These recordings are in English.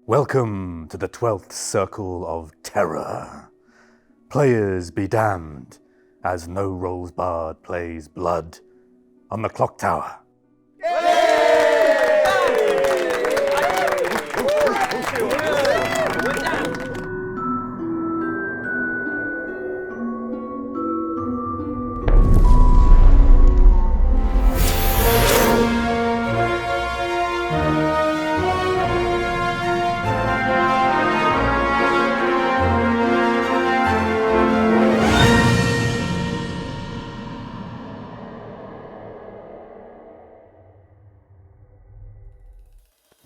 Welcome to the 12th Circle of Terror. Players be damned, as No Rolls Barred plays Blood on the Clocktower.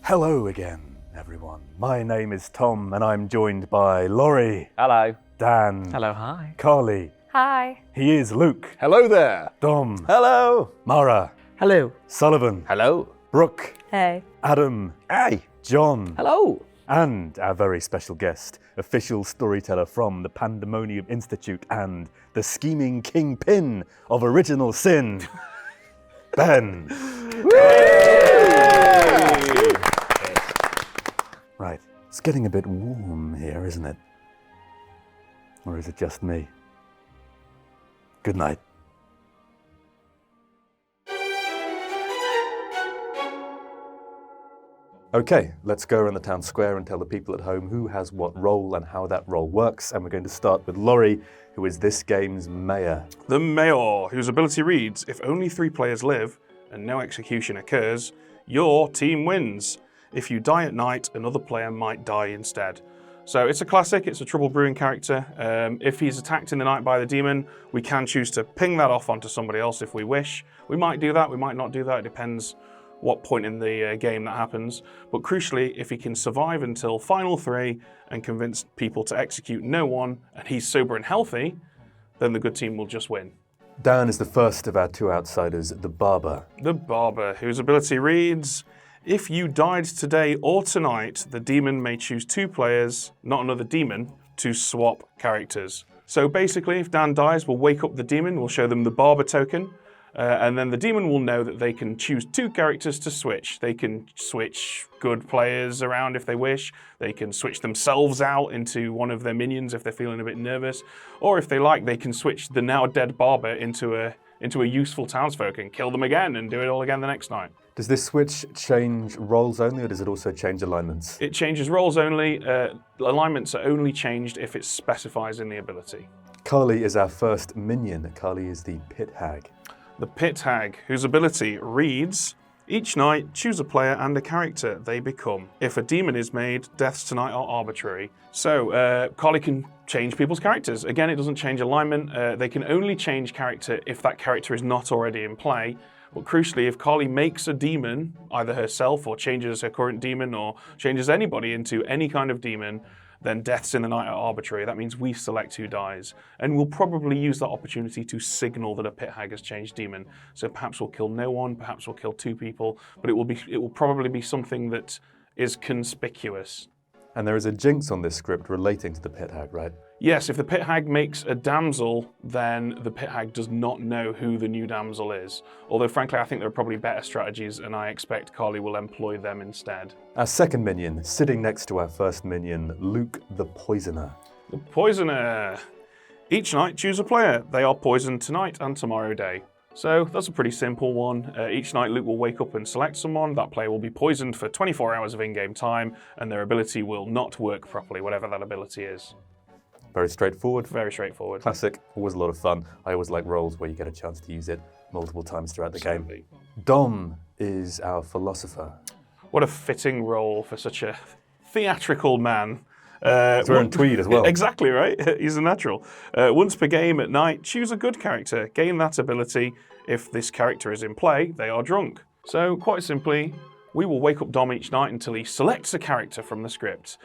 Hello again, everyone. My name is Tom, and I'm joined by Laurie. Hello. Dan. Hello, hi. Carly. Hi. He is Luke. Hello there. Dom. Hello. Mara. Hello. Sullivan. Hello. Brooke. Hey. Adam. Hey. John. Hello. And our very special guest, official storyteller from the Pandemonium Institute and the scheming kingpin of original sin, Ben. Right, it's getting a bit warm here, isn't it? Or is it just me? Good night. Okay, let's go around the town square and tell the people at home who has what role and how that role works. And we're going to start with Laurie, who is this game's mayor. The mayor, whose ability reads, if only 3 players live and no execution occurs, your team wins. If you die at night, another player might die instead. So it's a classic, it's a trouble brewing character. If he's attacked in the night by the demon, we can choose to ping that off onto somebody else if we wish. We might do that, we might not do that, it depends what point in the game that happens. But crucially, if he can survive until final 3 and convince people to execute no one, and he's sober and healthy, then the good team will just win. Dan is the first of our 2 outsiders, the barber. The barber, whose ability reads, if you died today or tonight, the demon may choose 2 players, not another demon, to swap characters. So basically, if Dan dies, we'll wake up the demon, we'll show them the barber token, and then the demon will know that they can choose 2 characters to switch. They can switch good players around if they wish. They can switch themselves out into one of their minions if they're feeling a bit nervous. Or if they like, they can switch the now dead barber into a useful townsfolk and kill them again and do it all again the next night. Does this switch change roles only, or does it also change alignments? It changes roles only. Alignments are only changed if it specifies in the ability. Carly is our first minion. Carly is the pit hag. The pit hag, whose ability reads, each night choose a player and a character they become. If a demon is made, deaths tonight are arbitrary. So Carly can change people's characters. Again, it doesn't change alignment. They can only change character if that character is not already in play. But crucially, if Carly makes a demon, either herself or changes her current demon or changes anybody into any kind of demon, then deaths in the night are arbitrary. That means we select who dies. And we'll probably use that opportunity to signal that a pit hag has changed demon. So perhaps we'll kill no one, perhaps we'll kill 2 people, but it will probably be something that is conspicuous. And there is a jinx on this script relating to the pit hag, right? Yes, if the pit hag makes a damsel, then the pit hag does not know who the new damsel is. Although frankly, I think there are probably better strategies, and I expect Carly will employ them instead. Our second minion, sitting next to our first minion, Luke the Poisoner. The Poisoner. Each night, choose a player. They are poisoned tonight and tomorrow day. So that's a pretty simple one. Each night, Luke will wake up and select someone. That player will be poisoned for 24 hours of in-game time, and their ability will not work properly, whatever that ability is. Very straightforward. Very straightforward. Classic, always a lot of fun. I always like roles where you get a chance to use it multiple times throughout the Absolutely. game. Dom is our philosopher. What a fitting role for such a theatrical man. He's wearing tweed as well. Exactly, right? He's a natural. Once per game at night, choose a good character. Gain that ability. If this character is in play, they are drunk. So, quite simply, we will wake up Dom each night until he selects a character from the script.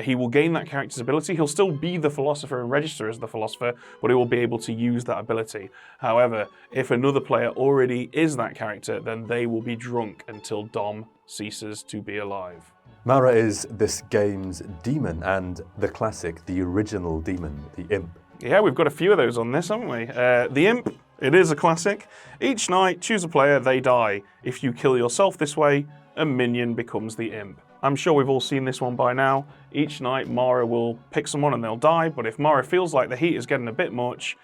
He will gain that character's ability. He'll still be the philosopher and register as the philosopher, but he will be able to use that ability. However, if another player already is that character, then they will be drunk until Dom ceases to be alive. Mara is this game's demon, and the classic, the original demon, the imp. Yeah, we've got a few of those on this, haven't we? The imp, it is a classic. Each night, choose a player, they die. If you kill yourself this way, a minion becomes the imp. I'm sure we've all seen this one by now. Each night, Mara will pick someone and they'll die, but if Mara feels like the heat is getting a bit much,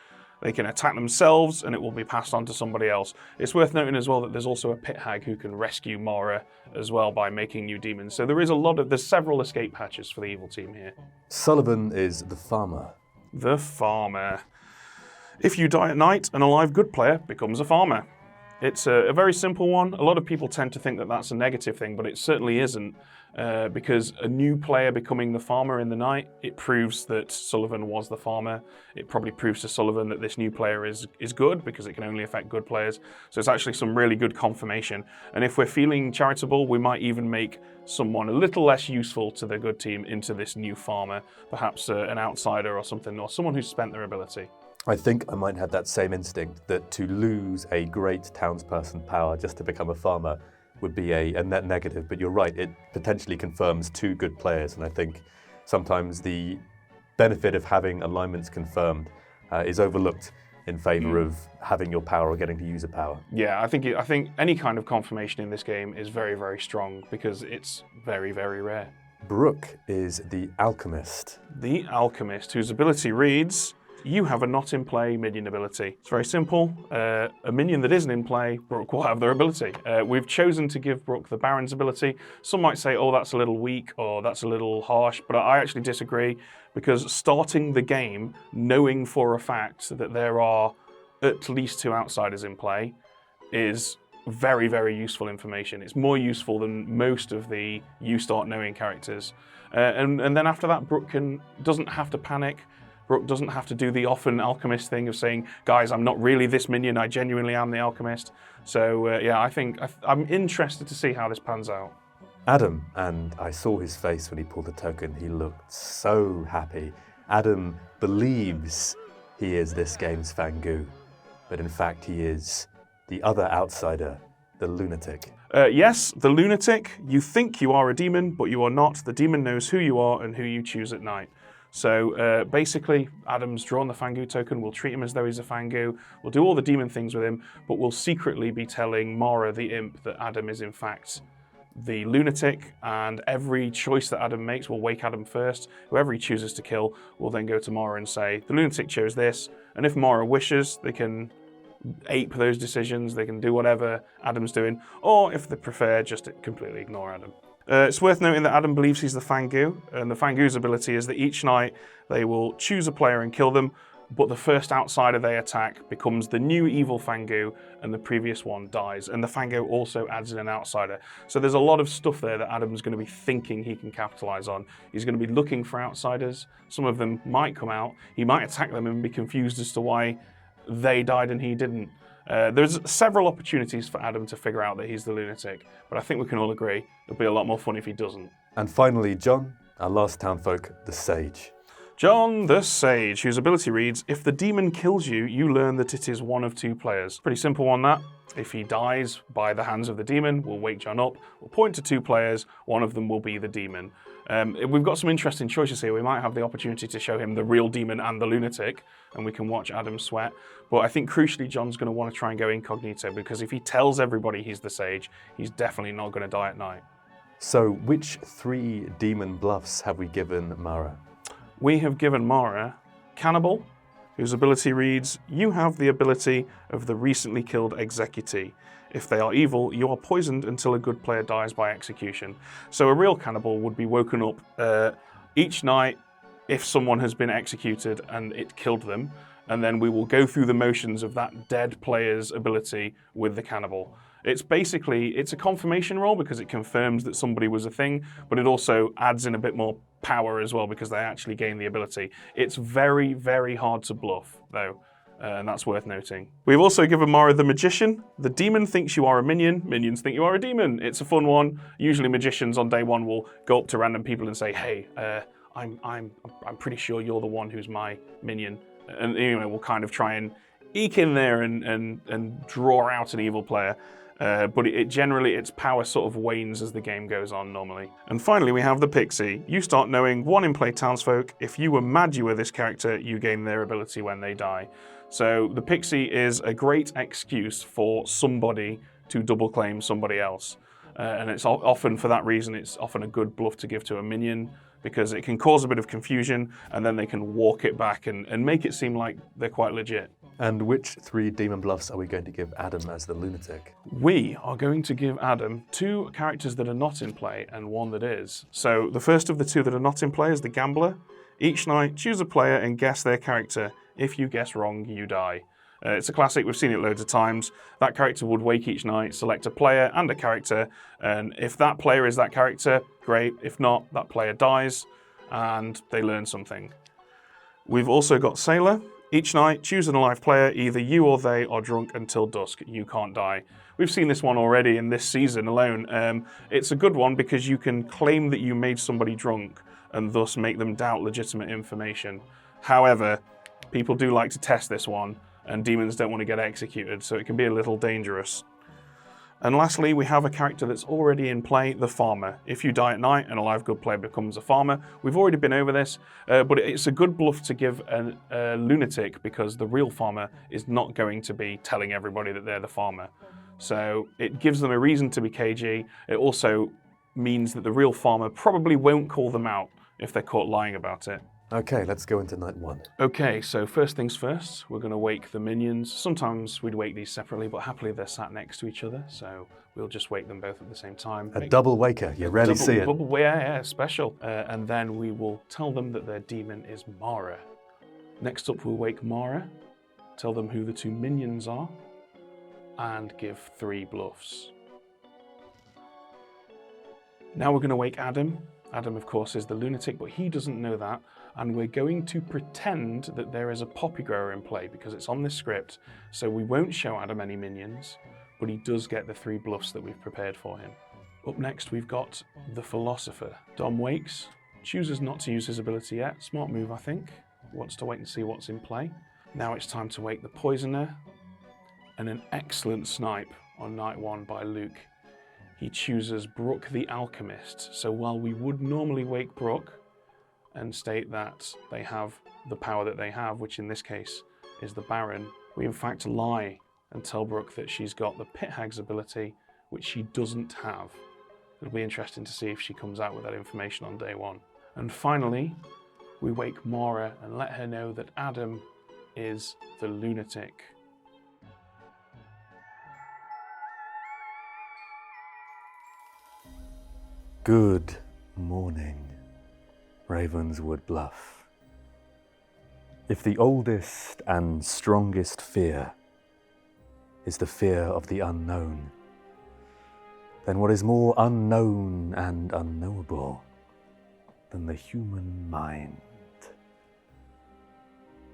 they can attack themselves and it will be passed on to somebody else. It's worth noting as well that there's also a pit hag who can rescue Mara as well by making new demons. So there's several escape hatches for the evil team here. Sullivan is the farmer. The farmer. If you die at night, an alive good player becomes a farmer. It's a very simple one. A lot of people tend to think that that's a negative thing, but it certainly isn't. Because a new player becoming the farmer in the night, it proves that Sullivan was the farmer. It probably proves to Sullivan that this new player is good because it can only affect good players. So it's actually some really good confirmation. And if we're feeling charitable, we might even make someone a little less useful to the good team into this new farmer, perhaps an outsider or something, or someone who's spent their ability. I think I might have that same instinct, that to lose a great townsperson power just to become a farmer would be a net negative, but you're right, it potentially confirms two good players, and I think sometimes the benefit of having alignments confirmed is overlooked in favour of having your power or getting to use a power. Yeah, I think any kind of confirmation in this game is very, very strong because it's very, very rare. Brooke is the alchemist. The alchemist, whose ability reads, you have a not in play minion ability. It's very simple. A minion that isn't in play, Brooke will have their ability. We've chosen to give Brooke the Baron's ability. Some might say, oh, that's a little weak or that's a little harsh, but I actually disagree because starting the game knowing for a fact that there are at least 2 outsiders in play is very, very useful information. It's more useful than most of the you start knowing characters. And then after that, Brooke doesn't have to panic. Brooke doesn't have to do the often alchemist thing of saying, guys, I'm not really this minion, I genuinely am the alchemist. So yeah, I'm interested to see how this pans out. Adam, and I saw his face when he pulled the token, he looked so happy. Adam believes he is this game's Fangu, but in fact he is the other outsider, the lunatic. Yes, the lunatic. You think you are a demon, but you are not. The demon knows who you are and who you choose at night. So basically, Adam's drawn the Fangu token. We'll treat him as though he's a Fangu. We'll do all the demon things with him, but we'll secretly be telling Mara, the imp, that Adam is in fact the lunatic, and every choice that Adam makes will wake Adam first. Whoever he chooses to kill will then go to Mara and say, the lunatic chose this, and if Mara wishes, they can ape those decisions, they can do whatever Adam's doing, or if they prefer, just completely ignore Adam. It's worth noting that Adam believes he's the Fangu, and the Fangu's ability is that each night they will choose a player and kill them, but the first outsider they attack becomes the new evil Fangu, and the previous one dies. And the Fangu also adds in an outsider. So there's a lot of stuff there that Adam's going to be thinking he can capitalize on. He's going to be looking for outsiders. Some of them might come out. He might attack them and be confused as to why they died and he didn't. There's several opportunities for Adam to figure out that he's the lunatic, but I think we can all agree it'll be a lot more fun if he doesn't. And finally, John, our last townfolk, the Sage. John the Sage, whose ability reads, if the demon kills you, you learn that it is one of 2 players. Pretty simple on that. If he dies by the hands of the demon, we'll wake John up, we'll point to 2 players, one of them will be the demon. We've got some interesting choices here. We might have the opportunity to show him the real demon and the lunatic, and we can watch Adam sweat. But I think crucially, John's going to want to try and go incognito, because if he tells everybody he's the Sage, he's definitely not going to die at night. So which 3 demon bluffs have we given Mara? We have given Mara Cannibal, whose ability reads, you have the ability of the recently killed executee. If they are evil, you are poisoned until a good player dies by execution. So a real cannibal would be woken up each night if someone has been executed and it killed them, and then we will go through the motions of that dead player's ability with the cannibal. It's a confirmation roll because it confirms that somebody was a thing, but it also adds in a bit more power as well because they actually gain the ability. It's very, very hard to bluff, though. And that's worth noting. We've also given Mara the Magician. The demon thinks you are a minion. Minions think you are a demon. It's a fun one. Usually magicians on day 1 will go up to random people and say, hey, I'm pretty sure you're the one who's my minion. And we'll kind of try and eke in there and draw out an evil player. But generally, its power sort of wanes as the game goes on normally. And finally, we have the Pixie. You start knowing 1 in-play townsfolk. If you were mad you were this character, you gain their ability when they die. So the Pixie is a great excuse for somebody to double claim somebody else. And it's often, for that reason, it's often a good bluff to give to a minion, because it can cause a bit of confusion, and then they can walk it back and make it seem like they're quite legit. And which 3 demon bluffs are we going to give Adam as the lunatic? We are going to give Adam 2 characters that are not in play and 1 that is. So the first of the 2 that are not in play is the Gambler. Each night, choose a player and guess their character. If you guess wrong, you die. It's a classic, we've seen it loads of times. That character would wake each night, select a player and a character, and if that player is that character, great. If not, that player dies and they learn something. We've also got Sailor. Each night, choose an alive player. Either you or they are drunk until dusk. You can't die. We've seen this one already in this season alone. It's a good one because you can claim that you made somebody drunk and thus make them doubt legitimate information. However, people do like to test this one, and demons don't want to get executed, so it can be a little dangerous. And lastly, we have a character that's already in play, the Farmer. If you die at night, an alive good player becomes a Farmer. We've already been over this, but it's a good bluff to give a lunatic, because the real Farmer is not going to be telling everybody that they're the Farmer. So it gives them a reason to be cagey. It also means that the real Farmer probably won't call them out if they're caught lying about it. Okay, let's go into night 1. Okay, so first things first, we're going to wake the minions. Sometimes we'd wake these separately, but happily they're sat next to each other, so we'll just wake them both at the same time. A double waker, you rarely see it. Yeah, special. And then we will tell them that their demon is Mara. Next up, we'll wake Mara, tell them who the 2 minions are, and give 3 bluffs. Now we're going to wake Adam. Adam, of course, is the lunatic, but he doesn't know that. And we're going to pretend that there is a poppy grower in play, because it's on this script. So we won't show Adam any minions, but he does get the 3 bluffs that we've prepared for him. Up next, we've got the Philosopher. Dom wakes, chooses not to use his ability yet. Smart move, I think. Wants to wait and see what's in play. Now it's time to wake the Poisoner. And an excellent snipe on night 1 by Luke. He chooses Brooke the Alchemist. So while we would normally wake Brooke and state that they have the power that they have, which in this case is the Baron, we in fact lie and tell Brooke that she's got the Pit Hag's ability, which she doesn't have. It'll be interesting to see if she comes out with that information on day 1. And finally, we wake Mara and let her know that Adam is the lunatic. Good morning, Ravenswood Bluff. If the oldest and strongest fear is the fear of the unknown, then what is more unknown and unknowable than the human mind?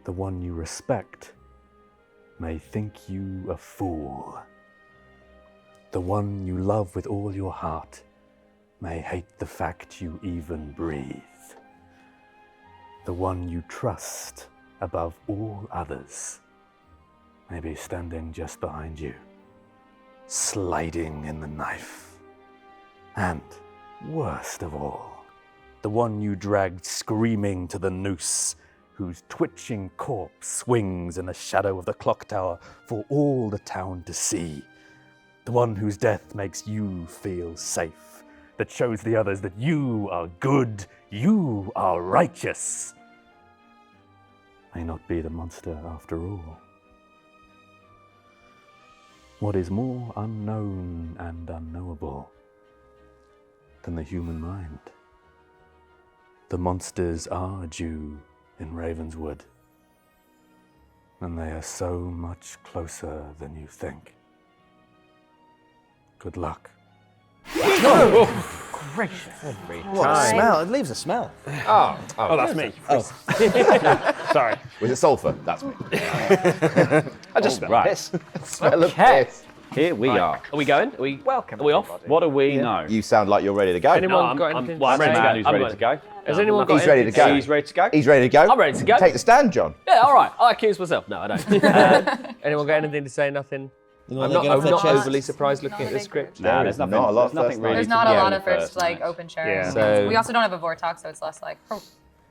The one you respect may think you a fool. The one you love with all your heart may hate the fact you even breathe. The one you trust above all others may be standing just behind you, sliding in the knife. And worst of all, the one you dragged screaming to the noose, whose twitching corpse swings in the shadow of the Clocktower for all the town to see. The one whose death makes you feel safe, that shows the others that you are good, you are righteous, may not be the monster after all. What is more unknown and unknowable than the human mind? The monsters are due in Ravenswood, and they are so much closer than you think. Good luck. Gracious. What a smell. It leaves a smell. Oh, That's me. Sorry. Was it sulphur? That's me. I just smell piss. Smell of Okay. piss. Here we are. Are we going? Are we Welcome, Are we off? everybody. What do we know? You sound like you're ready to go. Anyone got anything? I'm ready to go. Who's ready to go? Has anyone got He's ready to anything? go. He's ready to go. He's ready to go. I'm ready to go. Take the stand, John. Yeah, all right. I accuse myself. No, I don't. Anyone got anything to say? Nothing. You I'm know, not, they get off their chest. overly surprised looking at the script. Nah, there's nothing- not a lot. there's nothing first really night. There's not a Yeah, lot of the first first night. open share. Yeah. So- We also don't have a vortex, so it's less like.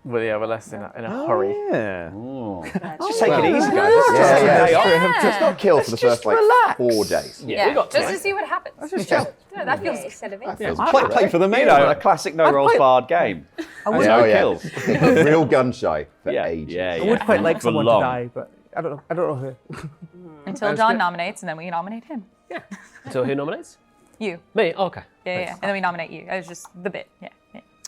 Well, yeah, well, less in a hurry. Yeah. Just take it easy, guys. Just not kill for the first like 4 days. Yeah, we got just time. to see what happens. Just chill. Yeah, that feels instead of it. Play for the meal. A classic no rolls barred game. No kills. Real gun shy for Yeah, ages. yeah, I would yeah. quite like For someone long. to die, but I don't know who. Until John nominates, and then we nominate him. So who nominates? You. Me? Oh, okay. Yeah. And then we nominate you. It was just the bit. Yeah.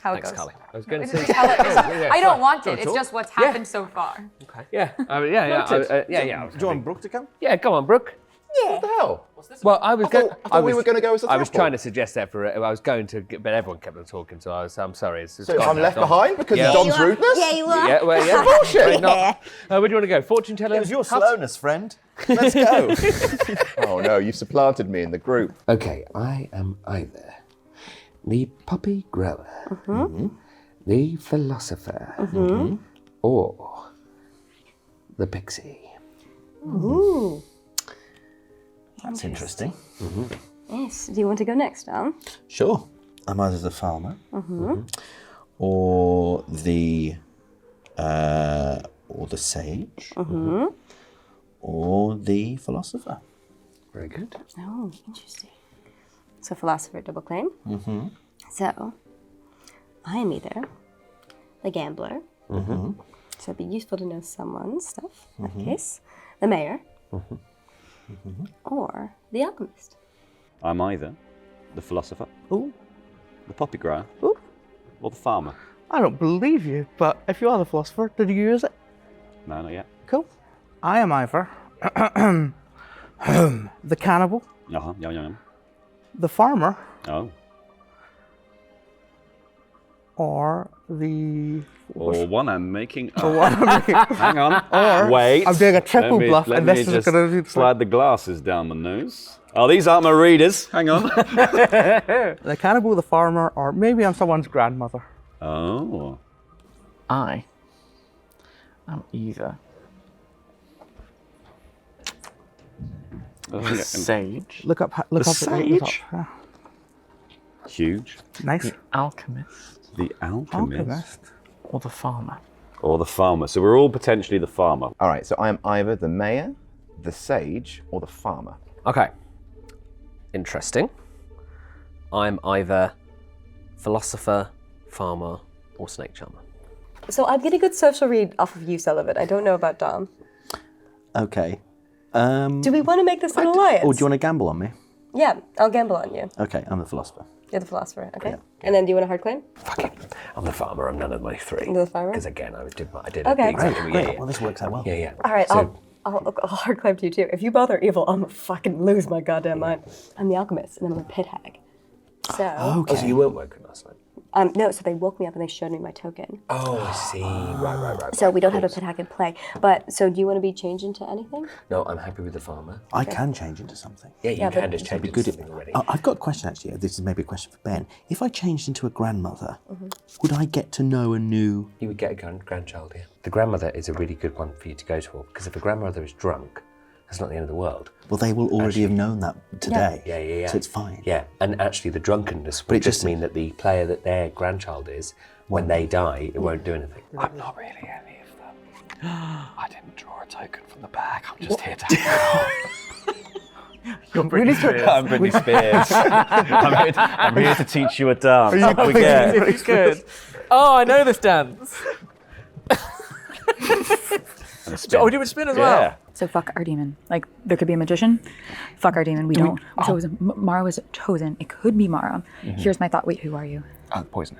How it Thanks, goes. Carly. I was going to It's say. just how it- I don't want it. It's just what's happened so far. Yeah. Do you want Brooke to come? Yeah, come on, Brooke. What the hell? Well, I was going. I thought we were going to go as a I was throuple. trying to suggest that I was going to, but everyone kept on talking, so I'm sorry. It's So gone I'm now, left Dom. behind because Yeah. of Dom's rudeness? Yeah, you are. Yeah, well, yeah. Bullshit. Where do you want to go? Fortune teller? It was your hut? slowness, friend. Let's go. Oh no, you supplanted me in the group. Okay, I am either the puppy grower, the philosopher, or the pixie. Ooh. That's interesting. Yes. Do you want to go next, Dom? Sure. I'm either the farmer, or the sage, or the philosopher. Very good. Oh, interesting. So philosopher double claim. So I am either the gambler. So it'd be useful to know someone's stuff. In that case, the mayor, or the alchemist. I'm either the philosopher, the poppy grower, Ooh. or the farmer. I don't believe you, but if you are the philosopher, did you use it? No, not yet. Cool. I am either the cannibal, Yum. the farmer, Oh. or the. Or one I'm making. Or what I'm making. Hang on. Or Wait. I'm doing a triple bluff, Let and me this is just going to do slide the glasses down my nose. Oh, these aren't my readers. Hang on. the cannibal, the farmer, or maybe I'm someone's grandmother. Oh. I am either The sage. Look up at the sage? top. Huge. Nice. Alchemist The alchemist. or the farmer? Or the farmer. So we're all potentially the farmer. All right, so I am either the mayor, the sage, or the farmer. Okay. Interesting. I'm either philosopher, farmer, or snake charmer. So I'm getting a good social read off of you, Sullivan. I don't know about Dom. Okay. Do we want to make this an alliance? Oh, do you want to gamble on me? Yeah, I'll gamble on you. Okay, I'm the philosopher. You're the philosopher, okay? And then do you want a hard claim? Fuck it. I'm the farmer. I'm none of my three. You're the farmer? Because again, I did Okay. exactly. Great. Well, this works out well. Yeah. All right, So- I'll hard claim to you too. If you both are evil, I'm gonna fucking lose my goddamn mind. I'm the alchemist, and I'm a pit hag. So, Oh, so you weren't woken last night? no, so they woke me up and they showed me my token. Oh, I see. Right. So we don't have a pit hag in play. But, so do you want to be changed into anything? No, I'm happy with the farmer. I can change into something. Yeah, you Yeah, can but- just change Be it good to at something already. I've got a question actually. This is maybe a question for Ben. If I changed into a grandmother, would I get to know a new? You would get a grandchild here. The grandmother is a really good one for you to go to, because if a grandmother is drunk, that's not the end of the world. Well, they will already have known that today. Yeah. So it's fine. Yeah, and actually the drunkenness would it just just- mean that the player that their grandchild is, when they die, it won't do anything. I'm not really any of them. I didn't draw a token from the bag. I'm just here to hang out. I'm Britney Spears. I'm here to teach you a dance. Up we get. If you could. Oh, I know this dance. And a spin. Oh, do a spin as well. Yeah. So fuck our demon. Like, there could be a magician. Fuck our demon. We don't. So Mara was chosen. It could be Mara. Here's my thought. Wait, who are you? Poison.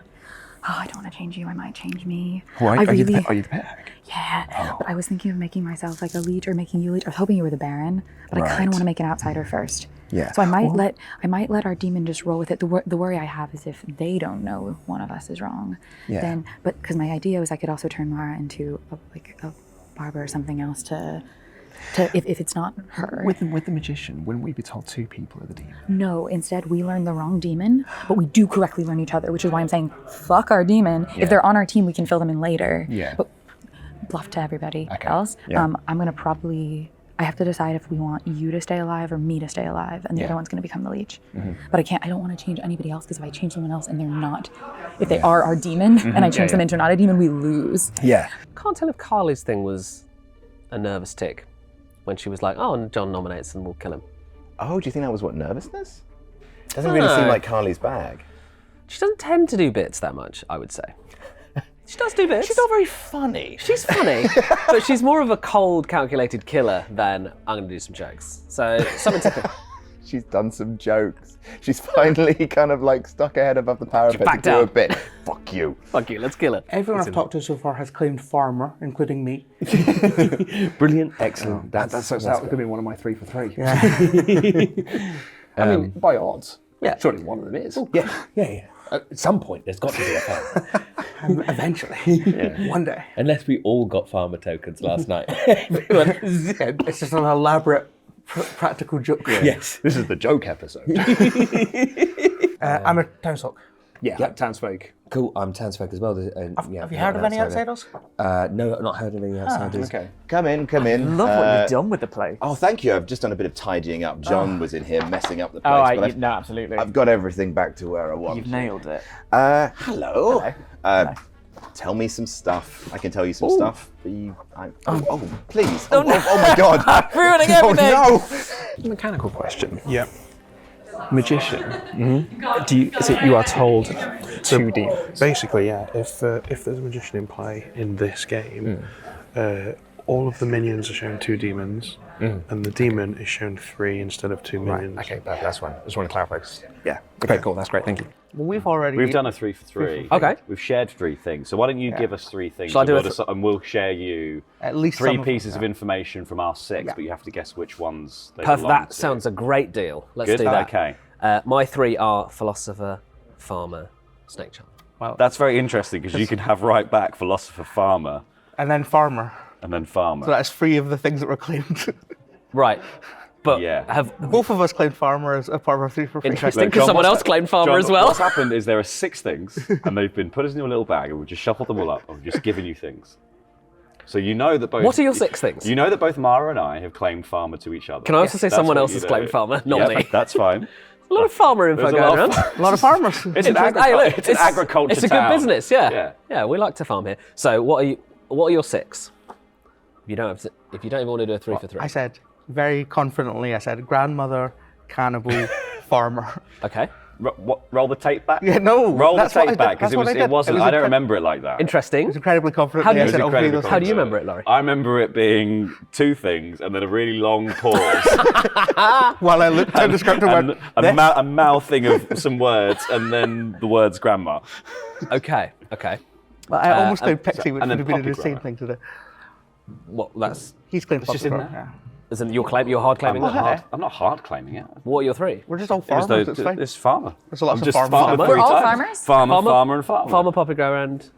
Oh, I don't want to change you. I might change me. Are I you really, the pet hag? yeah. But I was thinking of making myself like a leech or making you leech. I was hoping you were the Baron, but I kind of want to make an outsider first. Yeah. So I might let our demon just roll with it. The worry I have is if they don't know one of us is wrong, then. But because my idea was I could also turn Mara into a barber or something else to if it's not her. With the magician, wouldn't we be told two people are the demon? No, instead we learn the wrong demon, but we do correctly learn each other, which is why I'm saying fuck our demon. If they're on our team, we can fill them in later. Yeah. But bluff to everybody else. Yeah. I'm gonna probably I have to decide if we want you to stay alive or me to stay alive, and the other one's going to become the leech. But I don't want to change anybody else, because if I change someone else and they're not, if they are our demon, and I change them into not a demon, we lose. Yeah. Can't tell if Carly's thing was a nervous tick when she was like, "Oh, and John nominates and we'll kill him." Oh, do you think that was what, nervousness? Doesn't really seem like Carly's bag. She doesn't tend to do bits that much, I would say. She does do bits. She's not very funny. She's funny, but she's more of a cold, calculated killer than I'm going to do some jokes. So, something to think. She's done some jokes. She's finally kind of like stuck her head above the parapet to do a bit. Fuck you. Fuck you, let's kill her. Everyone I've talked to so far has claimed farmer, including me. Brilliant, excellent. That's going to be one of my 3 for 3. Yeah. I mean, by odds. Yeah. Surely one of them is. Yeah. At some point, there's got to be a farmer. Eventually. One day. Unless we all got farmer tokens last night. It's just an elaborate practical joke. Yes. This is the joke episode. I'm a townsfolk. Yeah, townsfolk. Cool, I'm townsfolk as well. Have you heard of any outsiders? No, I've not heard of any outsiders. Okay. Come in. I love what you've done with the place. Oh, thank you. I've just done a bit of tidying up. John was in here messing up the place. No, absolutely. I've got everything back to where I want. You've nailed it. Hello. Tell me some stuff. I can tell you some stuff. Please. Oh, no. Oh my God. Ruining everything. Oh no. Mechanical question. Yeah. Magician. Is it you are told to demons? Basically, yeah. If there's a magician in play in this game, all of the minions are shown 2 demons, and the demon is shown 3 instead of 2 minions. Okay, that's one. I just want to clarify. Yeah. Okay, cool. That's great. Thank you. Well, We've done a 3 for 3. Okay. We've shared 3 things. So why don't you give us 3 things? Shall I do and we'll share you At least 3 some of pieces them, of information from our 6, Yeah. but you have to guess which ones they Perfect. belong That to. sounds a great deal. Let's Good? do that. Okay. My 3 are philosopher, farmer, snake charmer. That's very interesting, because you can have right back philosopher, farmer, And then farmer. and then farmer. So that's 3 of the things that were claimed. Right. But Yeah. have Both of us claimed farmer as a part of our 3 for 3. interesting, Look, because John, someone what's else claimed farmer John, as well. What's happened is there are 6 things, and they've been put into a little bag, and we've just shuffled them all up, and we've just given you things. So you know that both... What are your 6 things? You know that both Mara and I have claimed farmer to each other. Can I also say That's someone what else you has know. claimed farmer, not Yeah, me? That's fine. A lot of farmer info There's a going lot around. of A lot of farmers. It's an agriculture It's a town. good business, yeah. Yeah, we like to farm here. So what are your 6? If you don't even want to do a 3 for 3. I said, very confidently, grandmother, cannibal, farmer. Okay. Roll the tape back. Yeah, no. Roll the that's what I tape did. back, because That's what I it did. wasn't. I don't remember it like that. Interesting. It was incredibly confident. How do you- I said, It was incredibly those How do you things. remember it, Laurie? I remember it being 2 things, and then a really long pause, While I looked at the script and went, a mouthing of some words, and then the words grandma. Okay. Well, I almost claimed Pixie, which and would then have been an puppy insane grammar. thing to do. What? That's He's claimed just in Puppy there. Farmer, isn't you're hard claiming that? I'm not hard claiming it. What are your 3? We're just all It was farmers, it's fine. this farmer. There's a lot I'm of just farmers. farmer We're 3 all times. farmers? Farmer, and farmer. Farmer, Poppygo, and...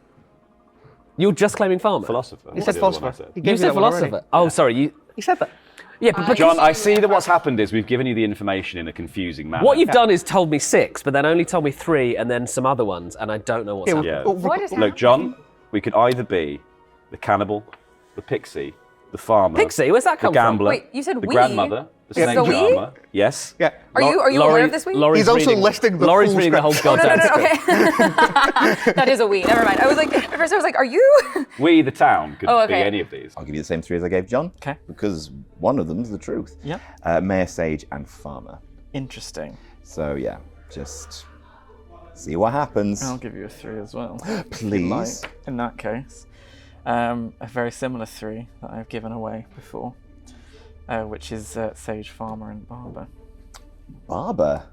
You're just claiming farmer? Philosopher. He What said was the other one I philosopher. said? He gave You said that one already. philosopher. Oh, sorry. He said that. Yeah, but John, I see that what's happened is we've given you the information in a confusing manner. what you've done is told me 6, but then only told me 3, and then some other ones, and I don't know what's happening. Yeah. What is Look, John, we could either be the cannibal, the pixie, the farmer, Pixie? Where's that the come gambler, Wait, you said the we? grandmother, the Yeah. snake So we? charmer. Yes. Yeah. Are you aware of this week? He's also listing the Laurie's full reading the whole script. Oh, no, goddamn script. okay. That is a we. Never mind. I was like, at first I was like, are you? We, the town, could Oh, be okay. any of these. I'll give you the same 3 as I gave John. Okay. Because one of them's the truth. Yeah. Mayor, sage, and farmer. Interesting. So yeah, just see what happens. I'll give you a 3 as well. Please. In that case. A very similar 3 that I've given away before, which is sage, farmer, and barber. Barber.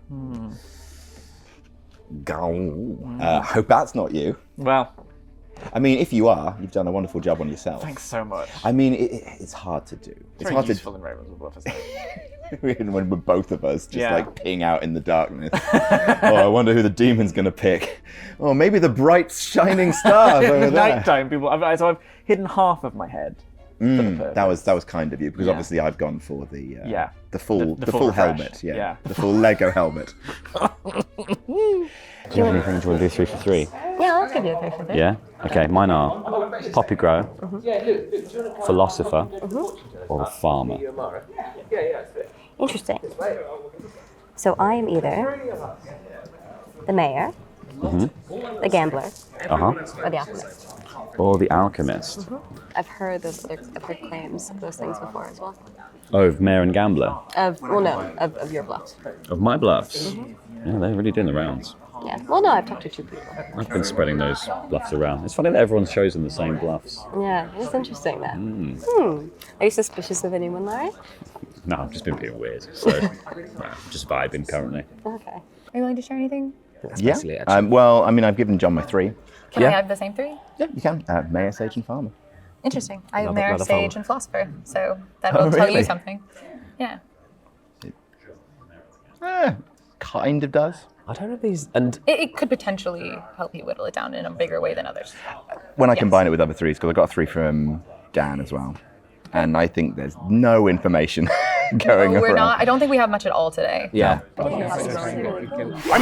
Hope that's not you. Well, I mean, if you are, you've done a wonderful job on yourself. thanks so much. I mean, it's hard to do. It's Very hard useful in Ravens with Bluff, isn't it? when we're both of us just Yeah. like peeing out in the darkness. Oh, I wonder who the demon's gonna pick. Oh, maybe the bright shining stars over there. Nighttime people. So I've hidden half of my head. That was kind of you because obviously I've gone for the the full full refresh. helmet, Yeah. the full Lego helmet. Do you have anything you want to do 3 for 3? Yeah, I'll give you a 3 for 3. Yeah. Okay. Mine are poppy grower, philosopher, or a farmer. Interesting. So I am either the mayor, the gambler, or the alchemist. Or the alchemist. I've heard claims of those things before as well. Oh, of mayor and gambler. Of your bluffs. Of my bluffs. Yeah, they're really doing the rounds. Yeah. Well, no, I've talked to 2 people. I've been spreading those bluffs around. It's funny that everyone's chosen the same bluffs. Yeah, it's interesting that. Are you suspicious of anyone, Larry? No, I've just been being weird. So, just vibing currently. Okay. Are you willing to share anything? Yeah. Well, I mean, I've given John my 3. Can I have the same 3? Yeah, you can. Mayor, Sage, and Farmer. Interesting. I have Love it, Mayor, love a Sage, farmer. and Philosopher, so that will tell you really? something. Yeah. Kind of does. I don't know these, and It could potentially help you whittle it down in a bigger way than others. When I combine it with other 3s, because I got a 3 from Dan as well, and I think there's no information going No, we're around. not. I don't think we have much at all today. Yeah. I'm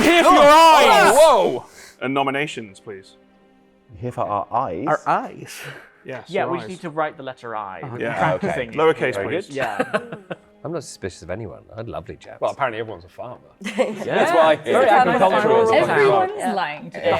here for your eyes! Whoa! And nominations, please. Here for our eyes. Our eyes. Yes. Yeah, your we eyes. just need to write the letter I. Yeah. Practicing. Lowercase, Very please. good. Yeah. I'm not suspicious of anyone. I'm lovely chaps. Well, apparently everyone's a farmer. That's why. Very agricultural. Everyone's lying today.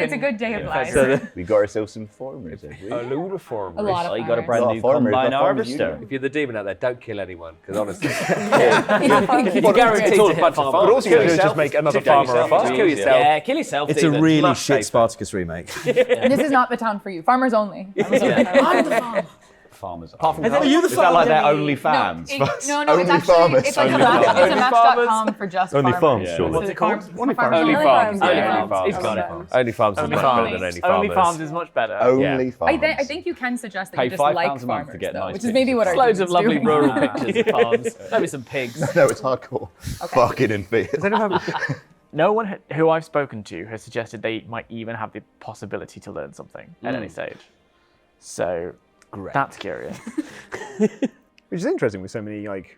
It's a good day of lying. We got ourselves some farmers. have we? A load of farmers. A lot of Oh, you got a farmers. brand new farmers, combine not farmers harvester. If you're the demon out there, don't kill anyone, because honestly, You're guaranteed It's all to a hit bunch of farmers. farmers. But also you do is just make another farmer a farmer. Just kill yourself. Yeah, kill yourself. It's a demon. really Much shit safer. Spartacus remake. This is not the town for you. Farmers only. I'm the farmer. Farmers. Apart from Are you the is that like their farmer? only fans? No, it's Only actually farmers. it's like a Only match, farmers. it's a match.com for just Only farmers. farms, surely. What's it called? Only farms. Only farms. Only Yeah, farms. he's got it. Only farms is Only much farms. better than any farmers. Only farms is much better. Only farmers. I think you can suggest that Pay you just £5 like a month to farmers, get though, nice which is maybe what our Loads of demon's lovely doing. rural pictures of farms. Maybe some pigs. No, it's hardcore. Fucking in fear. Does anyone have... No one who I've spoken to has suggested they might even have the possibility to learn something at any stage. So that's curious. Which is interesting with so many like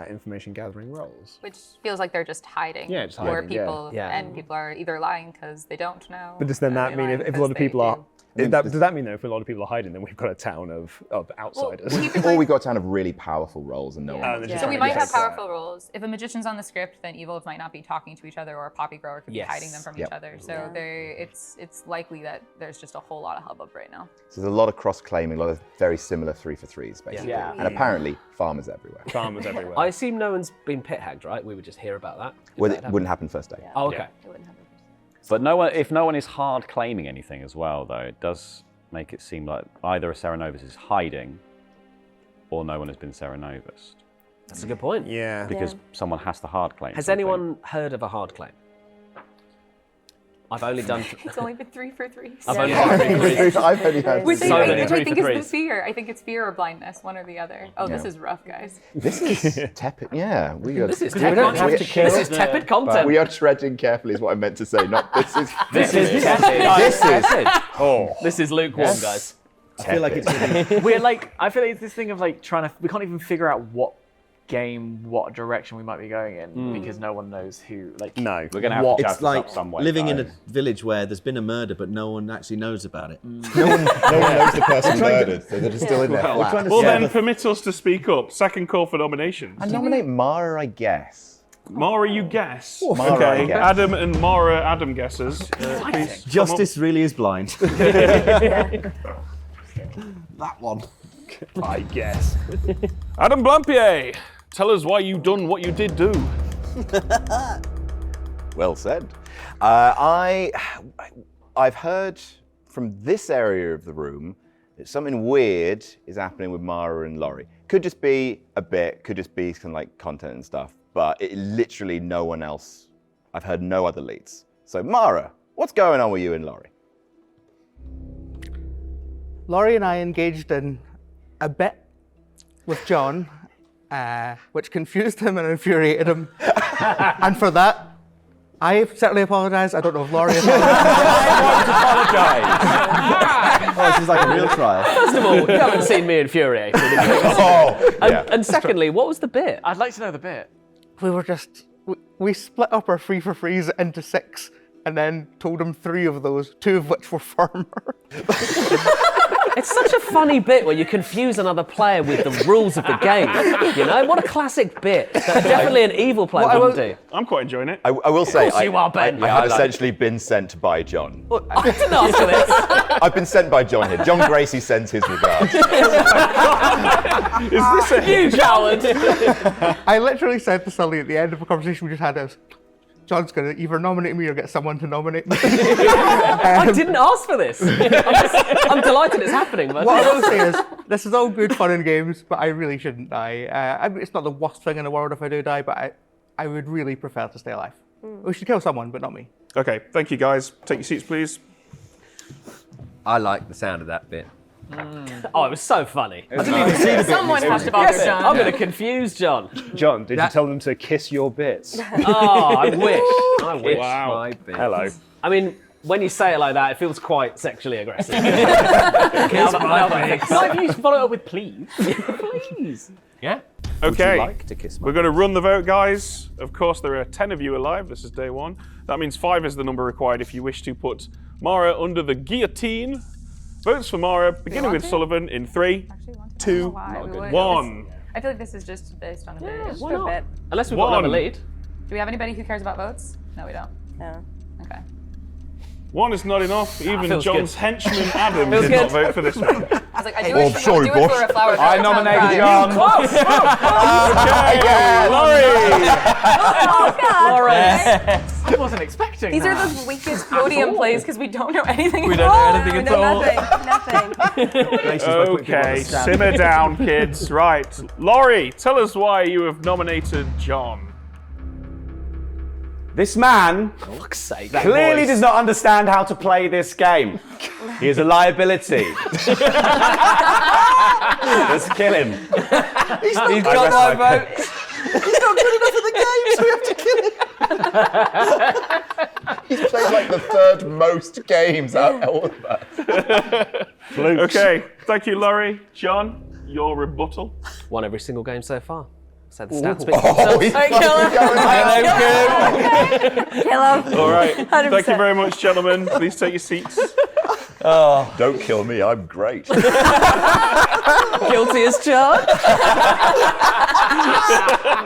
information gathering roles. Which feels like they're just hiding. Yeah, just Or hiding, yeah. people, Yeah. and people are either lying because they don't know. But does then or that they're mean lying if a lot because of people they are do. does that mean that if a lot of people are hiding, then we've got a town of outsiders? Or we got a town of really powerful roles and no one. they're just So we trying to might get have us that. powerful roles. If a magician's on the script, then evils might not be talking to each other, or a poppy grower could be Yes. hiding them from each other. So it's likely that there's just a whole lot of hubbub right now. So there's a lot of cross-claiming, a lot of very similar 3 for 3s, basically. Yeah. And apparently, farmers everywhere. Farmers everywhere. I assume no one's been pit hagged, right? We would just hear about that. Well, it wouldn't happen first day. Oh, okay. It wouldn't happen. But if no one is hard claiming anything as well, though, it does make it seem like either a Serenovus is hiding or no one has been Serenovus. That's a good point. Yeah. Because someone has to hard claim. Has something. anyone heard of a hard claim? I've only done. It's only been 3 for 3. I've only done 3 for 3s. I've only heard Which so many I 3 think for is 3s. the fear. I think it's fear or blindness, one or the other. Oh, this is rough, guys. This is tepid. Yeah, we are. This is we tepid. don't have to kill. This is tepid content. We are treading carefully, is what I meant to say. Not this is. This is tepid. This is lukewarm, guys. I feel like it's We're like, I feel like it's this thing of like we can't even figure out what direction we might be going in because no one knows who. Like, No. We're going to have to chat It's this like up somewhere. living in a guys. village where there's been a murder, but no one actually knows about it. No one knows the person murdered, so they're just still in their flat. Well, then permit us to speak up. Second call for nominations. I nominate Mara, I guess. Mara, you guess. Mara, okay, I guess. Adam and Mara, Adam guesses. Please. Justice really is blind. That one. I guess. Adam Blampied, tell us why you done what you did do. Well said. I've heard from this area of the room that something weird is happening with Mara and Laurie. Could just be a bit, could just be some like content and stuff, but literally no one else. I've heard no other leads. So Mara, what's going on with you and Laurie? Laurie and I engaged in a bet with John, which confused him and infuriated him. And for that, I certainly apologise. I don't know if Laurie Oh, this is like a real trial. First of all, you haven't seen me infuriated. And secondly, what was the bit? I'd like to know the bit. we were just, we split up our 3 for 3s into 6 and then told him 3 of those, 2 of which were farmer. It's such a funny bit where you confuse another player with the rules of the game. You know, what a classic bit that definitely an evil player wouldn't do. I'm quite enjoying it. I will say, you are, Ben. I have essentially been sent by John. I didn't ask for this. I've been sent by John here. John Gracie sends his regards. Is this a huge coward? I literally said to Sully at the end of a conversation we just had, John's going to either nominate me or get someone to nominate me. I didn't ask for this. I'm delighted it's happening. But what I will say is, this is all good fun and games, but I really shouldn't die. I mean, it's not the worst thing in the world if I do die, but I would really prefer to stay alive. We should kill someone, but not me. Okay, thank you guys. Take your seats, please. I like the sound of that bit. Oh, it was so funny. I didn't even see the bit. Someone has to bother John. I'm going to confuse John. John, did you tell them to kiss your bits? Oh, I wish. I wish. Wow. My bit. Hello. I mean, when you say it like that, it feels quite sexually aggressive. What if you follow it up with please? Please. Yeah. Okay, like to kiss my we're going to run the vote, guys. Of course, there are 10 of you alive. This is day 1. That means 5 is the number required if you wish to put Mara under the guillotine. Votes for Mara, beginning with Sullivan in 3, 2, 1. I feel like this is just based on a bit. Why not? Unless we've got another lead. Do we have anybody who cares about votes? No, we don't. No. Okay. 1 is not enough. Even feels John's good. henchman Adam Feels did good. not vote for this one. I was like, I do Oh, it, sorry, I do it boss. for a flower. I nominated John. I wasn't expecting These that. are the weakest podium plays because we don't know anything We at don't know all. anything We at know all. Nothing. Okay, simmer down, kids. Right. Laurie, tell us why you have nominated John. This man Fuck's sake. clearly does not understand how to play this game. He is a liability. Let's kill him. He's I got rest my my vote. He's not good enough at the game, so we have to kill him. He's played like the 3rd most games out of all of us. Okay, thank you, Laurie. John, your rebuttal. Won every single game so far. So the stats speak for Oh, themselves. he's Kill him. All right. 100%. Thank you very much, gentlemen. Please take your seats. Don't kill me, I'm great. Guilty as charged.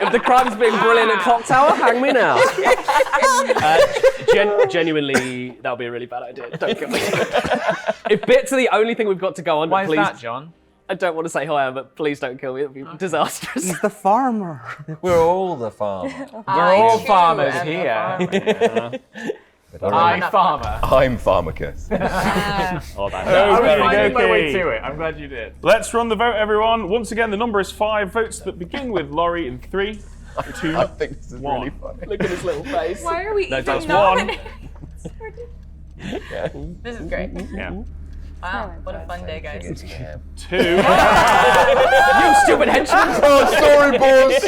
If the crime's being brilliant at Clocktower, hang me now. Genuinely, that would be a really bad idea. Don't kill me. If bits are the only thing we've got to go on, Why is please. that, John? I don't want to say who I am, but please don't kill me. It would be disastrous. He's the farmer. We're all the farmers. We're all farmers here. I'm farmer. I'm Pharmacus. Oh, that I was Okay, finding my way okay. to it. I'm glad you did. Let's run the vote, everyone. Once again, the number is 5. Votes that begin with Laurie in 3, 2, I think this is 1. really funny. Look at his little face. Why are we No, even that's 1. nominated? This is great. Yeah. Wow, what a fun day, guys. 2. You stupid henchman! Oh, sorry, boss.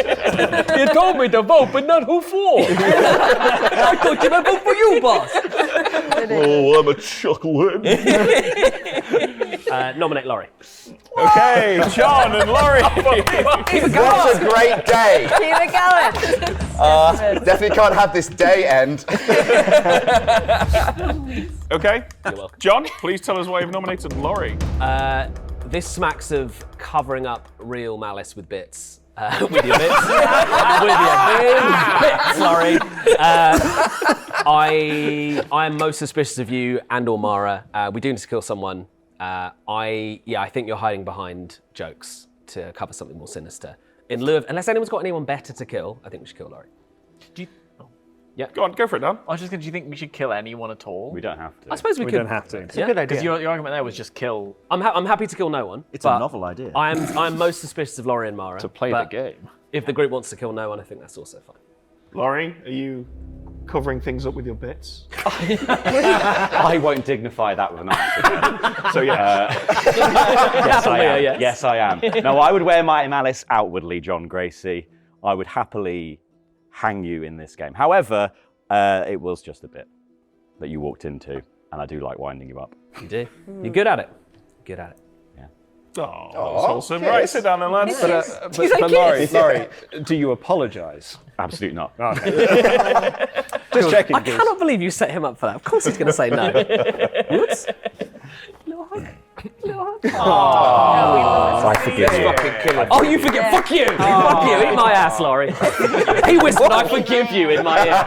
You told me to vote, but not who for. I thought you meant vote for you, boss. Oh, I'm a chucklehead. Nominate Laurie. Okay, John and Laurie. Keep it What going. a great day. Keep it going. Definitely can't have this day end. Okay, You're welcome. John, please tell us why you've nominated Laurie. This smacks of covering up real malice with bits. With your bits. With your bits, Laurie. I am most suspicious of you and or Mara. We do need to kill someone. I think you're hiding behind jokes to cover something more sinister. In lieu of, unless anyone's got anyone better to kill, I think we should kill Laurie. Do you, Go on, go for it, Dan. I was just going to, do you think we should kill anyone at all? We don't have to. I suppose we could. don't have to. It's a good idea. Because your argument there was just kill. I'm happy to kill no one. It's but a novel idea. I'm most suspicious of Laurie and Mara. To play the but game. If the group wants to kill no one, I think that's also fine. Laurie, are you covering things up with your bits? I won't dignify that with an answer. So yeah. Yes, I am. Yes. Yes, I am. No, I would wear my malice outwardly, John Gracie. I would happily hang you in this game. However, it was just a bit that you walked into, and I do like winding you up. You do. You're good at it. Good at it. Oh, that's wholesome. Right, sit down then, lads. But Laurie, do you apologise? Absolutely not. Okay. Just checking. I cannot believe you set him up for that. Of course he's going to say no. Whoops. I forgive you. Oh, you forget. Fuck you. Fuck you. Eat my ass, Laurie. He whispered, I forgive you in my ear.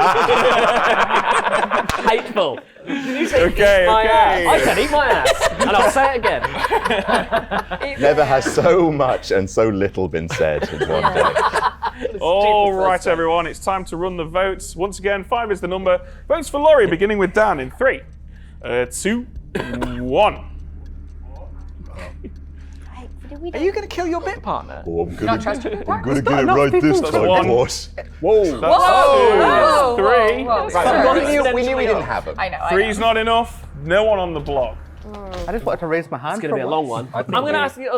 Hateful. Okay. I said eat my ass. And I'll say it again. Never has so much and so little been said in one day. All right, everyone, it's time to run the votes. Once again, 5 is the number. Votes for Laurie, beginning with Dan in 3, 2, 1. Are you going to kill your bit partner? Oh, I'm Not trust your I'm gonna get it right this time, boss. Whoa. Whoa. 3. We knew we didn't have them. I know. 3's not enough. No one on the block. I just wanted to raise my hand. It's going to be a long one. I'm going to ask the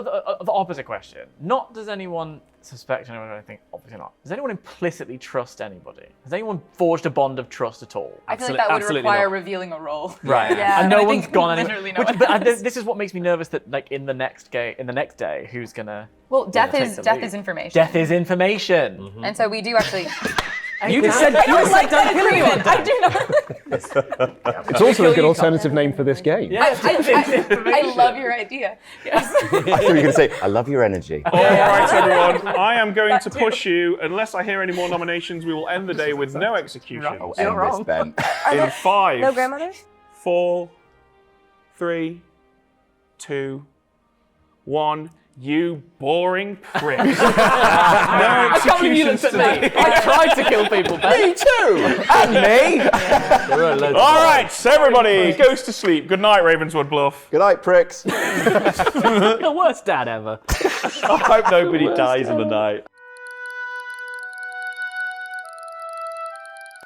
opposite question. Not does anyone suspect anyone or anything? Obviously not. Does anyone implicitly trust anybody? Has anyone forged a bond of trust at all? I feel like that would require revealing a role. Right. Yeah. And no I one's think gone literally anywhere. no one has. This is what makes me nervous that like in the next day, who's gonna? Well, death take is the death lead? is information. Death is information. And so we do actually. You just said I don't like that agreement. I do not. It's also a good alternative name for this game. I love your idea. Yes. I thought you were going to say, I love your energy. All right, everyone. I am going to push you. Unless I hear any more nominations, we will end the day with no executions. Oh, end this, Ben. In 5. No grandmothers? 4, 3, 2, 1. You boring prick. No I can't believe you looked at me. I tried to kill people, Ben. Me too! And me! All right, everybody goes to sleep. Good night, Ravenswood Bluff. Good night, pricks. The worst dad ever. I hope nobody dies in the night.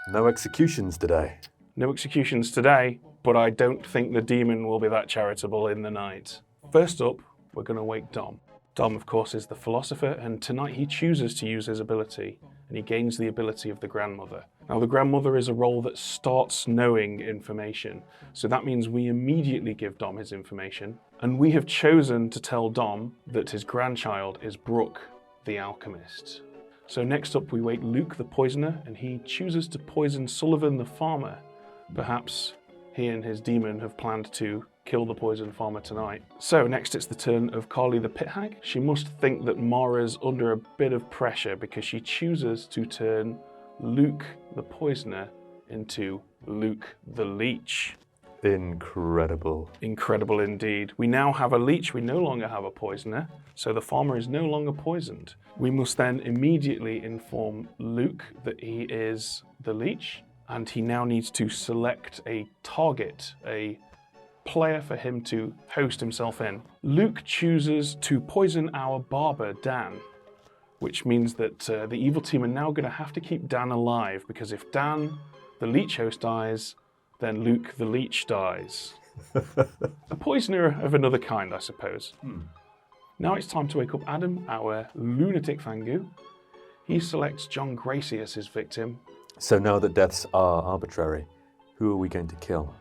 No executions today. No executions today, but I don't think the demon will be that charitable in the night. First up, we're going to wake Dom. Dom, of course, is the philosopher, and tonight he chooses to use his ability, and he gains the ability of the grandmother. Now, the grandmother is a role that starts knowing information, so that means we immediately give Dom his information, and we have chosen to tell Dom that his grandchild is Brooke, the alchemist. So next up, we wake Luke, the poisoner, and he chooses to poison Sullivan, the farmer. Perhaps he and his demon have planned to kill the poison farmer tonight. So next it's the turn of Carly the pit hag. She must think that Mara's under a bit of pressure because she chooses to turn Luke the poisoner into Luke the leech. Incredible. Incredible indeed. We now have a leech, we no longer have a poisoner, so the farmer is no longer poisoned. We must then immediately inform Luke that he is the leech, and he now needs to select a target, a player for him to host himself in. Luke chooses to poison our barber, Dan, which means that the evil team are now going to have to keep Dan alive, because if Dan, the leech host, dies, then Luke, the leech, dies. A poisoner of another kind, I suppose. Now it's time to wake up Adam, our lunatic Fangu. He selects John Gracie as his victim. So now that deaths are arbitrary, who are we going to kill?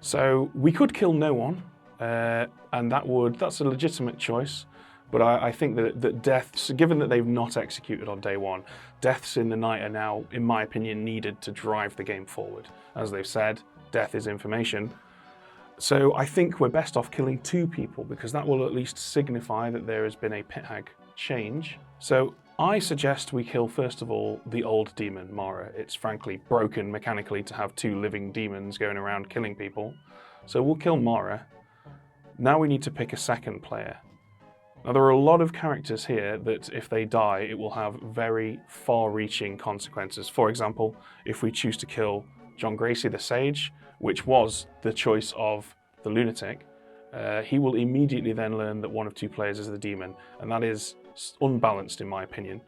So we could kill no one, and that's a legitimate choice. But I think that deaths, given that they've not executed on day one, deaths in the night are now, in my opinion, needed to drive the game forward. As they've said, death is information. So I think we're best off killing 2 people, because that will at least signify that there has been a pit hag change. So I suggest we kill, first of all, the old demon, Mara. It's frankly broken mechanically to have 2 living demons going around killing people. So we'll kill Mara. Now we need to pick a second player. Now there are a lot of characters here that if they die, it will have very far-reaching consequences. For example, if we choose to kill John Gracie the Sage, which was the choice of the lunatic, he will immediately then learn that one of 2 players is the demon, and that is unbalanced in my opinion.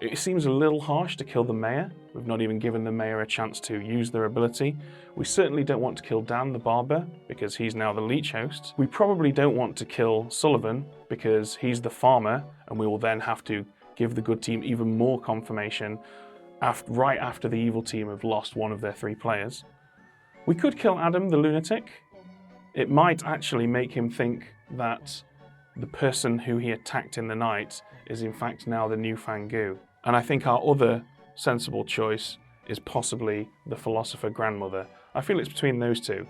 It seems a little harsh to kill the mayor. We've not even given the mayor a chance to use their ability. We certainly don't want to kill Dan the barber, because he's now the leech host. We probably don't want to kill Sullivan, because he's the farmer, and we will then have to give the good team even more confirmation right after the evil team have lost one of their 3 players. We could kill Adam the lunatic. It might actually make him think that the person who he attacked in the night is in fact now the new Fangu. And I think our other sensible choice is possibly the philosopher grandmother. I feel it's between those two.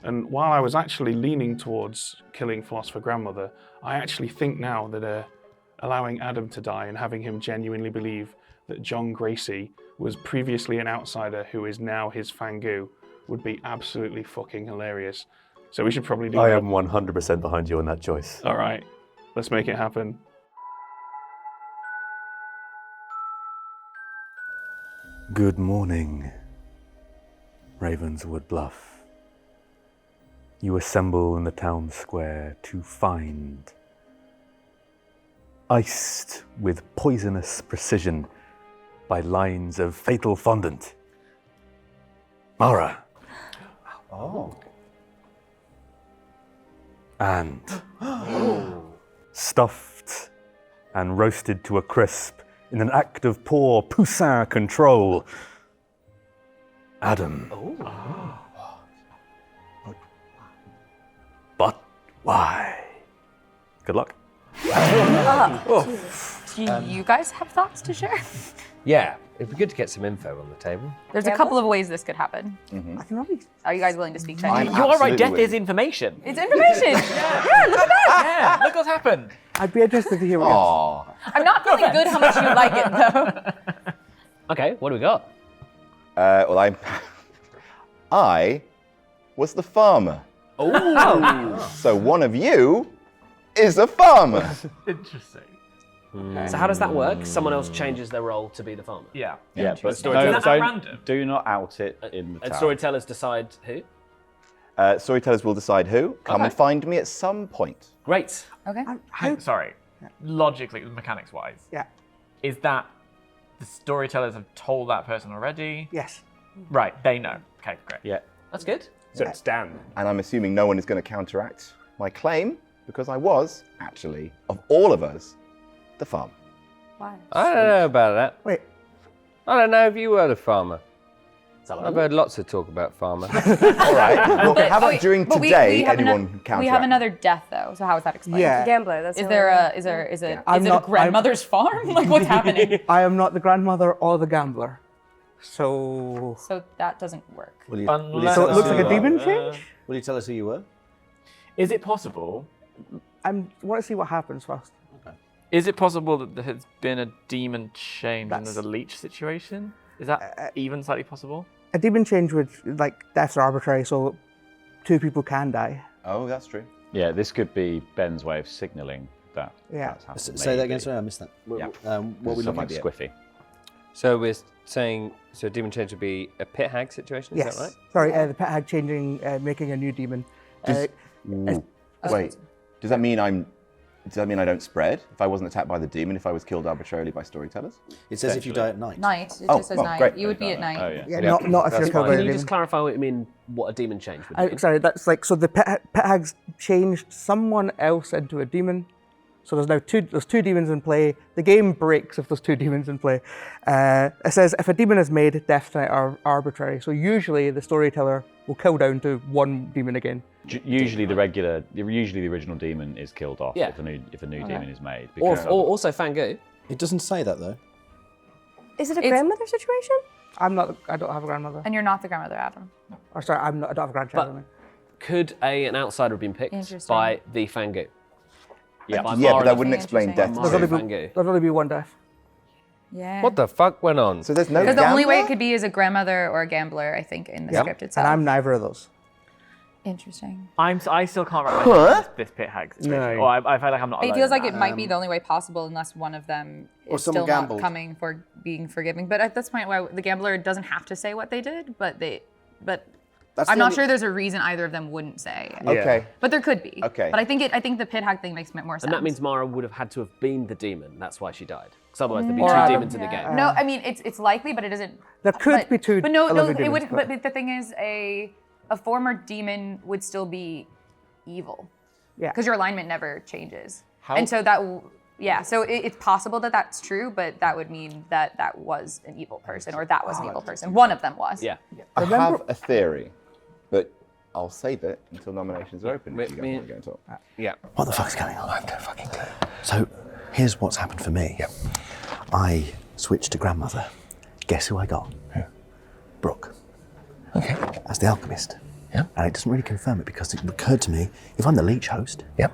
And while I was actually leaning towards killing philosopher grandmother, I actually think now that allowing Adam to die and having him genuinely believe that John Gracie was previously an outsider who is now his Fangu would be absolutely fucking hilarious. So we should probably do I that. am 100% behind you on that choice. All right, let's make it happen. Good morning, Ravenswood Bluff. You assemble in the town square to find, iced with poisonous precision by lines of fatal fondant, Mara. Oh. And stuffed and roasted to a crisp in an act of poor poussin control, Adam. But why? Good luck. Do you guys have thoughts to share? Yeah, it'd be good to get some info on the table. There's a couple of ways this could happen. Are you guys willing to speak Chinese? You are right, death is information. It's information. Yeah, look at that. Yeah, look what's happened. I'd be interested to hear what Aww. I'm not feeling good how much you like it, though. Okay, what do we got? Well, I was the farmer. Oh. So one of you is a farmer. Interesting. So how does that work? Someone else changes their role to be the farmer. Yeah. Yeah, but Is that at random? do not out it in the And town. storytellers decide who? Storytellers will decide who. Come and find me at some point. Great. Okay. Sorry. Logically, mechanics-wise. Yeah. Is that the storytellers have told that person already? Yes. Right, they know. Okay, great. Yeah. That's good. So it's Dan. And I'm assuming no one is going to counteract my claim because I was, actually, of all of us, the farmer. Why? I don't know about that. Wait. I don't know if you were the farmer. Hello. I've heard lots of talk about farmer. All right. Well, how about during today, anyone counteract? We have another death, though. So how is that explained? Yeah. Gambler. That's Is the there only- is it I'm a not- grandmother's farm? Like what's happening? I am not the grandmother or the gambler. So So that doesn't work. Will you, Unless- So it looks like a Uh, demon change? will you tell us who you were? Is it possible? I want to see what happens first. Is it possible that there has been a demon change and That's- there's a leech situation? Is that even slightly possible? A demon change would, like, deaths are arbitrary, so 2 people can die. Oh, that's true. Yeah, this could be Ben's way of signalling that Yeah. that's happened. Say that again, sorry, I missed that. Yeah. What we Something looking at? squiffy. So we're saying, so demon change would be a pit hag situation, is Yes. that right? Sorry, the pet hag changing, making a new demon. Ooh. Wait, does that mean I don't spread? If I wasn't attacked by the demon, if I was killed arbitrarily by storytellers? It says if you die at night. Night. It Oh, just says well, night. great. You would be at night. Oh, yeah. Yeah, not if you're That's killed by Can a you just demon. clarify what a demon change would be? Sorry, that's like, so the pet hags changed someone else into a demon. So there's now two demons in play. The game breaks if there's 2 demons in play. It says if a demon is made, deaths tonight are arbitrary. So usually the storyteller will kill down to 1 demon again. Usually the original demon is killed off Yeah. if a new demon is made. Or because- also Fangu. It doesn't say that though. Is it a It's- grandmother situation? I don't have a grandmother. And you're not the grandmother, Adam. Or sorry, I don't have a grandchild. But could an outsider have been picked Interesting. by the Fangu? Yeah, By but Mara that the- wouldn't explain death. Mara There'll the only, Fangu. there'll only be 1 death. Yeah. What the fuck went on? So there's no Because the only way it gambler? could be is a grandmother or a gambler, I think, in the script itself. And I'm neither of those. Interesting. I still can't wrap my head around this pit hag situation. No. Or I feel like I'm not It alone feels in like that. it might be the only way possible unless one of them Or is someone still not gambled. coming for being forgiving. But at this point, the gambler doesn't have to say what they did, but That's I'm the not only- sure there's a reason either of them wouldn't say. Okay. But there could be. Okay. But I think the pit hag thing makes more sense. And that means Mara would have had to have been the demon. That's why she died. Because otherwise there'd be Or 2 Adam. demons in the game. No, I mean it's likely, but it isn't. There could but, be 2 But no, other it demons, would. But the thing is, a former demon would still be evil. Yeah. Because your alignment never changes. And so so it's possible that that's true, but that would mean that was an evil person or that was an evil person. One of them was. Yeah. I have a theory, but I'll save it until nominations are open. Wait, if you guys want to go and talk. Yeah. What the fuck's going on? I have no fucking clue. So here's what's happened for me. I switched to grandmother. Guess who I got? Brooke. Okay. As the alchemist. Yeah. And it doesn't really confirm it because it occurred to me, if I'm the leech host, Yep.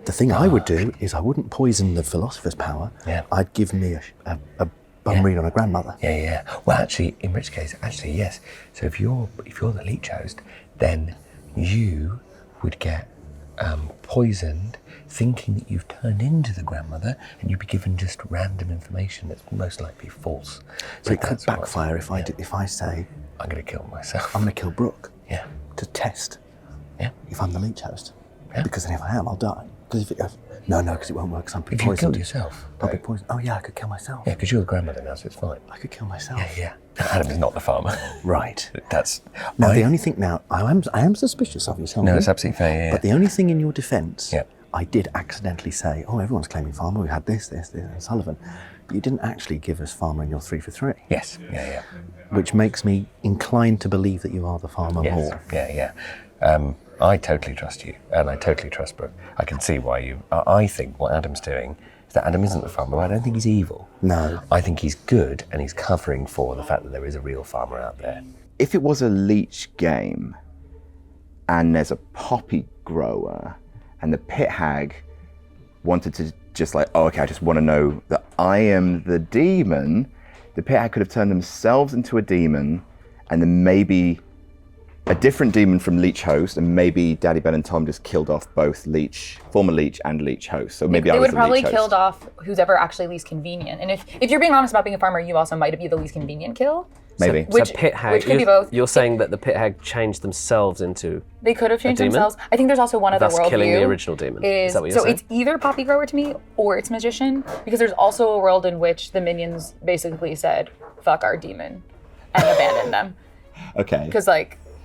the thing I would do is I wouldn't poison the philosopher's power. Yeah. I'd give me a bum read on a grandmother. Yeah. Well, actually, in which case, yes. So if you're the leech host, then you would get poisoned, thinking that you've turned into the grandmother, and you'd be given just random information that's most likely false. So it could backfire if I say, I'm going to kill myself. I'm going to kill Brooke. Yeah. To test. Yeah. If I'm the leech host. Yeah. Because then if I am, I'll die. Because because it won't work. Because I'm If you poisoned. kill yourself. I'll be poisoned. Oh yeah, I could kill myself. Yeah, because you're the grandmother now, so it's fine. I could kill myself. Yeah. Adam is not the farmer. Right. That's. Now the only thing I am suspicious of you. No, it's absolutely fair. Yeah. But the only thing in your defence, Yeah. I did accidentally say, oh, everyone's claiming farmer. We had this, and Sullivan. But you didn't actually give us farmer in your 3 for 3. Yes. Yeah. Which makes me inclined to believe that you are the farmer more. Yeah. I totally trust you, and I totally trust Brooke. I can see why you. I think what Adam's doing is that Adam isn't the farmer. I don't think he's evil. No. I think he's good, and he's covering for the fact that there is a real farmer out there. If it was a leech game, and there's a poppy grower, and the pit hag wanted to just like, oh, okay, I just want to know that I am the demon, the pit hag could have turned themselves into a demon, and then maybe a different demon from leech host, and maybe Daddy Ben and Tom just killed off both former leech and leech host. So maybe They I was would the probably leech killed host. off who's ever actually least convenient. And if you're being honest about being a farmer, you also might be the least convenient kill. Maybe. Which, so pit hag, which could be both. You're saying that the pit hag changed themselves into They could have changed a demon? themselves. I think there's also one other Thus worldview. killing the original demon. Is that what you're saying? It's either poppy grower to me or it's magician, because there's also a world in which the minions basically said, "Fuck our demon," and abandoned them. Okay. Because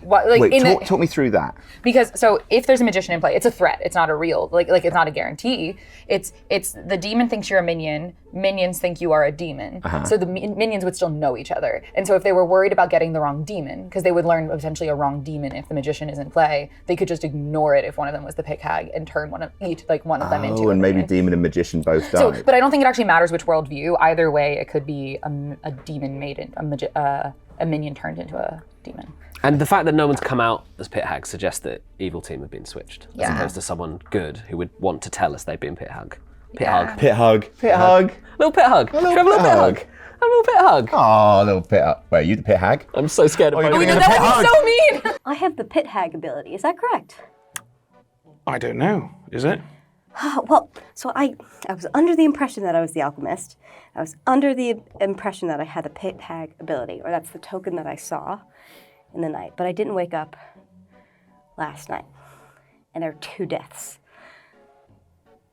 Wait, talk me through that. Because so if there's a magician in play, it's a threat. It's not a real like it's not a guarantee. It's the demon thinks you're a minion. Minions think you are a demon. So the minions would still know each other. And so if they were worried about getting the wrong demon, because they would learn potentially a wrong demon if the magician is in play, they could just ignore it if one of them was the pit hag and turn one of them into. Oh, and maybe minion. demon and magician both died. So, but I don't think it actually matters which worldview. Either way, it could be a demon made a minion turned into a demon. And the fact that no one's come out as pit hag suggests that evil team have been switched, as Yeah. opposed to someone good who would want to tell us they've been pit hag. Pit Yeah. hug. Pit hug. Pit hug. Little pit hug. Should we have a little pit hug? A little pit hug. Oh, little pit hug. Wait, are you the pit hag? I'm so scared of you're both. doing Oh, the that pit would hug. be so mean. I have the pit hag ability. Is that correct? I don't know. Is it? Well, so I was under the impression that I was the alchemist. I was under the impression that I had the pit hag ability, or that's the token that I saw in the night. But I didn't wake up last night, and there are 2 deaths.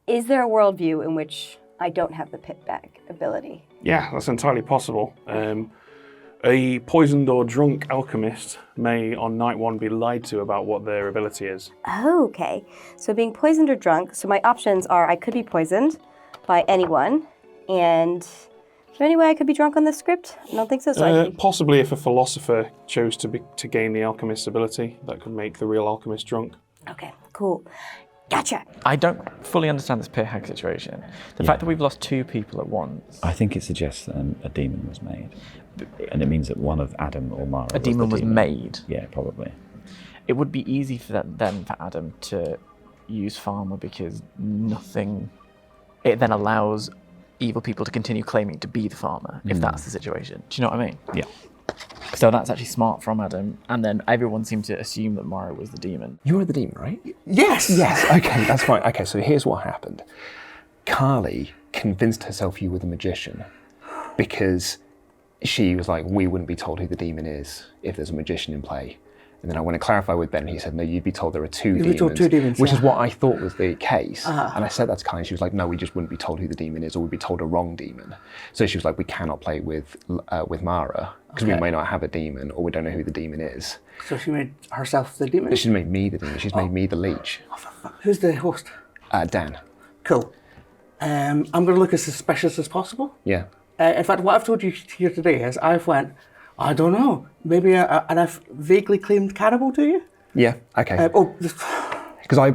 Is there a worldview in which I don't have the pit hag ability? Yeah, that's entirely possible. A poisoned or drunk alchemist may, on night 1, be lied to about what their ability is. Oh, okay. So being poisoned or drunk. So my options are I could be poisoned by anyone, and is there any way I could be drunk on this script? I don't think so. Possibly if a philosopher chose to gain the alchemist's ability, that could make the real alchemist drunk. Okay, cool. Gotcha. I don't fully understand this pit hag situation. The fact that we've lost 2 people at once. I think it suggests that a demon was made. And it means that one of Adam or Mara A demon was made. Yeah, probably. It would be easy for Adam to use farmer because it then allows evil people to continue claiming to be the farmer if that's the situation. Do you know what I mean? Yeah. So that's actually smart from Adam, and then everyone seemed to assume that Mara was the demon. You were the demon, right? Yes! Yes, okay, that's fine. Okay, so here's what happened. Carly convinced herself you were the magician because she was like, we wouldn't be told who the demon is if there's a magician in play. And then I went to clarify with Ben, and he said, no, you'd be told there are 2 demons. You'd be told 2 demons, which yeah. is what I thought was the case. And I said that to Carly, and she was like, no, we just wouldn't be told who the demon is, or we'd be told a wrong demon. So she was like, we cannot play with Mara, because we may not have a demon, or we don't know who the demon is. So she made herself the demon? She's made me the demon. She's made me the leech. Who's the host? Dan. Cool. I'm going to look as suspicious as possible. Yeah. In fact, what I've told you here today is I've went, I don't know, maybe, and I've vaguely claimed cannibal to you. Yeah, okay. Because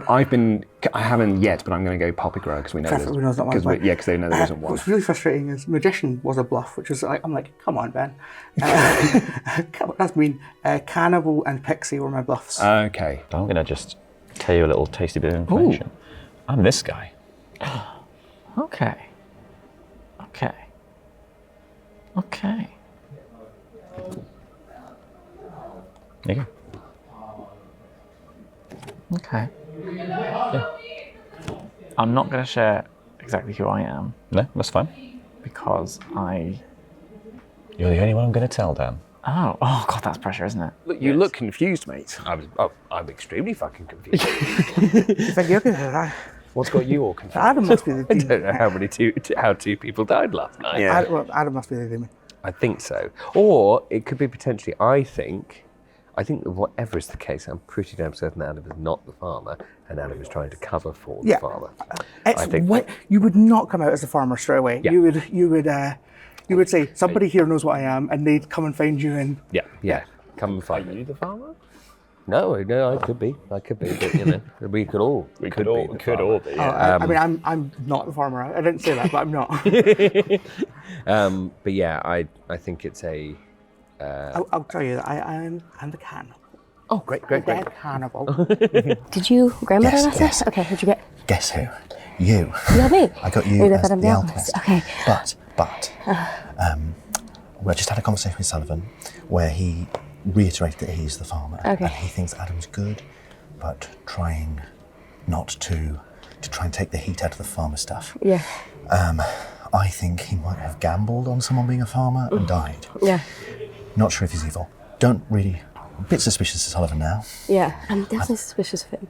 I haven't yet, but I'm going to go Poppygrow because we know Preferably knows that one's because they know there isn't one. What's really frustrating is Magician was a bluff, which is like, I'm like, come on, Ben. That's mean. Cannibal and Pixie were my bluffs. Okay. I'm going to just tell you a little tasty bit of information. I'm this guy. Okay. There you go. Okay. I'm not going to share exactly who I am. No, that's fine. Because You're the only one I'm going to tell, Dan. Oh God, that's pressure, isn't it? Look, you look confused, mate. I'm extremely fucking confused. What's got you all confused? Adam must be the I don't know how two people died last night. Yeah. Adam must be the demon. I think so. Or it could be potentially, I think that whatever is the case, I'm pretty damn certain that Adam is not the farmer, and Adam is trying to cover for the farmer. You would not come out as the farmer straight away. Yeah. You would say, somebody here knows what I am, and they'd come and find you and... Yeah. Come and find me. Are you the farmer? No, I could be, but we could all be. I mean, I'm not the farmer. I didn't say that, but I'm not. But yeah, I think it's a... I'll tell you that I'm the cannibal. Oh, great. Cannibal. Did you grandmother Yes, last yes. night? Okay, who'd you get? Guess who? You. You got me. I got you Maybe as I'm the the alchemist. Okay. But we just had a conversation with Sullivan where he reiterated that he's the farmer. Okay. And he thinks Adam's good, but trying not to try and take the heat out of the farmer stuff. Yeah. I think he might have gambled on someone being a farmer and died. Yeah. Not sure if he's evil. A bit suspicious of Sullivan now. Yeah, I'm definitely suspicious of him.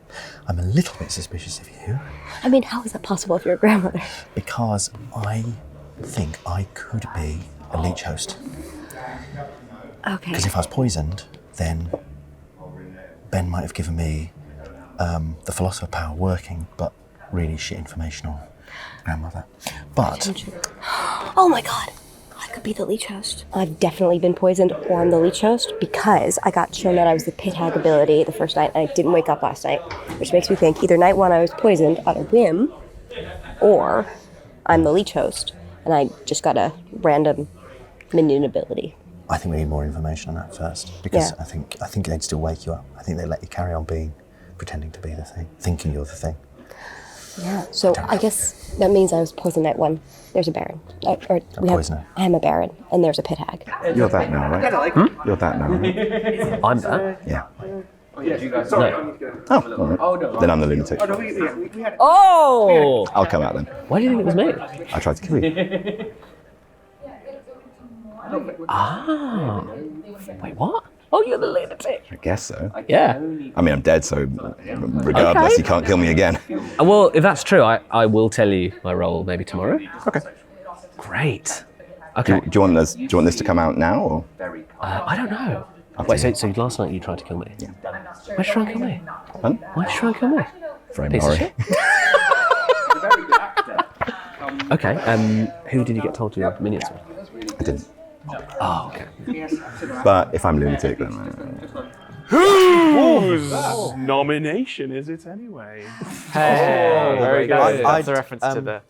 I'm a little bit suspicious of you. I mean, how is that possible if you're a grandmother? Because I think I could be a leech host. Okay. Because if I was poisoned, then Ben might have given me the philosopher power working, but really shit information on grandmother. But... Oh my God! I could be the leech host. I've definitely been poisoned, or I'm the leech host, because I got shown that I was the pit hag ability the first night, and I didn't wake up last night, which makes me think either night one I was poisoned on a whim, or I'm the leech host, and I just got a random minion ability. I think we need more information on that first, because I think they'd still wake you up. I think they let you carry on pretending to be the thing, thinking you're the thing. Yeah, so I guess that means I was poisoned night one. There's a baron. Poisoner. I am a baron, and there's a pit hag. You're that now, right? You're that now, right? I'm that? Yeah. No. Oh, all right. Then I'm the lunatic. Oh! I'll come out then. Why do you think it was me? I tried to kill you. Ah. Wait, what? Oh, you're the lunatic. I guess so. Yeah. I mean, I'm dead, so regardless, Okay. you can't kill me again. Well, if that's true, I will tell you my role maybe tomorrow. Okay. Great. Okay. Do you want this to come out now, or? I don't know. Up Wait, to so last night you tried to kill me? Yeah. Why'd you try and kill me? Huh? Why'd you try and kill me? Very Piece of Murray. shit. Okay, who did you get told to your minions with? I didn't. Oh, okay. But if I'm lunatic, then. Whose nomination is it anyway? Hey, very good. That's a reference to the...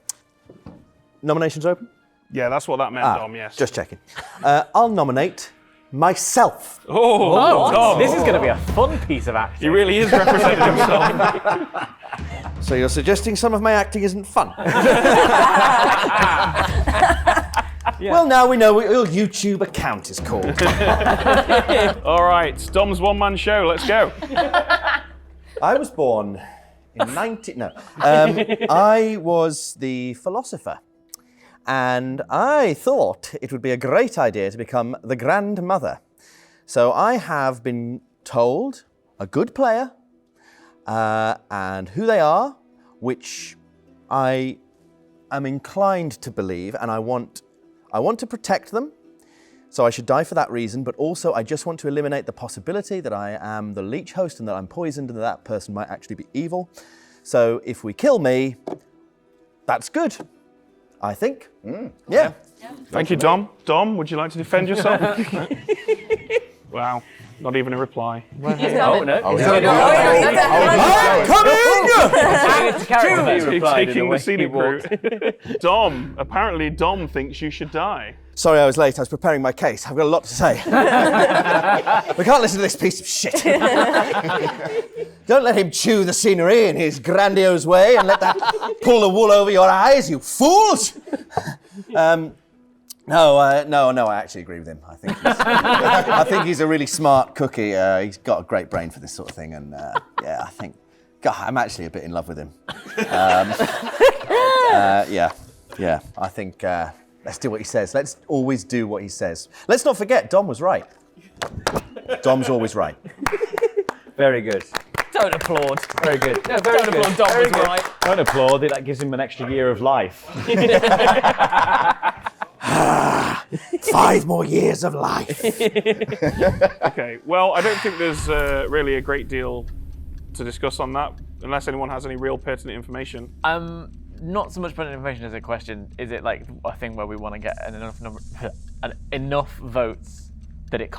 Nominations open? Yeah, that's what that meant, Dom, yes. Just checking. I'll nominate myself. Oh, This is going to be a fun piece of action. He really is representing himself. So you're suggesting some of my acting isn't fun? Well, now we know what your YouTube account is called. All right, Dom's one-man show. Let's go. I was born in I was the philosopher. And I thought it would be a great idea to become the grandmother. So I have been told a good player and who they are, which I am inclined to believe, and I want to protect them. So I should die for that reason, but also I just want to eliminate the possibility that I am the leech host and that I'm poisoned and that person might actually be evil. So if we kill me, that's good, I think. Yeah. Thank you, Dom. Dom, would you like to defend yourself? Wow, not even a reply. Oh, no. I'm coming! character. Taking the scenic route. Dom. Apparently, Dom thinks you should die. Sorry I was late, I was preparing my case. I've got a lot to say. We can't listen to this piece of shit. Don't let him chew the scenery in his grandiose way and let that pull the wool over your eyes, you fools! No, I actually agree with him. I think he's a really smart cookie. He's got a great brain for this sort of thing, and I think, God, I'm actually a bit in love with him. I think let's do what he says. Let's always do what he says. Let's not forget, Dom was right. Dom's always right. Very good. Don't applaud. Very good. No, don't applaud. Dom was right. Don't applaud it. That gives him an extra year of life. 5 more years of life. Okay, well, I don't think there's really a great deal to discuss on that, unless anyone has any real pertinent information. Not so much pertinent information as a question. Is it like a thing where we want to get enough votes that it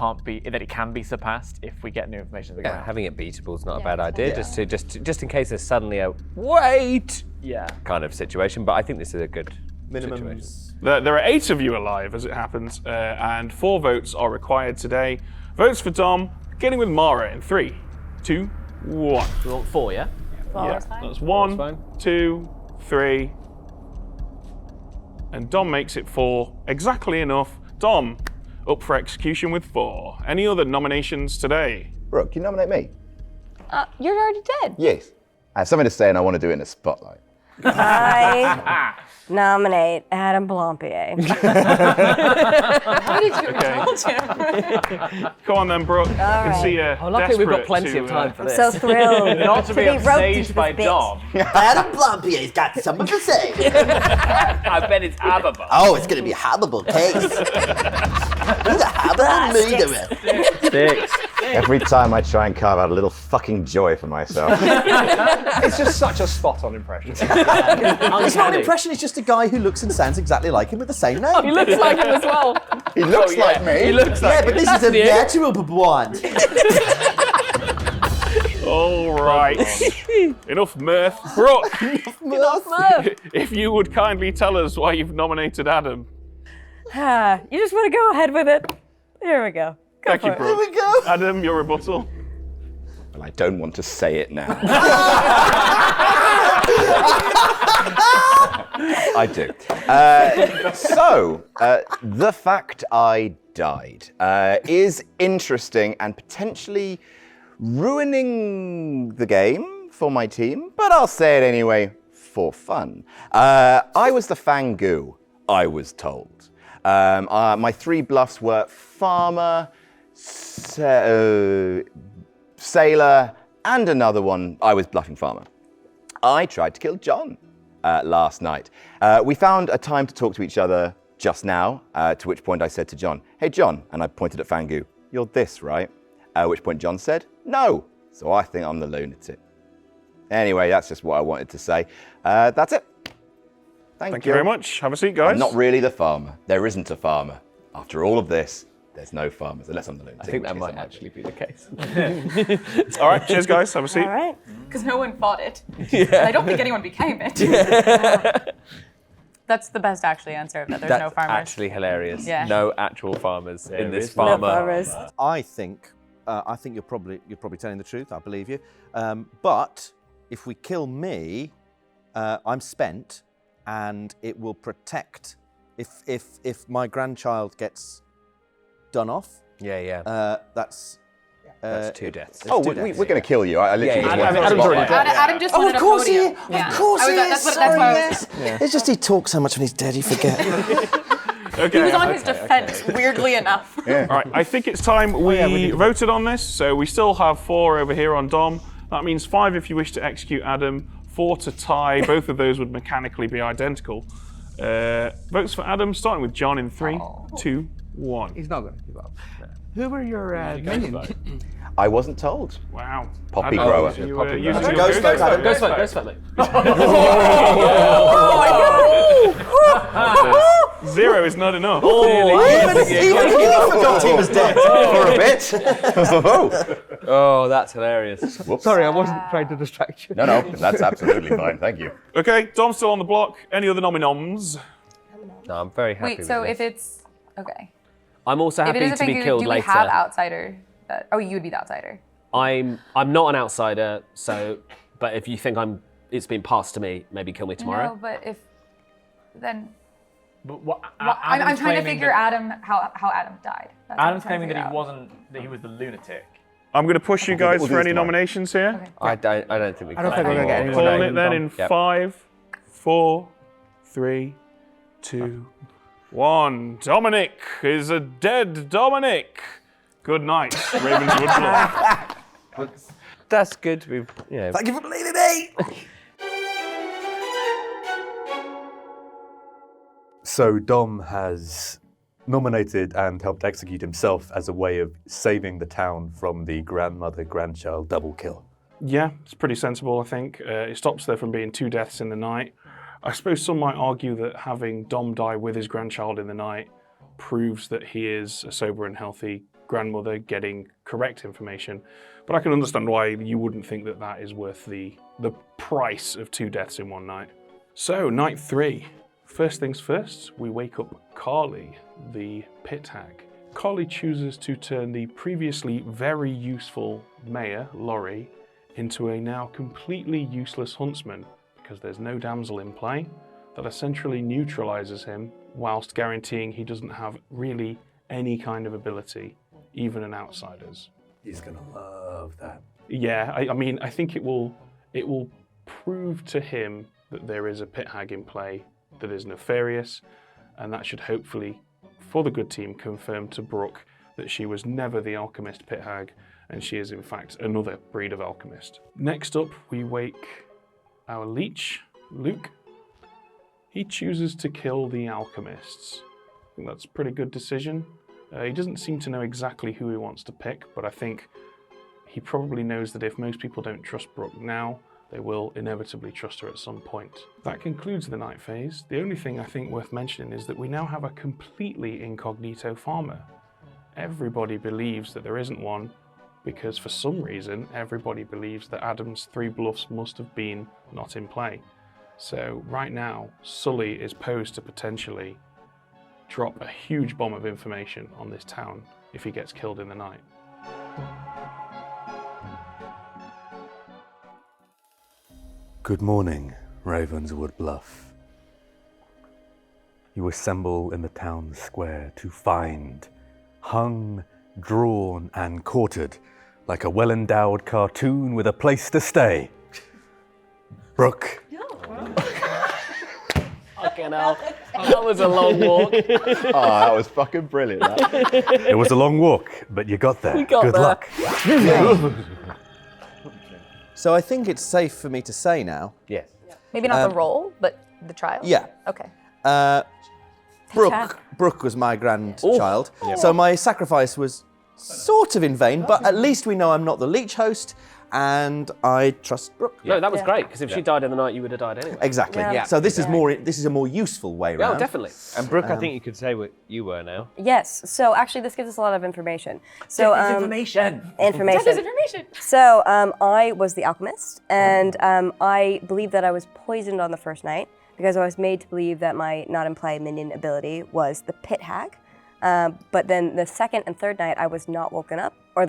can be surpassed if we get new information? Yeah, having it beatable is not a bad idea. Yeah. Just in case there's suddenly a wait kind of situation. But I think this is a good situation. There are 8 of you alive, as it happens, and 4 votes are required today. Votes for Dom, beginning with Mara in 3, 2, 1. We want 4, yeah? Yeah, that's 1, 2, 3, and Dom makes it 4. Exactly enough. Dom, up for execution with 4. Any other nominations today? Brooke, you nominate me? You're already dead. Yes. I have something to say and I want to do it in a spotlight. I nominate Adam Blampied. How did you indulge him? Go on then, Brooke. I can see you. Luckily we've got plenty of time for I'm this. so thrilled Not to be upstaged by Dom. Adam Blampied's got something to say. I bet it's habable. Oh, it's going to be a habable case. He's a habable murderer. Sticks. Every time I try and carve out a little fucking joy for myself. It's just such a spot-on impression. It's not an impression, it's just a guy who looks and sounds exactly like him with the same name. He looks like him as well. He looks like me. He looks like but this is a natural blonde. All right. Enough mirth. Brooke, if you would kindly tell us why you've nominated Adam. You just want to go ahead with it. Here we go. Thank you, Brooke. Here we go. Adam, your rebuttal. Well, I don't want to say it now. I do. The fact I died is interesting and potentially ruining the game for my team, but I'll say it anyway for fun. I was the Fangoo, I was told. My 3 bluffs were Farmer, Sailor, and another one. I was bluffing Farmer. I tried to kill John last night. We found a time to talk to each other just now, to which point I said to John, "Hey John," and I pointed at Fangoo, "You're this, right?" At which point John said, "No." So I think I'm the lunatic. Anyway, that's just what I wanted to say. That's it. Thank you very much. Have a seat, guys. I'm not really the farmer. There isn't a farmer. After all of this, there's no farmers, unless I'm the lunatic. I think that might actually be the case. All right, cheers, guys. Have a seat. All right. Because no one fought it. I don't think anyone became it. That's the best actually answer, that there's no farmers. That's actually hilarious. Yeah. No actual farmers in this No farmer. farmers. I think you're probably telling the truth. I believe you. But if we kill me, I'm spent, and it will protect. If my grandchild gets done off, that's 2 deaths. Oh, we're going to kill you. I literally just wanted Adam's already dead. Adam just wanted a podium. Yeah. Of course he is. That's what Sorry, I was. yes. Yeah. It's just he talks so much when he's dead, you forget. He was on his defense, weirdly enough. All right, I think it's time we voted on this. So we still have 4 over here on Dom. That means 5 if you wish to execute Adam, 4 to tie. Both of those would mechanically be identical. Votes for Adam, starting with John in 3, 2, 1. He's not going to give up. Who were your minions? I wasn't told. Wow. Poppy grower. Ghost vote, Adam. Ghost vote, ghost vote. 0 is not enough. Even he forgot he was dead for a bit. Oh, that's hilarious. Sorry, I wasn't trying to distract you. No, that's absolutely fine. Thank you. Okay, Dom's still on the block. Any other nomi-noms? No, I'm very happy. Wait, so if it's okay. I'm also If it happy is a to be thing, killed do we later. have outsider? Oh, you would be the outsider. I'm not an outsider, so. But if you think it's been passed to me, maybe kill me tomorrow. No, but if then. But what, I'm Adam's trying to claiming figure that- Adam how Adam died. That's what I'm Adam's trying to claiming that figure he out. wasn't, that he was the lunatic. I'm going to push you guys we'll do for this any tomorrow. nominations here. I don't think we I can. don't think we're gonna get anyone. Calling named, it then Dom. in Yep. 5, 4, 3, 2, 1. Dominic is a dead Dominic. Good night, Ravenswood Bluff. That's good. Thank you for believing me. So Dom has nominated and helped execute himself as a way of saving the town from the grandmother-grandchild double kill. Yeah, it's pretty sensible, I think. It stops there from being 2 deaths in the night. I suppose some might argue that having Dom die with his grandchild in the night proves that he is a sober and healthy grandmother getting correct information. But I can understand why you wouldn't think that that is worth the price of 2 deaths in one night. So, night 3. First things first, we wake up Carly, the pit hag. Carly chooses to turn the previously very useful mayor, Laurie, into a now completely useless huntsman because there's no damsel in play that essentially neutralizes him whilst guaranteeing he doesn't have really any kind of ability, even an outsider's. He's gonna love that. Yeah, I mean, I think it will prove to him that there is a pit hag in play that is nefarious, and that should hopefully, for the good team, confirm to Brooke that she was never the alchemist pit hag, and she is in fact another breed of alchemist. Next up, we wake our leech, Luke. He chooses to kill the alchemists. I think that's a pretty good decision. He doesn't seem to know exactly who he wants to pick, but I think he probably knows that if most people don't trust Brooke now, they will inevitably trust her at some point. That concludes the night phase. The only thing I think worth mentioning is that we now have a completely incognito farmer. Everybody believes that there isn't one, because for some reason, everybody believes that Adam's 3 bluffs must have been not in play. So right now, Sully is posed to potentially drop a huge bomb of information on this town if he gets killed in the night. Good morning, Ravenswood Bluff. You assemble in the town square to find, hung, drawn, and quartered, like a well-endowed cartoon with a place to stay. Brooke. Fucking hell. That was a long walk. Oh, that was fucking brilliant. That. It was a long walk, but you got there. We got Good there. luck. So I think it's safe for me to say now. Yes. Maybe not the role, but the child. Yeah. Okay. Brooke was my grandchild, so my sacrifice was sort of in vain, but at least we know I'm not the leech host, and I trust Brooke. No, that was great, because if she died in the night, you would have died anyway. Exactly. Yeah. So this is more. This is a more useful way Yeah, round. definitely. And Brooke, I think you could say what you were now. Yes. So actually, this gives us a lot of information. So information. information. So I was the alchemist, and I believed that I was poisoned on the first night because I was made to believe that my not in play minion ability was the pit hag. But then the second and third night, I was not woken up, or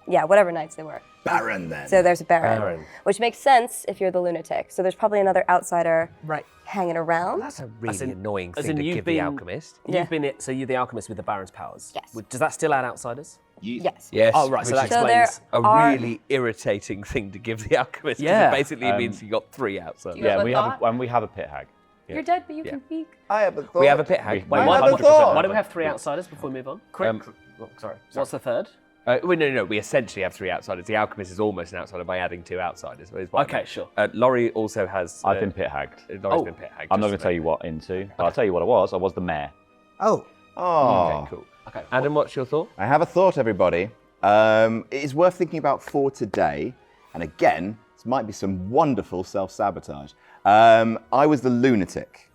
whatever nights they were. Baron then. So there's a Baron, which makes sense if you're the lunatic. So there's probably another outsider hanging around. That's a really annoying As thing in to give the alchemist. So you're the alchemist with the Baron's powers. Yes. Does that still add outsiders? Yes. Yes. Oh, right, so that which is explains. a really irritating thing to give the alchemist. 'Cause Yeah. It basically means you got 3 outsiders. You have a thought? We have a pit hag. You're dead, but you can speak. I have a thought. We have a pit hag. We Wait, have a 100%. thought. Why do we have 3 outsiders before we move on? Sorry. What's the third? No. We essentially have 3 outsiders. The alchemist is almost an outsider by adding 2 outsiders. Is what I Okay, mean. sure. Laurie also has. I've been pit hagged. Laurie's been pit hagged. I'm not going to tell you what into, but I'll tell you what I was. I was the mayor. Oh. Oh. Okay, cool. Okay. Adam, what's your thought? I have a thought, everybody. It is worth thinking about for today. And again, this might be some wonderful self-sabotage. I was the lunatic.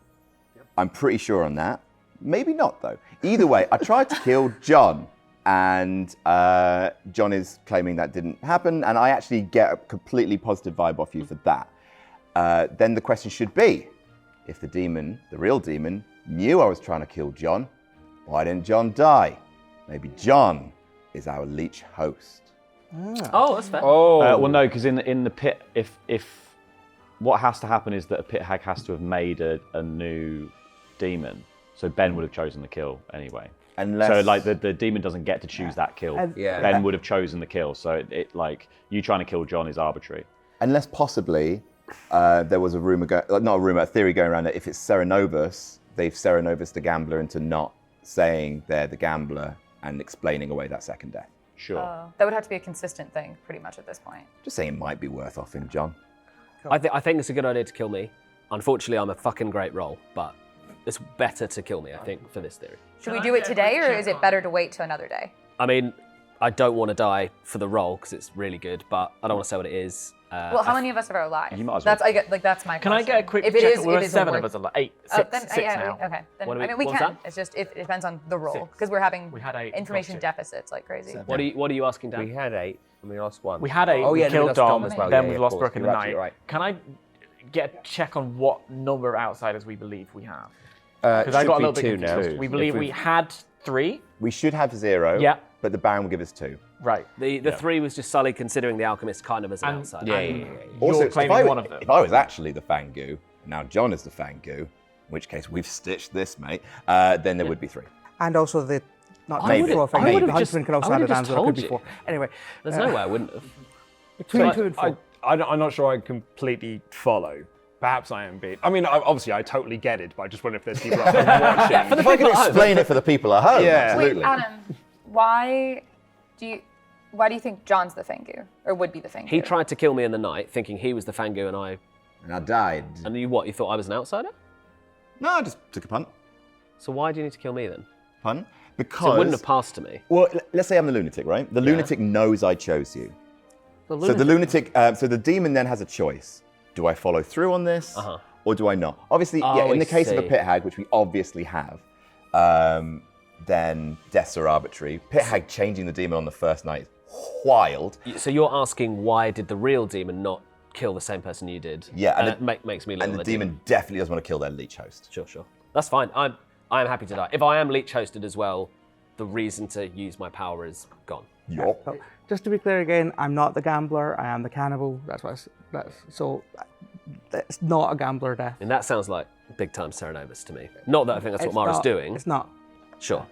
I'm pretty sure on that. Maybe not, though. Either way, I tried to kill John, and John is claiming that didn't happen, and I actually get a completely positive vibe off you for that. Then the question should be, if the demon, the real demon, knew I was trying to kill John, why didn't John die? Maybe John is our leech host. Oh, that's fair. Well, no, because in the pit, if what has to happen is that a pit hag has to have made a new demon. So Ben would have chosen the kill anyway. So like the demon doesn't get to choose that kill. Ben would have chosen the kill. So it like you trying to kill John is arbitrary. Unless possibly there was a rumor, a theory going around that if it's Serenovus, they've Serenovus the gambler into not saying they're the gambler and explaining away that second death. Sure. That would have to be a consistent thing, pretty much at this point. Just saying it might be worth offing John. I think it's a good idea to kill me. Unfortunately, I'm a fucking great roll, but it's better to kill me, I think, for this theory. Should we do it today, or is it better to wait till another day? I mean, I don't want to die for the roll because it's really good, but I don't want to say what it is. Well, how many of us are alive? You might as well. That's my question. Can I get a quick if check? It is, We're it is seven a of us alive. Six now. Okay. Then, What do we- I mean, we what was can. that? It's just it depends on the roll because we're having had 8, information deficits like crazy. What are you asking, Dan? We had 8 and we lost 1. We had 8. Oh, yeah, we killed lost Dom Dom as well. Then Yeah, we of lost course. Brooke in the You're night. absolutely right. Can I get a check on what number of outsiders we believe we have? Because I got a little bit confused. We believe we had 3. We should have 0. Yeah. But the Baron will give us 2. Right. The 3 was just Sully considering the alchemist kind of as an outsider. Also, You're claiming one of them. If I was actually the Fangu, now John is the Fangu, in which case we've stitched this, mate, then there would be 3. And also the not Maybe. for a thing. I The would've huntsman can also add an answer. It could be 4. Anyway, There's no way I wouldn't have. Between 2 and 4. I'm not sure I completely follow. Perhaps I am beat. I mean, obviously, I totally get it, but I just wonder if there's people out there watching. If I can explain it for the people at home, absolutely. Wait, Adam, why do you think John's the Fangu or would be the Fangu? He tried to kill me in the night, thinking he was the Fangu, and I died. And you what? You thought I was an outsider? No, I just took a punt. So why do you need to kill me then? Pun? Because So it wouldn't have passed to me. Well, let's say I'm the lunatic, right? The lunatic knows I chose you. So the lunatic, so the demon then has a choice. Do I follow through on this, or do I not? Obviously, in the case of a pit hag, which we obviously have, then deaths are arbitrary. Pit hag changing the demon on the first night is wild. So you're asking why did the real demon not kill the same person you did? Yeah, and and it makes me look And the demon definitely doesn't want to kill their leech host. Sure. That's fine. I'm happy to die. If I am leech hosted as well, the reason to use my power is gone. Yup. Just to be clear again, I'm not the gambler. I am the cannibal. So that's not a gambler death. And that sounds like big time Serenovus to me. Not that I think that's what Mara's doing. It's not. Sure.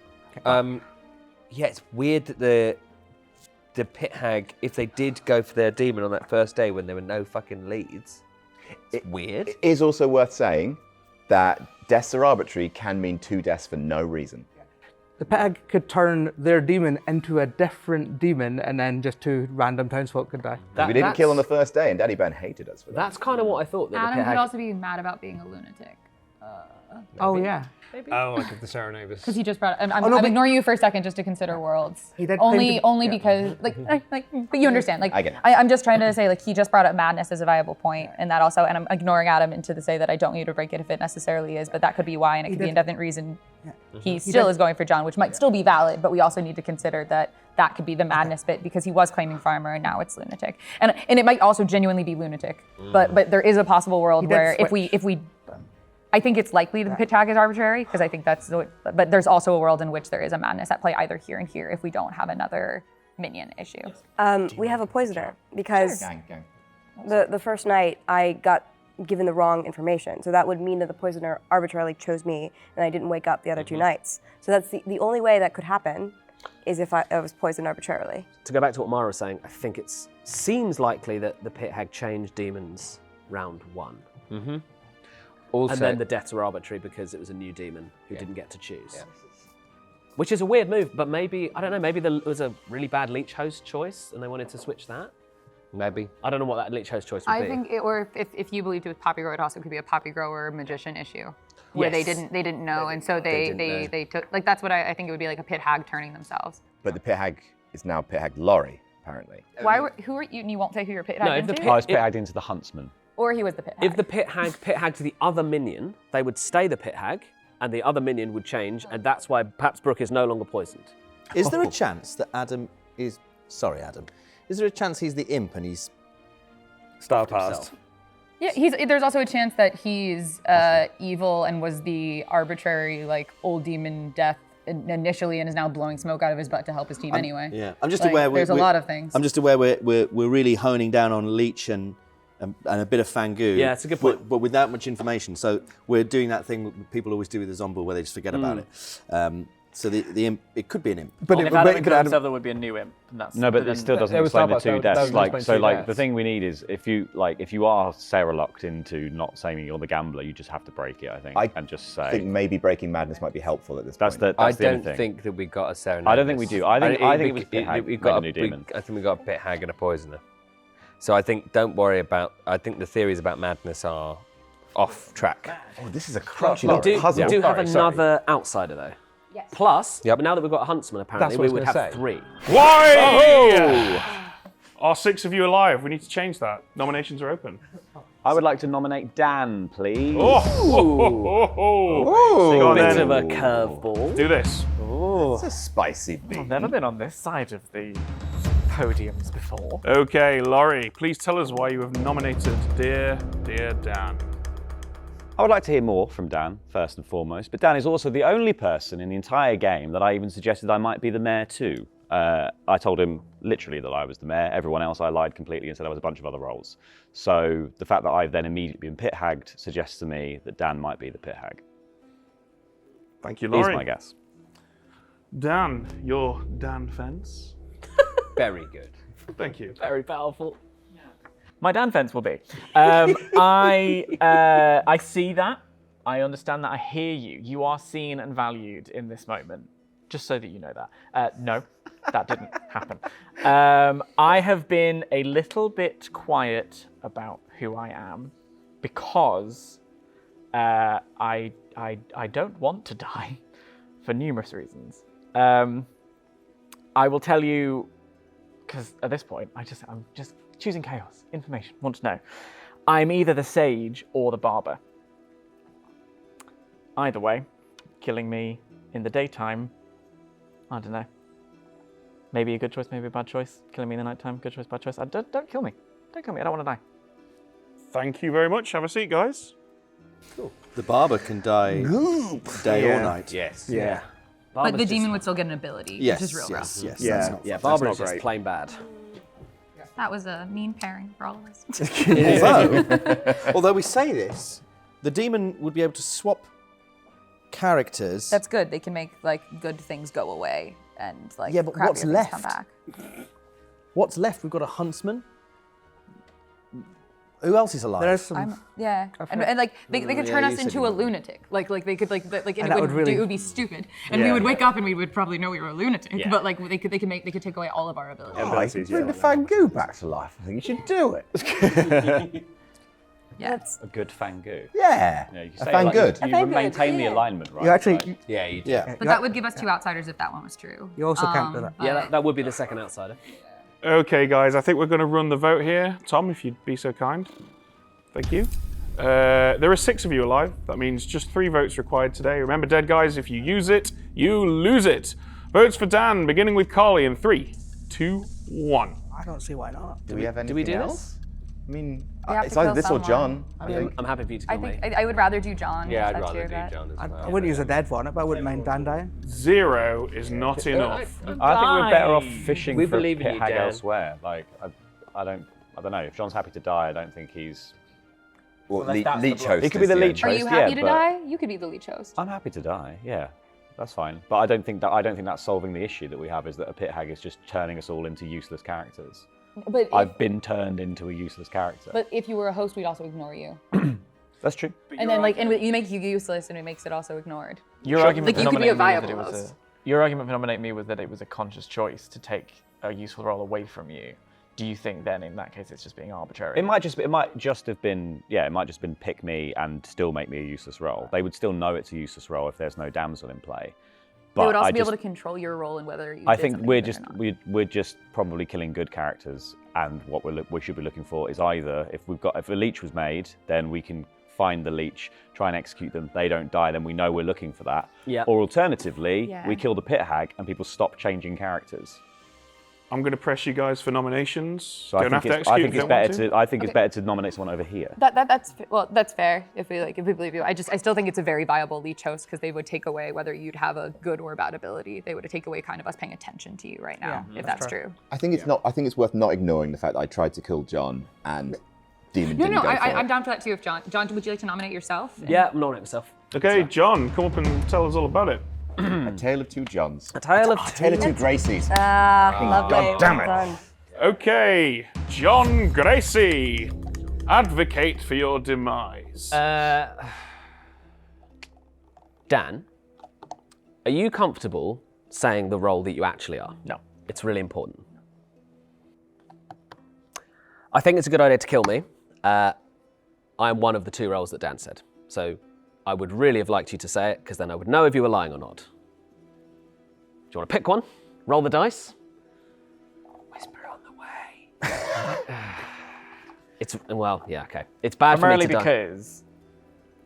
Yeah, it's weird that the pit hag, if they did go for their demon on that first day when there were no fucking leads, it's weird. It is also worth saying that deaths are arbitrary can mean 2 deaths for no reason. The pit hag could turn their demon into a different demon, and then just 2 random townsfolk could die. We didn't kill on the first day, and Daddy Ben hated us for that. That's kind of what I thought. That the Adam pit could hag... also be mad about being a lunatic. Oh yeah. Oh, like the Serenovus. Because he just brought. I'm ignoring you for a second just to consider worlds. He did only because but you understand. Like I get it. I'm just trying to say like he just brought up madness as a viable point, and that also, and I'm ignoring Adam into the say that I don't need to break it if it necessarily is, but that could be why, and it could be indefinite reason. He still is going for John, which might still be valid, but we also need to consider that could be the madness bit because he was claiming farmer and now it's lunatic, and it might also genuinely be lunatic, but there is a possible world where if we I think it's likely the pit tag is arbitrary because I think but there's also a world in which there is a madness at play either here and here if we don't have another minion issue. We have a poisoner because Gang. the first night I got given the wrong information. So that would mean that the poisoner arbitrarily chose me and I didn't wake up the other 2 nights. So that's the only way that could happen is if I was poisoned arbitrarily. To go back to what Mara was saying, I think it seems likely that the pit hag changed demons round 1. Mm-hmm. Also, and then the deaths were arbitrary because it was a new demon who didn't get to choose. Which is a weird move, but maybe, I don't know, maybe there was a really bad leech host choice and they wanted to switch that? Maybe. I don't know what that leech host choice would be. I think if you believed it was poppy grower, it also could be a poppy grower magician issue. Where they didn't know, and so they took, like, that's what I think it would be, like a pit hag turning themselves. But the pit hag is now pit hag Laurie, apparently. Who are you? And you won't say who your pit hag No, if into? the I was pit hagged into the huntsman. Or he was the pit hag. If the pit hag to the other minion, they would stay the pit hag, and the other minion would change, and that's why perhaps Brooke is no longer poisoned. Is there a chance that Adam is... Sorry, Adam. Is there a chance he's the imp and he's... Star passed. Yeah, there's also a chance that he's evil and was the arbitrary, like, old demon death initially and is now blowing smoke out of his butt to help his team anyway. Yeah, I'm just Like, aware... There's a lot of things. I'm just aware we're really honing down on Leech and a bit of Fangu. Yeah, it's a good point. But without much information. So we're doing that thing people always do with the Zombo where they just forget about it. So the imp, it could be an imp. But if Adam could himself, there would be a new imp. And that's, No, but it still doesn't explain the two deaths. The thing we need is if you are Sarah locked into not saying you're the gambler, you just have to break it. I think, and just say. I think maybe breaking madness might be helpful at this point. I don't think that we got a Sarah. I don't think we do. I think it was Pit Hag. We got a new demon. I think we got a Pit Hag and a poisoner. So I think don't worry about. I think the theories about madness are off track. Oh, this is a crunchy little puzzle. We do have another outsider though. Yes. Plus, but now that we've got a huntsman, apparently we would have 3. Why? Oh! Are 6 of you alive? We need to change that. Nominations are open. I would like to nominate Dan, please. Oh! Bit of a curveball. Do this. It's a spicy beat. I've never been on this side of the podiums before. Okay, Laurie, please tell us why you have nominated dear Dan. I would like to hear more from Dan, first and foremost, but Dan is also the only person in the entire game that I even suggested I might be the mayor too. I told him literally that I was the mayor. Everyone else I lied completely and said I was a bunch of other roles. So the fact that I've then immediately been pit hagged suggests to me that Dan might be the pit hag. Thank you, Laurie. He's my guess. Dan, your Dan fence. Very good. Thank you. Very powerful. My Dan fence will be. I see that. I understand that. I hear you. You are seen and valued in this moment. Just so that you know that. No, that didn't happen. I have been a little bit quiet about who I am because I don't want to die for numerous reasons. I will tell you, because at this point, I'm just choosing chaos. Information. Want to know. I'm either the sage or the barber. Either way, killing me in the daytime, I don't know. Maybe a good choice, maybe a bad choice. Killing me in the nighttime, good choice, bad choice. Don't kill me. Don't kill me. I don't want to die. Thank you very much. Have a seat, guys. Cool. The barber can die day or night. Yes. Yeah. But the demon would still get an ability, Yes, which is real rough. yes. Yeah, Barbara is just plain bad. That was a mean pairing for all of us. Although we say this, the demon would be able to swap characters. That's good. They can make like good things go away and like but crappier what's things left? come back. What's left? We've got a huntsman. Who else is alive? There's some. And like they could turn us into a lunatic. Like they could and it would be stupid. And we would wake up and we would probably know we were a lunatic. Yeah. But like they could take away all of our abilities. Bring the Fangu back to life. I think you should do it. Yeah. A good Fangu. Yeah. You A say Fangood. you maintain the alignment, right? You actually. Yeah, you do. Yeah. But that would give us 2 outsiders if that one was true. You also can't do that. Yeah, that would be the second outsider. Okay, guys, I think we're going to run the vote here. Tom, if you'd be so kind. Thank you. There are 6 of you alive. That means just 3 votes required today. Remember, dead guys, if you use it, you lose it. Votes for Dan, beginning with Carly in 3, 2, 1. I don't see why not. Do we have anything do this? else? I mean, We have it's to either kill this or someone. John. I Yeah, think. I'm happy for you to I kill me. think I would rather do John. Yeah, if I'd that's rather your do bet. John as I well. wouldn't use a dead one, but I wouldn't mind Dan dying. 0 is not enough. I think we're better off fishing We for a believe in pit you, hag Dan. elsewhere. Like, I don't know. If John's happy to die, I don't think he's. Well, Unless that's the leech block. host. He could be the leech Are host. you happy yeah, to but die? You could be the leech host. I'm happy to die. Yeah, that's fine. But I don't think that's solving the issue that we have. Is that a pit hag is just turning us all into useless characters. But I've been turned into a useless character. But if you were a host, we'd also ignore you. That's true. And then like, and you make you useless, and it makes it also ignored. Your argument Like for you could be a nominating me was that viable it was host. your argument for nominating me was that it was a conscious choice to take a useful role away from you. Do you think then in that case it's just being arbitrary? It might just have been pick me and still make me a useless role. They would still know it's a useless role if there's no damsel in play. But They would also be able to control your role and whether you I did think something we're with it just or not. we're just probably killing good characters, and what we should be looking for is either if a leech was made, then we can find the leech, try and execute them. They don't die, then we know we're looking for that. Yeah. Or alternatively, Yeah. we kill the pit hag and people stop changing characters. I'm going to press you guys for nominations. So I think it's better to nominate someone over here. That's fair if we believe you. I still think it's a very viable leech host because they would take away whether you'd have a good or bad ability. They would take away kind of us paying attention to you right now, if that's true. I think it's worth not ignoring the fact that I tried to kill John and Demon didn't go for it. I'm down for that too. If John, would you like to nominate yourself? Yeah, I'm nominating myself. Okay, John, come up and tell us all about it. A Tale of Two Johns. A Tale of Two Gracies. Lovely. God damn Well it. done. Okay, John Gracie, advocate for your demise. Dan, are you comfortable saying the role that you actually are? No. It's really important. I think it's a good idea to kill me. I am one of the two roles that Dan said. So I would really have liked you to say it, because then I would know if you were lying or not. Do you want to pick one? Roll the dice? Whisper on the way. Okay. It's bad Primarily for me to because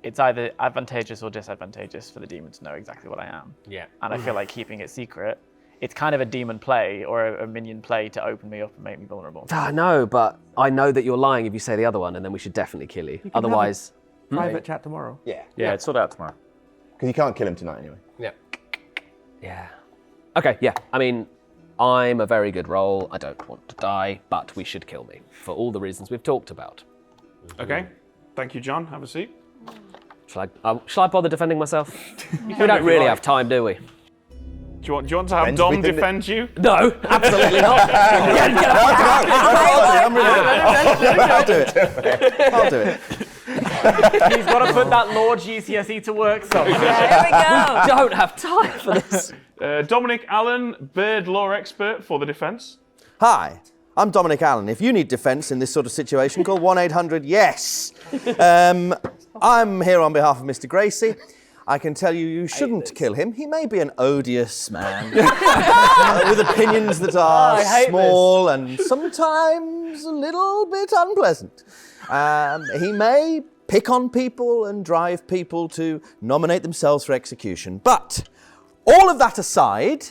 it's either advantageous or disadvantageous for the demon to know exactly what I am. Yeah. And I feel like keeping it secret, it's kind of a demon play or a minion play to open me up and make me vulnerable. I know, but I know that you're lying if you say the other one, and then we should definitely kill you. You can have Otherwise... a private chat tomorrow. Yeah. Yeah, it's sorted out tomorrow. Because you can't kill him tonight anyway. Yeah. Yeah. Okay, yeah. I mean, I'm a very good role. I don't want to die, but we should kill me for all the reasons we've talked about. Okay, thank you, John. Have a seat. Shall I bother defending myself? We can don't if you really like. have time, do we? Do you want to have Dom defend you? No, absolutely not. I'll do it. I'll do it. He's got to put that law GCSE to work somewhere. There we go. Don't have time for this. Dominic Allen, bird law expert for the defence. Hi, I'm Dominic Allen. If you need defence in this sort of situation, call 1-800-YES. I'm here on behalf of Mr. Gracie. I can tell you shouldn't kill him. He may be an odious man with opinions that are small and sometimes a little bit unpleasant. He may pick on people and drive people to nominate themselves for execution. But all of that aside,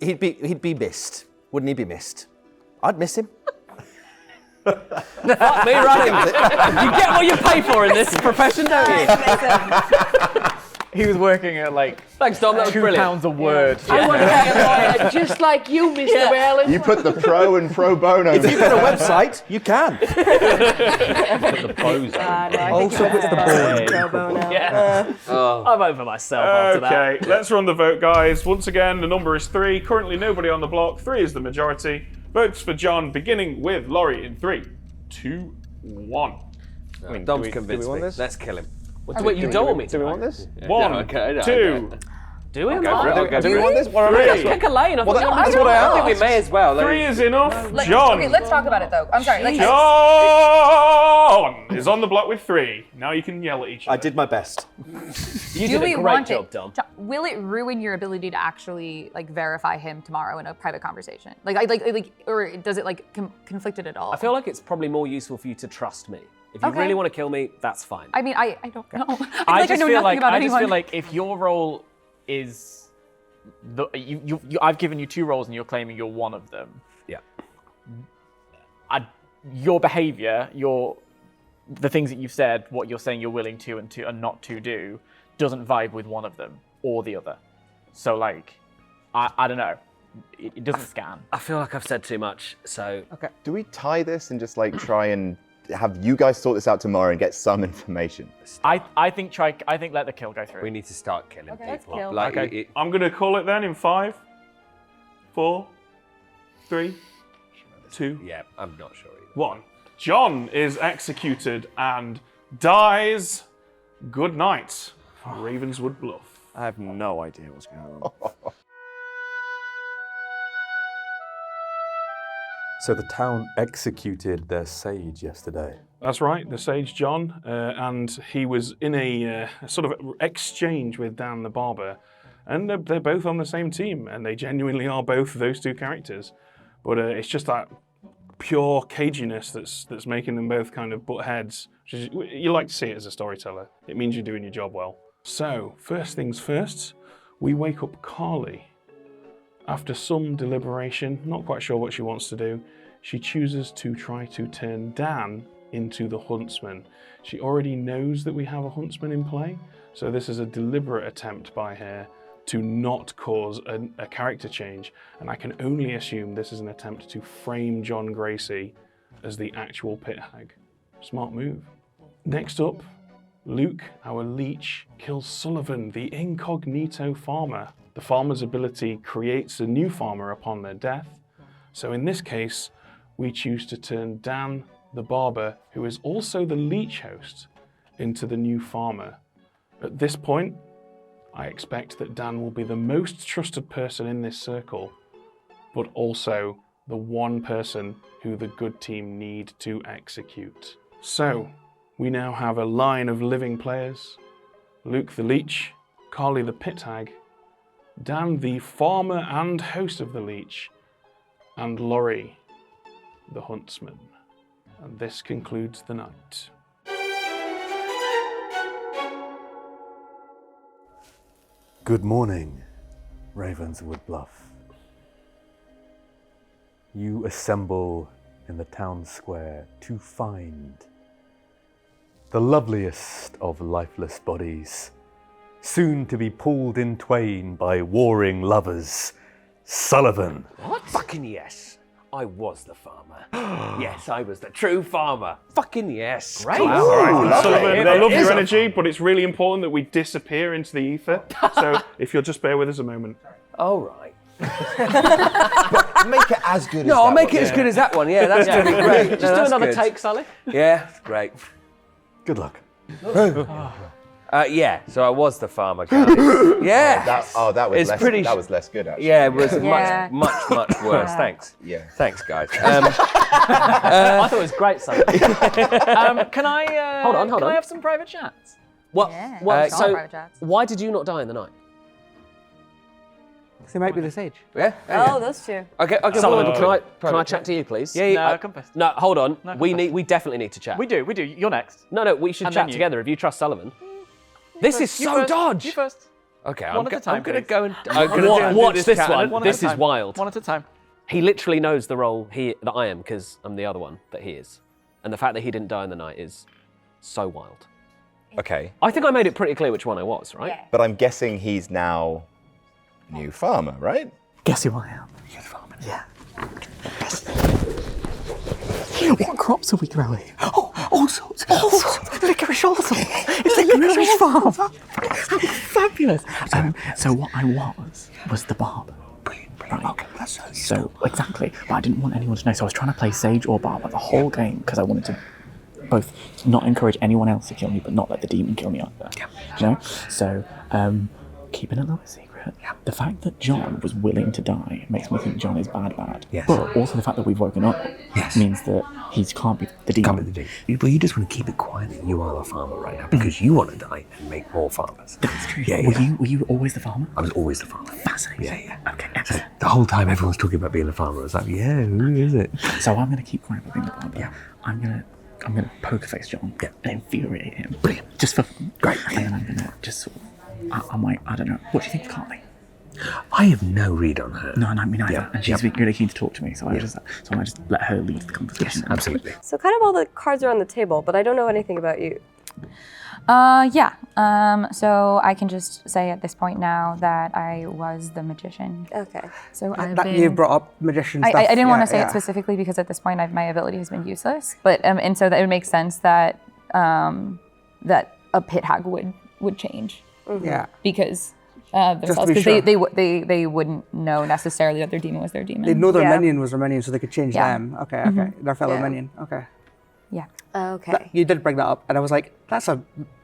he'd be missed. Wouldn't he be missed? I'd miss him. Fuck me running. You get what you pay for in this profession, don't you? He was working at Thanks, Dom. That was brilliant. £2 a word. I want to be a lawyer just like you, Mr. Allen. You put the pro and pro bono. If you've got a website, you can. The pros. Also put the board. Yeah. I'm over myself after that. Okay, let's run the vote, guys. Once again, the number is 3. Currently, nobody on the block. 3 is the majority. Votes for John, beginning with Laurie in 3, 2, 1. I mean, Dom's convinced me. Let's kill him. Wait, you don't want me to? Do we want this? 1, 2. Do we? Do we want this? Let's pick a lane. I think we may as well. 3 is enough. Like, John. Okay, let's talk about it though. I'm sorry. John is on the block with 3. Now you can yell at each other. I did my best. You Do did we a great want job, it? Dom. Will it ruin your ability to actually verify him tomorrow in a private conversation? Or does it conflict it at all? I feel like it's probably more useful for you to trust me. If you Okay. really want to kill me, that's fine. I mean, I don't know. I know nothing about I just anyone. feel like if your role is I've given you 2 roles and you're claiming you're one of them. Yeah. Your behaviour, the things that you've said, what you're saying you're willing to and not to do, doesn't vibe with one of them or the other. So I don't know. It doesn't scan. I feel like I've said too much, so... Okay. Do we tie this and just try and have you guys sort this out tomorrow and get some information? I think let the kill go through. We need to start killing Okay, let's people. kill. Okay, I'm going to call it then in 5, 4, 3, 2, Yeah, I'm not sure either. 1. John is executed and dies. Good night, Ravenswood Bluff. I have no idea what's going on. So the town executed their sage yesterday. That's right, the Sage John, and he was in a sort of exchange with Dan the Barber, and they're both on the same team, and they genuinely are both those 2 characters. But it's just that pure caginess that's making them both kind of butt heads. You like to see it as a storyteller. It means you're doing your job well. So, first things first, we wake up Carly. After some deliberation, not quite sure what she wants to do, she chooses to try to turn Dan into the huntsman. She already knows that we have a huntsman in play, so this is a deliberate attempt by her to not cause a character change, and I can only assume this is an attempt to frame John Gracie as the actual pit hag. Smart move. Next up, Luke, our leech, kills Sullivan, the incognito farmer. The farmer's ability creates a new farmer upon their death, so in this case, we choose to turn Dan, the barber, who is also the leech host, into the new farmer. At this point, I expect that Dan will be the most trusted person in this circle, but also the one person who the good team need to execute. So, we now have a line of living players. Luke the Leech, Carly the Pit Hag, Dan the farmer and host of the Leech, and Laurie the Huntsman. And this concludes the night. Good morning, Ravenswood Bluff. You assemble in the town square to find the loveliest of lifeless bodies, soon to be pulled in twain by warring lovers, Sullivan. What? Fucking yes. I was the farmer. Yes, I was the true farmer. Fucking yes. Great. All right, Sullivan, I love your energy, but it's really important that we disappear into the ether. So if you'll just bear with us a moment. All right. But make it as good as No, I'll that make one. it as good as that one. Yeah, that's going to be great. Just do another take, Sully. Yeah, great. Good luck. Yeah, so I was the farmer, guys. Yeah. That was less good, actually. Yeah, it was much worse. Thanks. Yeah. Thanks, guys. I thought it was great, Sully. Can I? Hold on. Can I have some private chats? What? Yeah. Well, All so private chats. why did you not die in the night? He might be the sage. Yeah. Oh, those two. Okay. Sullivan, well, can I chat to you, please? Yeah. come first. No, hold on. No, we definitely need to chat. We do. You're next. No, we should And chat then you. together if you trust Sullivan. This is You so first. dodge. You first. Okay, One at a time, I'm going to please. go and... Watch this chat. one. One at This a is time. wild. One at a time. He literally knows the role that I am because I'm the other one that he is. And the fact that he didn't die in the night is so wild. Okay. I think I made it pretty clear which one I was, right? Yeah. But I'm guessing he's now new farmer, right? Guess who I am? You're the farmer. Yeah. What crops are we growing? Oh, all sorts. Licorice also. It's licorice farm. Fabulous. So what I was the barber. Brilliant. Right. Okay, that's so exactly. But I didn't want anyone to know. So I was trying to play sage or barber the whole game because I wanted to both not encourage anyone else to kill me, but not let the demon kill me either. Yeah. You know? So keeping it a little bit secret. Yeah. The fact that John was willing to die makes me think John is bad. Yes. But also the fact that we've woken up means that he can't be the demon. Can't be the demon. Well, you just want to keep it quiet that you are the farmer right now because you want to die and make more farmers. That's true. Yeah, Were you always the farmer? I was always the farmer. Fascinating. Yeah. Okay, So excellent. the whole time everyone's talking about being a farmer, I was like, yeah, who is it? So I'm going to keep quiet about being the barber. Yeah. I'm gonna poker face John and infuriate him. Brilliant. Just for fun. Great. And then I'm gonna just sort of, I might, I don't know. What do you think of Carly? I have no read on her. No, me neither. Yeah. And she's really keen to talk to me, so I might just let her lead the conversation. Yes, absolutely. So kind of all the cards are on the table, but I don't know anything about you. So I can just say at this point now that I was the magician. Okay. So I've That been... you brought up magician stuff. I didn't want to say yeah. it specifically because at this point my ability has been useless. But and so that it would make sense that that a pit hag would change. Yeah. Because Just to be because sure. they wouldn't know necessarily that their demon was their demon. They know their Yeah. minion was their minion, so they could change Yeah. them. Okay. Their fellow Yeah. minion. Okay. Yeah. Okay. You did bring that up, and I was like, that's a.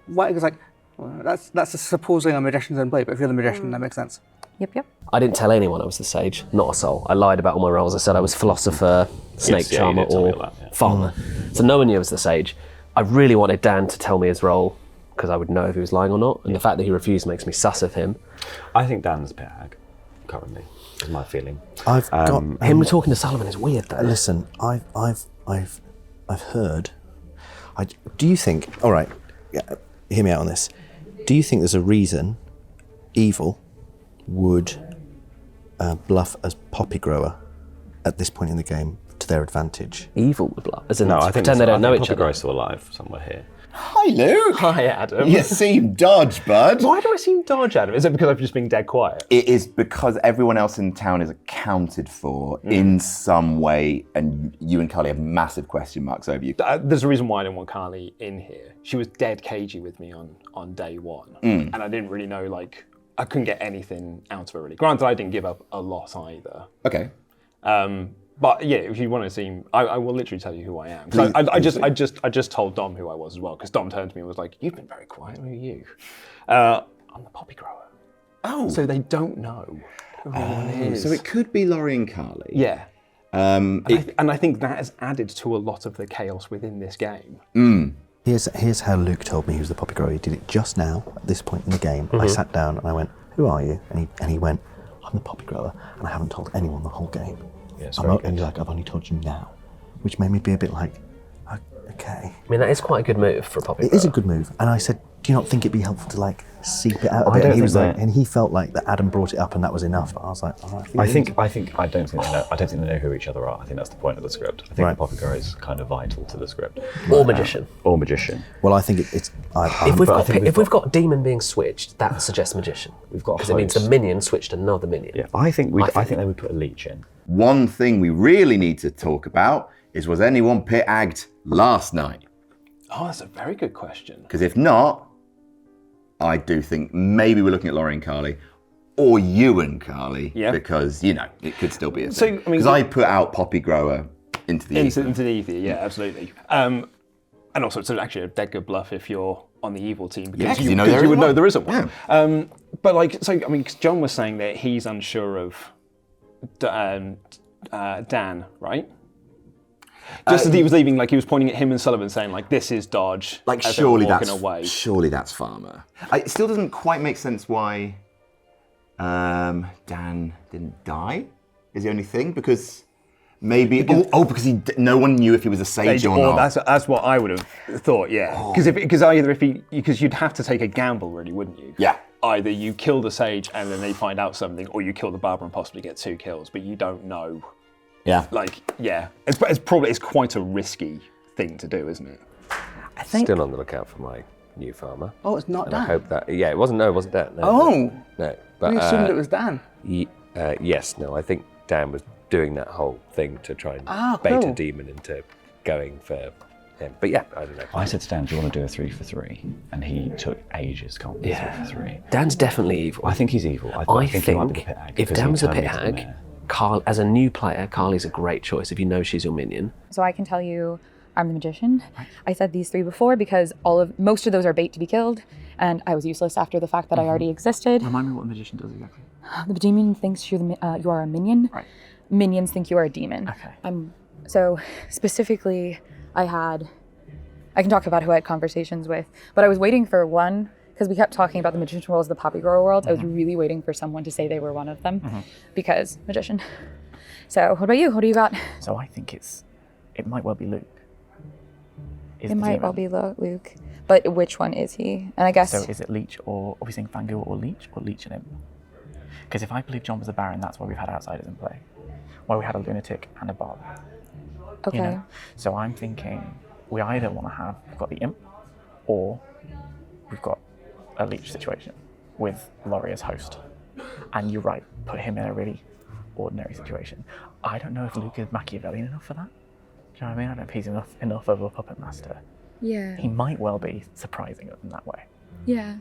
What? It was like, well, that's supposing a magician's in play, but if you're the magician, that makes sense. Yep. I didn't tell anyone I was the sage, not a soul. I lied about all my roles. I said I was philosopher, snake Yes, yeah, you charmer, did tell me or all that, yeah. farmer. So no one knew I was the sage. I really wanted Dan to tell me his role because I would know if he was lying or not. And the fact that he refused makes me sus of him. I think Dan's a pit hag, currently. is my feeling. I've got him talking to Sullivan is weird though. Listen, I've heard. Do you think? All right, hear me out on this. Do you think there's a reason evil would bluff as poppy grower at this point in the game to their advantage? Evil would bluff, as in No, I think pretend they don't know each Poppy other. Grower's still alive somewhere here. Hi, Luke. Hi, Adam. You seem dodge, bud. Why do I seem dodge, Adam? Is it because I've just been dead quiet? It is because everyone else in town is accounted for in some way, and you and Carly have massive question marks over you. There's a reason why I didn't want Carly in here. She was dead cagey with me on day one, and I didn't really know, like, I couldn't get anything out of her really. Granted, I didn't give up a lot either. Okay. But yeah, if you want to see, I will literally tell you who I am. I just told Dom who I was as well, because Dom turned to me and was like, "You've been very quiet. Who are you?" I'm the poppy grower. Oh. So they don't know who anyone is. So it could be Laurie and Carly. Yeah. And I think that has added to a lot of the chaos within this game. Here's how Luke told me he was the poppy grower. He did it just now at this point in the game. I sat down and I went, "Who are you?" And he went, "I'm the poppy grower, and I haven't told anyone the whole game." Yes, and he's like, "I've only told you now," which made me be a bit like, okay. I mean, that is quite a good move for a poppy It grower. is a good move, and I said, "Do you not think it'd be helpful to like seep it out a I bit?" don't And he was think like, that- and he felt like that Adam brought it up, and that was enough. But I was like, all right. I don't think they know who each other are. I think that's the point of the script. I think the poppy grower is kind of vital to the script. Or magician. Or magician. Well, I think it's. If we've got a demon being switched, that suggests magician. We've got because it means the minion switched another minion. Yeah, I think they would put a leech in. One thing we really need to talk about is, was anyone pit-agged last night? Oh, that's a very good question. Because if not, I do think maybe we're looking at Laurie and Carly, or you and Carly, because, you know, it could still be a So, thing. I mean, Because I put out Poppy Grower into the ether. Into the ether, yeah, absolutely. And also, it's actually a dead good bluff if you're on the evil team, because you would know there isn't one. But like, so I mean, 'cause John was saying that he's unsure of Dan, right? Just as he was leaving, like he was pointing at him and Sullivan, saying like, "This is dodge." Like, as they were surely surely that's Farmer. It still doesn't quite make sense why Dan didn't die, is the only thing, because maybe because no one knew if he was a sage or not. That's what I would have thought, yeah. Because you'd have to take a gamble, really, wouldn't you? Yeah. Either you kill the sage and then they find out something, or you kill the barber and possibly get 2 kills, but you don't know. Yeah. Like, yeah, it's quite a risky thing to do, isn't it? I think Still on the lookout for my new farmer. Oh, it's not And Dan. I hope that it wasn't Dan. No, Oh. no. But We assumed it was Dan. Yes, no. I think Dan was doing that whole thing to try and bait cool. a demon into going for him. But yeah, I don't know. I said to Dan, "Do you want to do a 3 for 3?" And he took ages to come up with 3 for 3. Dan's definitely evil. I think he's evil. I think he might be the pit hag if because Dan he was a turned pit me into the hag, mayor. Carl, as a new player, Carly's a great choice if you know she's your minion. So I can tell you, I'm the magician. I said these 3 before because most of those are bait to be killed, and I was useless after the fact that I already existed. Remind me what the magician does exactly. The demon thinks you are a minion. Right. Minions think you are a demon. Okay. So specifically, I can talk about who I had conversations with, but I was waiting for one, because we kept talking about the magician worlds, the poppy grower worlds. I was really waiting for someone to say they were one of them, because magician. So what about you? What do you got? So I think it might well be Luke. It might well be Luke, but which one is he? And I guess. So is it Leech, or are we saying Fangor or Leech and him? Because if I believe John was a Baron, that's why we've had outsiders in play. Why we had a lunatic and a barb. Okay. You know? So I'm thinking we either want to have, we've got the imp, or we've got a Leech situation with Laurie as host. And you're right, put him in a really ordinary situation. I don't know if Luke is Machiavellian enough for that. Do you know what I mean? I don't know if he's enough of a puppet master. Yeah. He might well be surprising in that way. Yeah.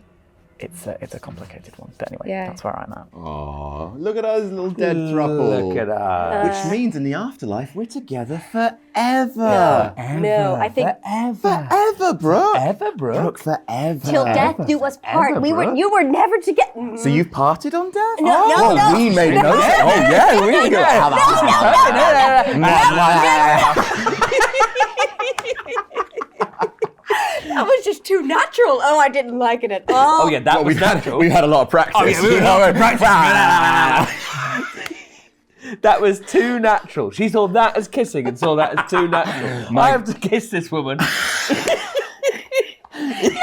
It's a complicated one, but anyway, Yeah. that's where I'm at. Oh, look at us, little dead throuple. Look at us. Which means in the afterlife, we're together forever. No, I think Forever, Brooke. Ever, Brooke? Brooke, forever. till death do us part. Brooke. You were never together. So you've parted on death? No. We made a note. Oh, yeah, we go. That was just too natural. Oh, I didn't like it at all. Oh yeah, that was natural. We've had a lot of practice. Oh, yeah, we had a lot of practice. That was too natural. She saw that as kissing and saw that as too natural. I have to kiss this woman.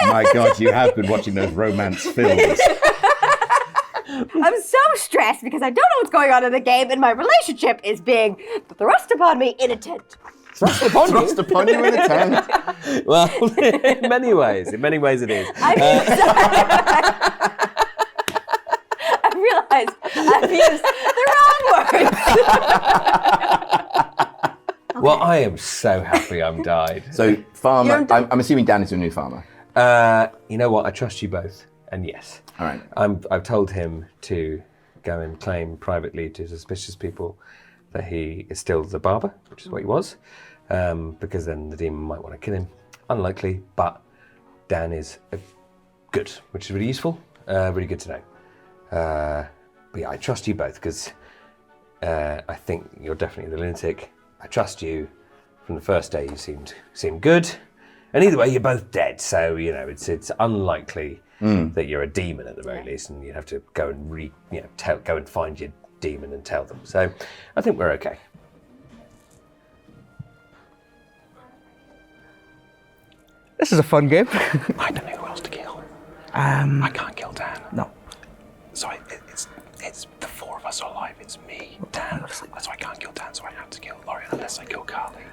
My God, you have been watching those romance films. I'm so stressed because I don't know what's going on in the game, and my relationship is being thrust upon me in a tent. Thrust upon you in a tent. Well, in many ways it is. I realized I've used the wrong words. Well, I am so happy I'm died. So, farmer, I'm assuming Dan is your new farmer. You know what? I trust you both, and yes. All right. I've told him to go and claim privately to suspicious people that he is still the barber, which is what he was, because then the demon might want to kill him. Unlikely, but Dan is good, which is really useful, really good to know. But yeah, I trust you both because I think you're definitely the lunatic. I trust you. From the first day, you seemed good, and either way, you're both dead. So it's unlikely that you're a demon at the very least, and you have to go and go and find your demon and tell them. So I think we're okay. This is a fun game. I don't know who else to kill. I can't kill Dan. No. So it's the four of us are alive. It's me, Dan. So I can't kill Dan, so I have to kill Laurie unless I kill Carly.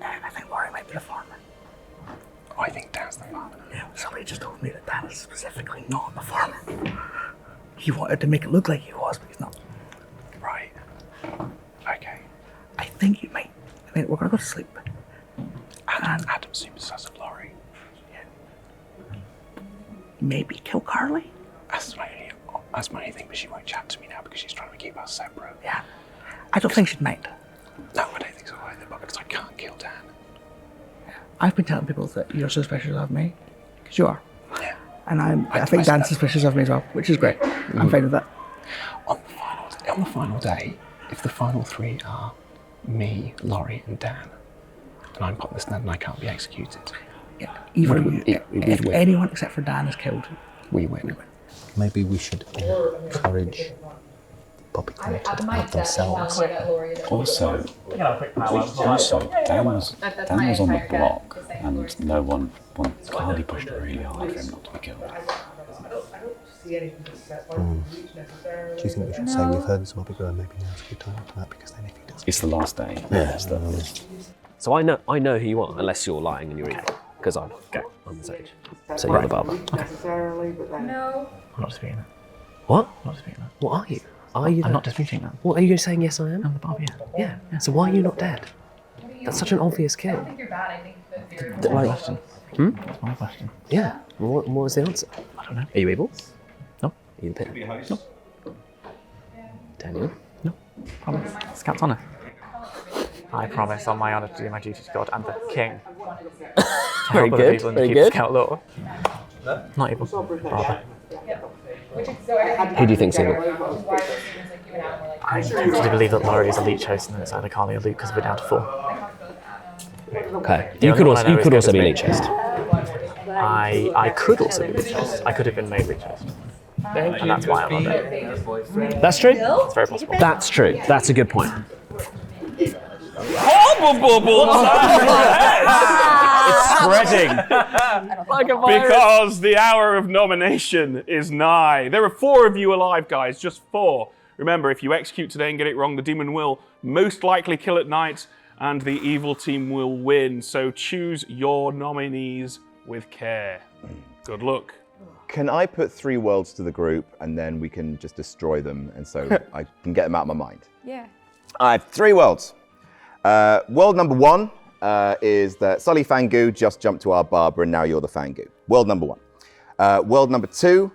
I think Laurie might be the farmer. I think Dan's the farmer. Yeah, somebody just told me that Dan is specifically not the farmer. He wanted to make it look like he was, but he's not. Right. Okay. I think you might. I mean, we're gonna go to sleep. Adam seems sus of Laurie. Maybe kill Carly? That's my only thing, but she won't chat to me now because she's trying to keep us separate. Yeah. I don't think she'd mind. No, I don't think so either, but because I can't kill Dan. I've been telling people that you're suspicious of me, because you are. Yeah. And I think Dan's suspicious of me as well, which is great. I'm fine with that. On the final day, if the final three are me, Laurie, and Dan, and I'm put this down and I can't be executed. Yeah. If anyone except for Dan is killed, we win. Maybe we should encourage Bobby to out themselves. Also, Dan was on the block, and no one, Carly pushed it really hard for him not to be killed. Do you think we should say we've heard this Bobby go and maybe now's a good time for that because then if he does... It's the last day. Yeah. So I know who you are, unless you're lying and you're evil. Because I'm the sage. So you're the barber. No. I'm not disputing that. What? I'm not disputing that. What are you? Are you? I'm not disputing that. What are you saying? Yes, I am. I'm the barber. Yeah. So why are you not dead? That's such an obvious kill. I don't think you're bad. I think that you're. That's my question. That's my question. Yeah. What was the answer? I don't know. Are you evil? No. Are you the pit? No. Daniel? No. Promise. Scout's honour. I promise on my honour to do my duty to God and the King. To Very help other good, people and very keep good. the Scout law. Not evil. Barber. Who do you think's evil? I actually believe that Laurie is a leech host and it's either Carly or Luke because we're down to 4. Okay. The You only could one I know is also good be as leech host. I could also be leech host. I could have been made leech host. And that's why I'm not dead. That's true? It's very possible. That's true. That's a good point. It's spreading. Like a virus. Because the hour of nomination is nigh. There are 4 of you alive, guys, just 4. Remember, if you execute today and get it wrong, the demon will most likely kill at night and the evil team will win. So choose your nominees with care. Good luck. Can I put 3 worlds to the group and then we can just destroy them and so I can get them out of my mind? Yeah. I have 3 worlds. World number 1 is that Sully Fangu just jumped to our barber and now you're the Fangu. World number 1. World number 2,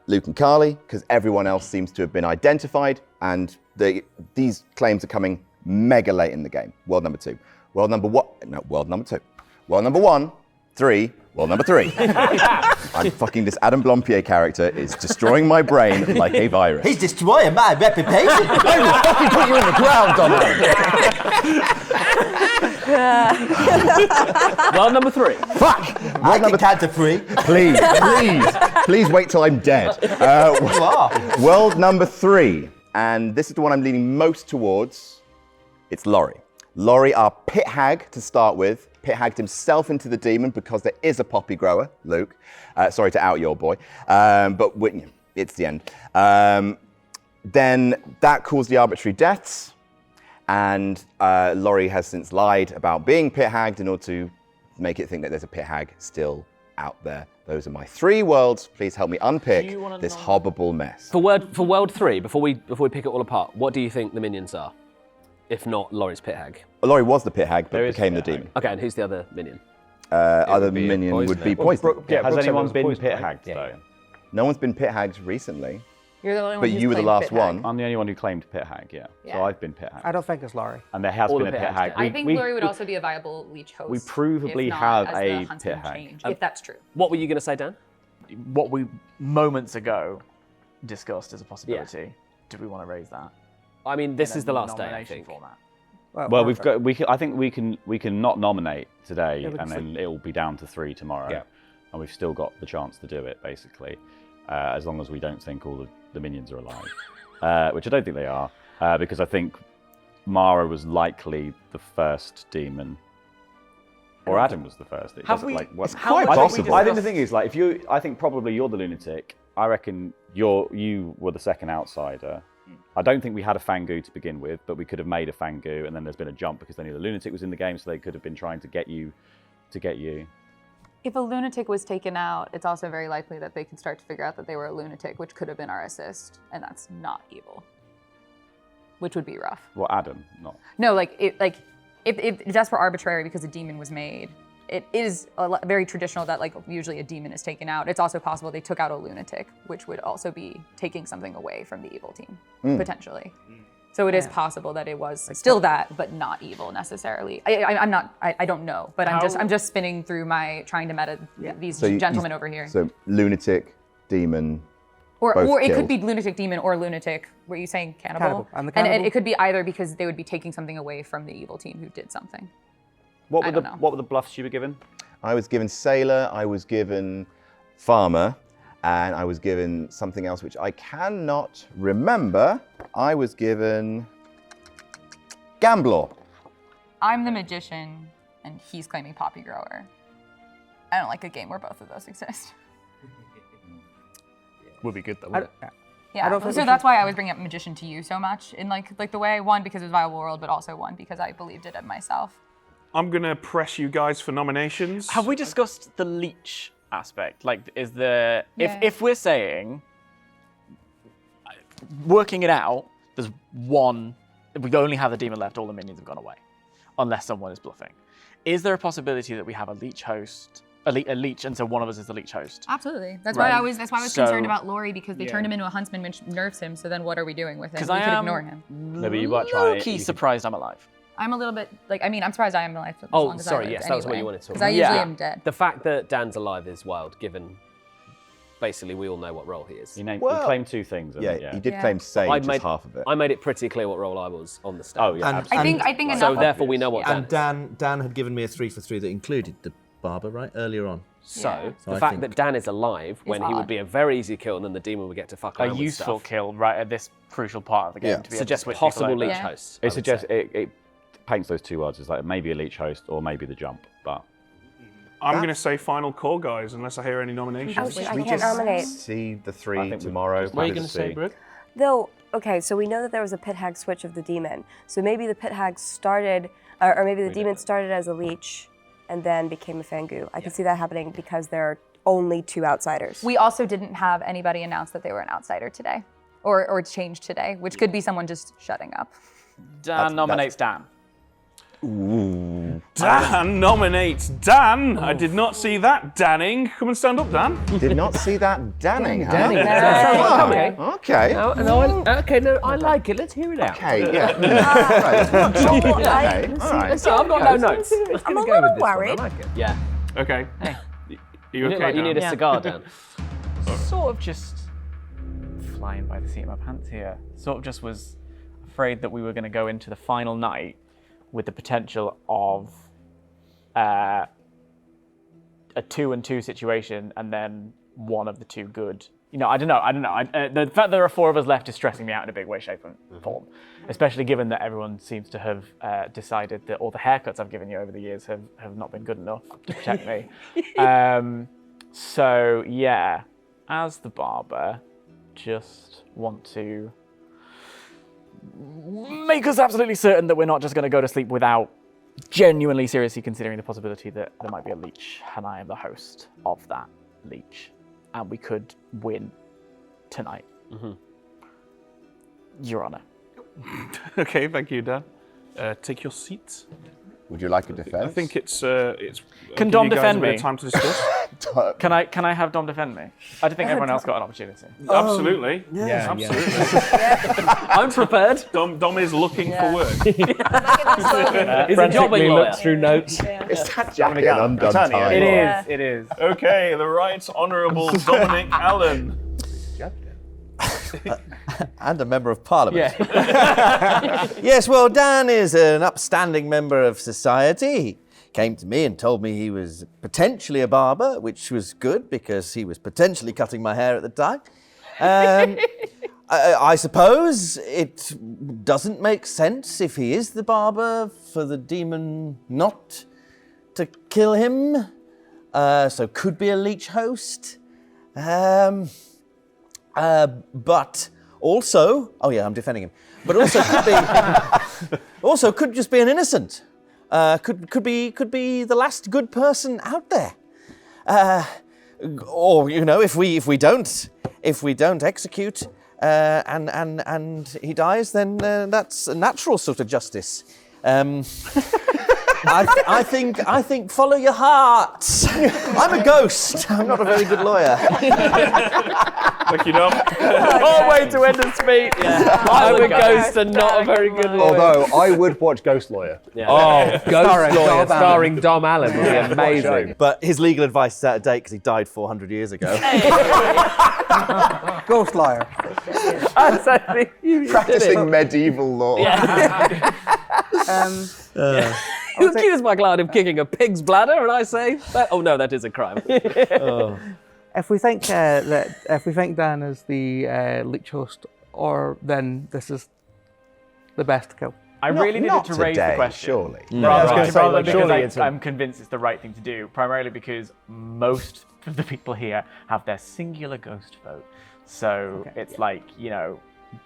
Luke and Carly, because everyone else seems to have been identified and these claims are coming mega late in the game. World number 2. World number 1, no, world number 2. World number 1, 3, world number 3. I'm fucking, this Adam Blampied character is destroying my brain like a virus. He's destroying my reputation. I will fucking put you in the ground, Donald. World number 3. Fuck! I can count to 3. Please wait till I'm dead. You are. World number 3. and this is the one I'm leaning most towards. It's Laurie. Laurie, our pit hag to start with, pit hagged himself into the demon because there is a poppy grower, Luke. Sorry to out your boy, but it's the end. Then that caused the arbitrary deaths, and Laurie has since lied about being pit hagged in order to make it think that there's a pit hag still out there. Those are my 3 worlds. Please help me unpick this hobbable mess. For world 3, before we pick it all apart, what do you think the minions are? If not Laurie's pit hag. Laurie was the pit hag, but became the demon. Okay, and who's the other minion? Other minion would be poison. Has anyone been pit hagged though? No one's been pit hagged recently. You're the only one But who's you were the claimed last pit hag. one. I'm the only one who claimed pit hag, yeah. Yeah. So I've been pit hagged. I don't think it's Laurie. And there has All been the a pit pit hags hag. I think Laurie would also be a viable leech host. We provably if not, have as the a huntsman pit hag. change, if that's true. What were you going to say, Dan? What we moments ago discussed as a possibility. Do we want to raise that? I mean, this in is a the last day, I nomination think. format? Well, we've got. I think we can not nominate today, Yeah, we and can then it will be down to 3 tomorrow. Yeah. And we've still got the chance to do it, basically, as long as we don't think all the minions are alive, which I don't think they are, because I think Mara was likely the first demon, or Adam was the first. It Have doesn't, we- like, it's quite I possible. think, I think the thing is, like, I think probably you're the lunatic. I reckon you were the second outsider. I don't think we had a Fangu to begin with, but we could have made a Fangu, and then there's been a jump because they knew the lunatic was in the game, so they could have been trying to get you. If a lunatic was taken out, it's also very likely that they could start to figure out that they were a lunatic, which could have been our assist, and that's not evil. Which would be rough. Well, Adam, not. No, if that's for arbitrary because a demon was made, it is very traditional that usually a demon is taken out. It's also possible they took out a lunatic, which would also be taking something away from the evil team, potentially. So it is possible that it was still that, but not evil necessarily. I don't know, but I'm just spinning through trying to meta these gentlemen over here. So lunatic, demon. Or it could be lunatic demon or lunatic. Were you saying cannibal? Cannibal. I'm the cannibal. And it could be either because they would be taking something away from the evil team who did something. What were the bluffs you were given? I was given sailor, I was given farmer, and I was given something else which I cannot remember. I was given gambler. I'm the magician, and he's claiming poppy grower. I don't like a game where both of those exist. Would be good though. Yeah, so that's why I was bringing up magician to you so much in like the way I won because it was viable world, but also won because I believed it in myself. I'm gonna press you guys for nominations. Have we discussed the leech aspect? If we're saying working it out, there's one. We only have the demon left. All the minions have gone away, unless someone is bluffing. Is there a possibility that we have a leech host, a leech, and so one of us is the leech host? Absolutely. That's Right. why I was concerned about Laurie because they turned him into a huntsman, which nerfs him. So then what are we doing with him? Because We I could am ignore him. No, but you might try. low-key surprised I'm alive. I'm a little bit I'm surprised I am alive as Oh, long as I sorry, lived yes, that was what anyway, you wanted to talk Because about. I usually am dead. The fact that Dan's alive is wild, given basically we all know what role he is. He claimed 2 things. He did claim sage as half of it. I made it pretty clear what role I was on the stage. Oh, yeah, And- I think So enough. therefore we know what And Dan Dan had given me a 3 for 3 that included the barber, right, earlier on. So So the I fact think- that Dan is alive when he would odd. be a very easy kill and then the demon would get to fuck A around with useful stuff. kill right at this crucial part of the game Yeah. to be able to Suggests switch people possible over. leech hosts. It suggests it paints those 2 words as like maybe a leech host or maybe the jump, but. I'm gonna say final call, guys, unless I hear any nominations. Oh, shit, I can't nominate. See the 3 tomorrow. What are you going to say, Brooke? Though, okay, so we know that there was a pit hag switch of the demon. So maybe the pit hag started, or maybe the demon started as a leech and then became a Fangu. I can see that happening because there are only 2 outsiders. We also didn't have anybody announce that they were an outsider today, or changed today, which could be someone just shutting up. Dan nominates Dan. Dan nominates Dan. I did not see that Danning. Come and stand up, Dan. Did not see that Danning, huh? Danning. Okay. No, I like it. Let's hear it out. Okay, yeah. I've got no notes. I'm a little worried. Yeah. Okay. Hey. You okay, You need a Dan? cigar, Dan. Sort of just flying by the seat of my pants here. Sort of just was afraid that we were going to go into the final night with the potential of a 2-and-2 situation, and then one of the two good. I don't know. The fact that there are 4 of us left is stressing me out in a big way, shape, and form. Especially given that everyone seems to have decided that all the haircuts I've given you over the years have not been good enough to protect me. So yeah, as the barber, just want to make us absolutely certain that we're not just going to go to sleep without genuinely, seriously considering the possibility that there might be a leech, and I am the host of that leech. And we could win tonight. Your Honor. Okay, thank you, Dan. Take your seats. Would you like a defense? I think it's. Can Dom defend me? Time to discuss. Can I have Dom defend me? I don't think everyone else got an opportunity. Absolutely. Yeah, absolutely. I'm prepared. Dom is looking for work. He's a jobbing lawyer. Looks through notes. It's that jacket undone tie. It is. Okay, the Right Honourable Dominic Allen. And a member of Parliament. Yes, well, Dan is an upstanding member of society. He came to me and told me he was potentially a barber, which was good because he was potentially cutting my hair at the time. I suppose it doesn't make sense if he is the barber for the demon not to kill him. So could be a leech host. But also, oh yeah, I'm defending him. But also could just be an innocent. Could be the last good person out there. Or if we don't execute and he dies, then that's a natural sort of justice. I think follow your heart. I'm a ghost. I'm not a very good lawyer. Thank you, Dom. What way to end a speech. Yeah. I'm a ghost and not a very good lawyer. Although I would watch Ghost Lawyer. Yeah. Oh, Ghost Lawyer starring Dom Allen would be amazing. But his legal advice is out of date because he died 400 years ago. Ghost Lawyer. Practicing medieval law. You accuse my client of kicking a pig's bladder, and I say, oh no, that is a crime. If we think Dan is the leech host, then this is the best kill. I really needed to raise the question. Surely. Rather because I'm convinced it's the right thing to do, primarily because most of the people here have their singular ghost vote. So it's like,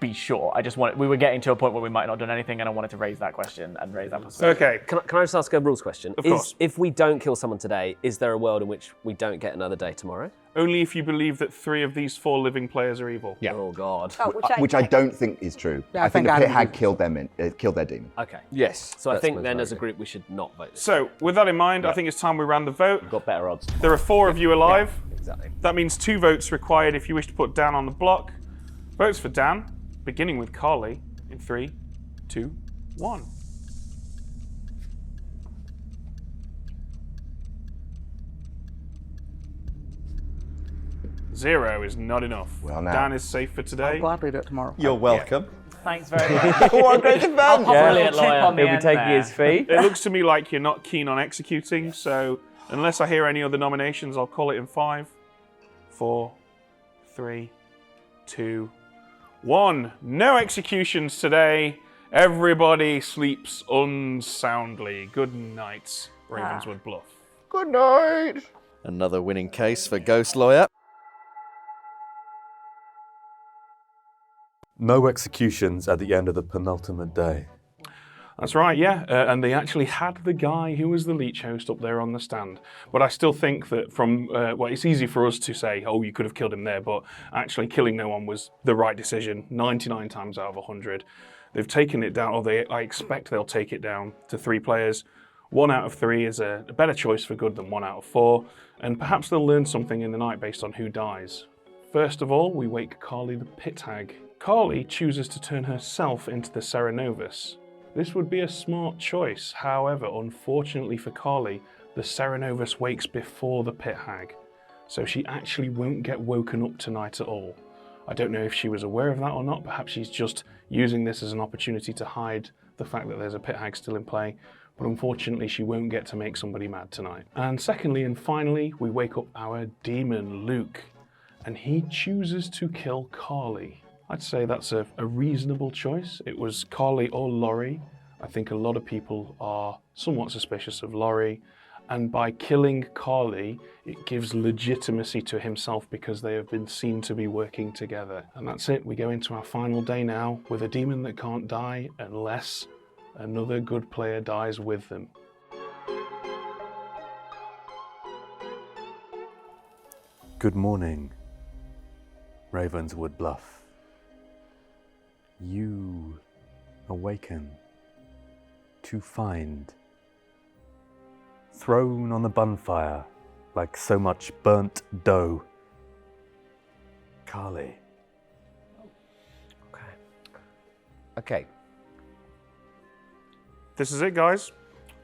be sure. We were getting to a point where we might not have done anything, and I wanted to raise that question and raise that possibility. Okay. Can I just ask a rules question? Of course. If we don't kill someone today, is there a world in which we don't get another day tomorrow? Only if you believe that 3 of these 4 living players are evil. Yeah. Oh God. Which I don't think is true. Yeah, I think the pit hag killed their demon. Okay. Yes. So I think then as a group we should not vote. So with that in mind, I think it's time we ran the vote. We've got better odds. There are 4 of you alive. Yeah, exactly. That means 2 votes required if you wish to put Dan on the block. Votes for Dan, beginning with Carly in 3, 2, 1. Zero is not enough. Well, now. Dan is safe for today. I'll gladly do it tomorrow. You're welcome. Thanks very much. What a great event! I'll pop a little tip on the He'll be end taking there. his fee. It looks to me like you're not keen on executing, so unless I hear any other nominations, I'll call it in 5, 4, 3, 2, 1. No executions today. Everybody sleeps unsoundly. Good night, Ravenswood Bluff. Good night. Another winning case for Ghost Lawyer. No executions at the end of the penultimate day. That's right, yeah. And they actually had the guy who was the leech host up there on the stand. But I still think that it's easy for us to say, oh, you could have killed him there, but actually killing no one was the right decision 99 times out of 100. They've taken it down, I expect they'll take it down to 3 players. 1 out of 3 is a better choice for good than 1 out of 4, and perhaps they'll learn something in the night based on who dies. First of all, we wake Carly the Pit Hag. Carly chooses to turn herself into the Cerenovus. This would be a smart choice, however, unfortunately for Carly, the Cerenovus wakes before the Pit Hag, so she actually won't get woken up tonight at all. I don't know if she was aware of that or not, perhaps she's just using this as an opportunity to hide the fact that there's a Pit Hag still in play, but unfortunately she won't get to make somebody mad tonight. And secondly and finally, we wake up our demon, Luke. and he chooses to kill Carly. I'd say that's a reasonable choice. It was Carly or Laurie. I think a lot of people are somewhat suspicious of Laurie, and by killing Carly, it gives legitimacy to himself because they have been seen to be working together. And that's it, we go into our final day now with a demon that can't die unless another good player dies with them. Good morning, Ravenswood Bluff. You awaken to find, thrown on the bonfire like so much burnt dough, Carly. Okay. This is it, guys.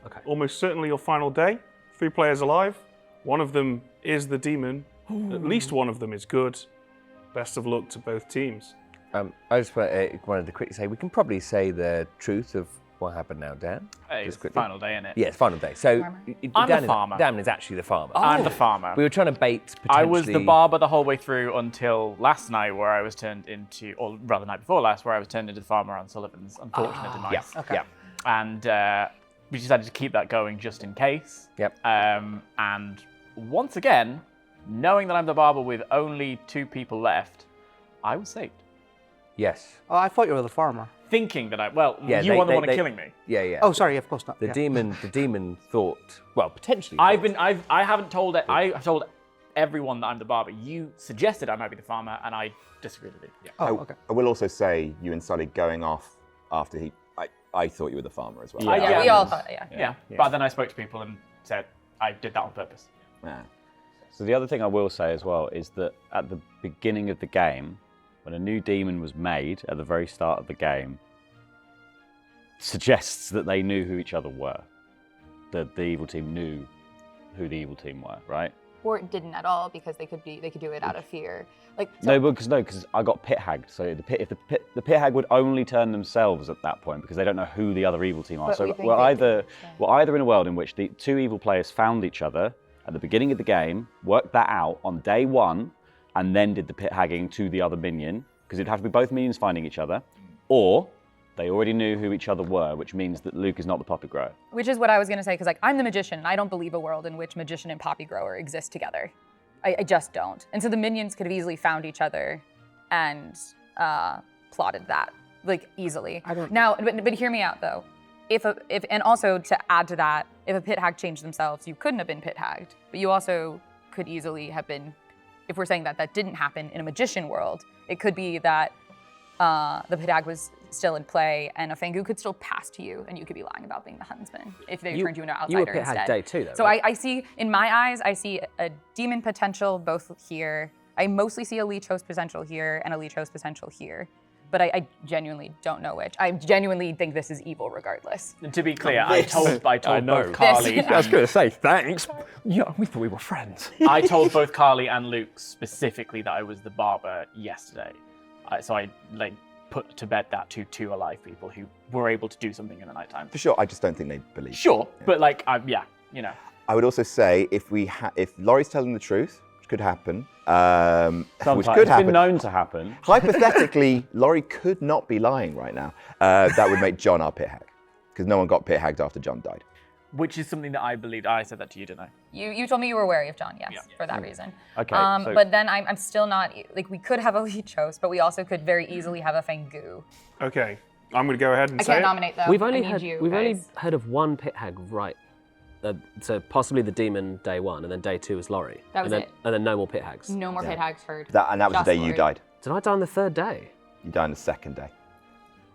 Okay. Almost certainly your final day. 3 players alive. One of them is the demon. At least one of them is good. Best of luck to both teams. I just wanted to quickly say we can probably say the truth of what happened now, Dan. It's the final day, isn't it? Yeah, it's final day. So I'm Dan the farmer. Dan is actually the farmer. I'm the farmer. We were trying to bait potentially. I was the barber the whole way through until last night, where I was turned into, or rather, the night before last, where I was turned into the farmer on Sullivan's unfortunate demise. Yeah. Okay. Yeah. And we decided to keep that going just in case. Yep. And once again, knowing that I'm the barber with only 2 people left, I was saved. Yes. Oh, I thought you were the farmer. Thinking that you they- were the one they- killing me. Yeah, yeah. Oh, sorry, of course not. The yeah. demon thought, well, potentially. I haven't told it. I've told everyone that I'm the barber. You suggested I might be the farmer, and I disagreed with it. Yeah. Oh, okay. I will also say you and Sully going off after he. I thought you were the farmer as well. Yeah, we all thought, Yeah. But then I spoke to people and said I did that on purpose. Yeah. So the other thing I will say as well is that at the beginning of the game, when a new demon was made at the very start of the game, suggests that they knew who each other were. The evil team knew who the evil team were, right? Or it didn't at all because they could do it out of fear. Like No, because I got pit hagged. So the pit hag would only turn themselves at that point because they don't know who the other evil team are. But So we think we're either in a world in which the 2 evil players found each other at the beginning of the game, worked that out on day 1, and then did the pit hagging to the other minion, because it'd have to be both minions finding each other, or they already knew who each other were, which means that Luke is not the poppy grower. Which is what I was going to say, because like I'm the magician, and I don't believe a world in which magician and poppy grower exist together. I just don't. And so the minions could have easily found each other and plotted that, like easily. Now, but hear me out though. If and also to add to that, if a pit hag changed themselves, you couldn't have been pit hagged, but you also could easily have been. If we're saying that that didn't happen in a magician world, it could be that the pit hag was still in play, and a Fangu could still pass to you, and you could be lying about being the huntsman if they turned you into an outsider You were pit hag instead. day 2, though. So right? I see, in my eyes, I see a demon potential both here. I mostly see a leech host potential here and a leech host potential here. But I genuinely don't know which. I genuinely think this is evil regardless. And to be clear, I told both Carly. I was going to say thanks. Yeah, we thought we were friends. I told both Carly and Luke specifically that I was the barber yesterday. So I put to bed that to 2 alive people who were able to do something in the nighttime. For sure, I just don't think they believe. Sure, but you know. I would also say if Laurie's telling the truth, which could happen, which could It's happen. been known to happen. Hypothetically, Laurie could not be lying right now. That would make John our pit hag, because no one got pit hagged after John died. Which is something that I believed. I said that to you, didn't I? You told me you were wary of John, yes, for that reason. Okay. But then I'm still not, like we could have a leech host, but we also could very easily have a Fangu. Okay, I'm going to go ahead and I say can't it. nominate though. We've I only need you we've only guys. heard of one pit hag, right? So possibly the demon day 1, and then day 2 is Laurie. That was and then, it. And then no more pit hags. No more pit hags heard. And that was Just the day you Laurie. died. Did I die on the 3rd day? You died on the 2nd day.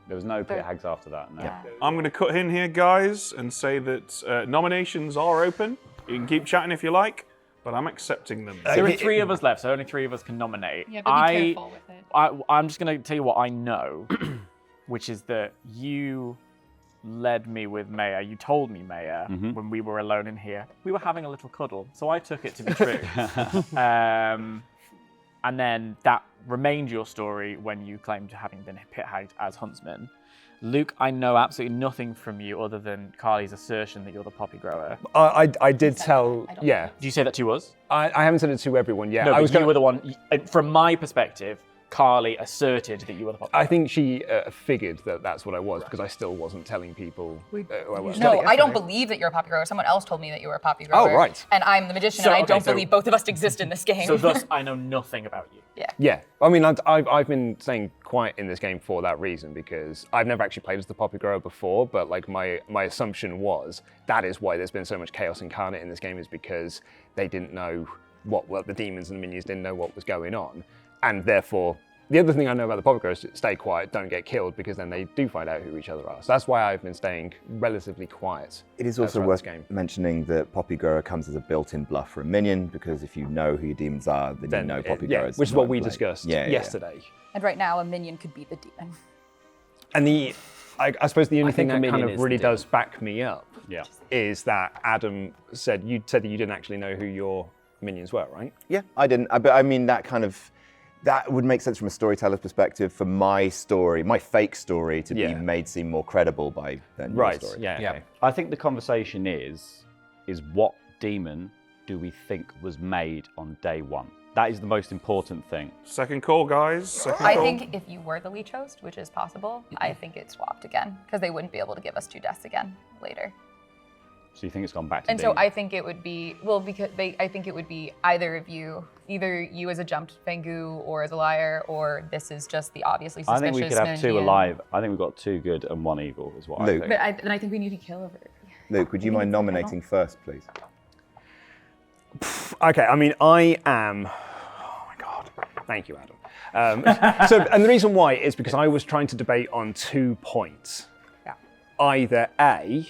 There was no pit hags after that, no. Yeah. I'm going to cut in here, guys, and say that nominations are open. You can keep chatting if you like, but I'm accepting them. There are 3 of us left, so only 3 of us can nominate. Yeah, but be careful with it. I'm just going to tell you what I know, which is that you led me with Maya. You told me, Maya, when we were alone in here. We were having a little cuddle, so I took it to be true. And then that remained your story when you claimed having been pit hagged as huntsman. Luke, I know absolutely nothing from you other than Carly's assertion that you're the poppy grower. I did tell, yeah. Did you say that to us? I haven't said it to everyone yet. No, I was you were the one, from my perspective, Carly asserted that you were the poppy grower. I think she figured that that's what I was because I still wasn't telling people who I was. No, I don't believe that you're a poppy grower. Someone else told me that you were a poppy grower. Oh, right. And I'm the magician, and I don't believe both of us exist in this game. So thus, I know nothing about you. Yeah. Yeah, I mean, I've been staying quiet in this game for that reason because I've never actually played as the poppy grower before, but like my assumption was that is why there's been so much chaos incarnate in this game is because they didn't know what the demons and the minions didn't know what was going on, and therefore the other thing I know about the poppy grower is stay quiet, don't get killed, because then they do find out who each other are. So that's why I've been staying relatively quiet. It is also worth mentioning that Poppy Grower comes as a built-in bluff for a minion, because if you know who your demons are, then you know Poppy Grower. Which is what we discussed yesterday. And right now, a minion could be the demon. And I suppose the only thing think that a kind minion of is really the demon. does back me up is that Adam said you said that you didn't actually know who your minions were, right? Yeah, I didn't. But I mean, that would make sense from a storyteller's perspective for my story, my fake story, to be made seem more credible by then your story. Yeah. Okay. I think the conversation is what demon do we think was made on day one? That is the most important thing. Second call, guys. Second I call. think if you were the leech host, which is possible, I think it swapped again because they wouldn't be able to give us 2 deaths again later. So you think it's gone back to And demon? so I think it would be, well, because I think it would be either of you, either you as a jumped Fangu or as a liar, or this is just the obviously I suspicious think we could have 2 minion. alive. I think we've got 2 good and 1 evil, is what Luke. I think. But I think we need to kill over. Luke, would you mind nominating first, please? Okay, I mean, I am. Oh my God! Thank you, Adam. And the reason why is because I was trying to debate on 2 points. Yeah. Either A,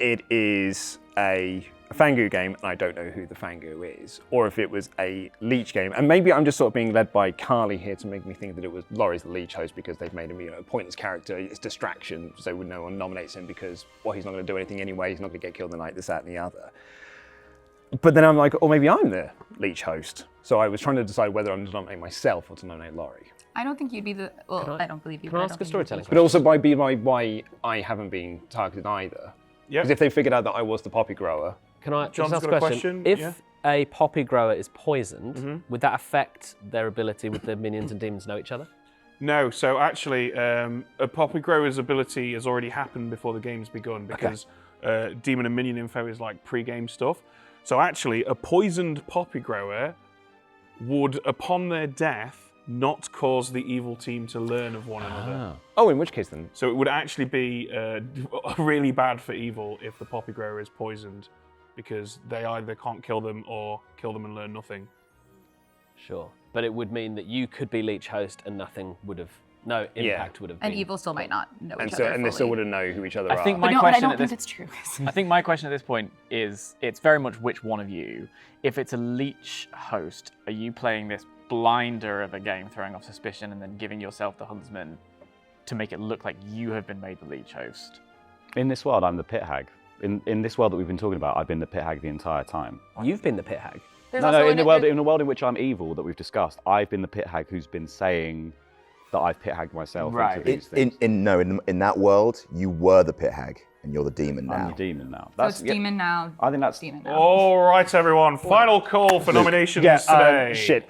it is a Fangu game, and I don't know who the Fangu is, or if it was a Leech game. And maybe I'm just sort of being led by Carly here to make me think that it was Laurie's the Leech host because they've made him, a pointless character. It's distraction, so no one nominates him because, well, he's not going to do anything anyway. He's not going to get killed tonight, this, that, and the other. But then I'm like, or maybe I'm the Leech host. So I was trying to decide whether I'm to nominate myself or to nominate Laurie. I don't think you'd be the, well, I don't believe you. Can I but ask don't a think you'd storytelling be- But also why I haven't been targeted either. Because if they figured out that I was the poppy grower. Can I John's just ask got a a question? question, If a poppy grower is poisoned, would that affect their ability with the minions and demons know each other? No, so actually, a Poppy Grower's ability has already happened before the game's begun because Demon and Minion info is like pre-game stuff. So actually, a poisoned Poppy Grower would, upon their death, not cause the evil team to learn of one another. Oh, in which case then? So it would actually be really bad for evil if the Poppy Grower is poisoned, because they either can't kill them or kill them and learn nothing. Sure. But it would mean that you could be Leech host and nothing would have, no impact would have been. And evil still might not know And each so, other and they still fully. wouldn't know who each other are. I think But my no, but I question don't at think this it's true. I think my question at this point is it's very much which one of you. If it's a Leech host, are you playing this blinder of a game, throwing off suspicion and then giving yourself the huntsman to make it look like you have been made the Leech host? In this world, I'm the pit hag. In this world that we've been talking about, I've been the pit hag the entire time. You've been the pit hag. No, in the world in which I'm evil that we've discussed, I've been the pit hag who's been saying that I've pit hagged myself into these things. In that world, you were the pit hag, and you're the demon now. I'm the demon now. So it's demon now. I think that's demon now. All right, everyone. Final call for nominations today.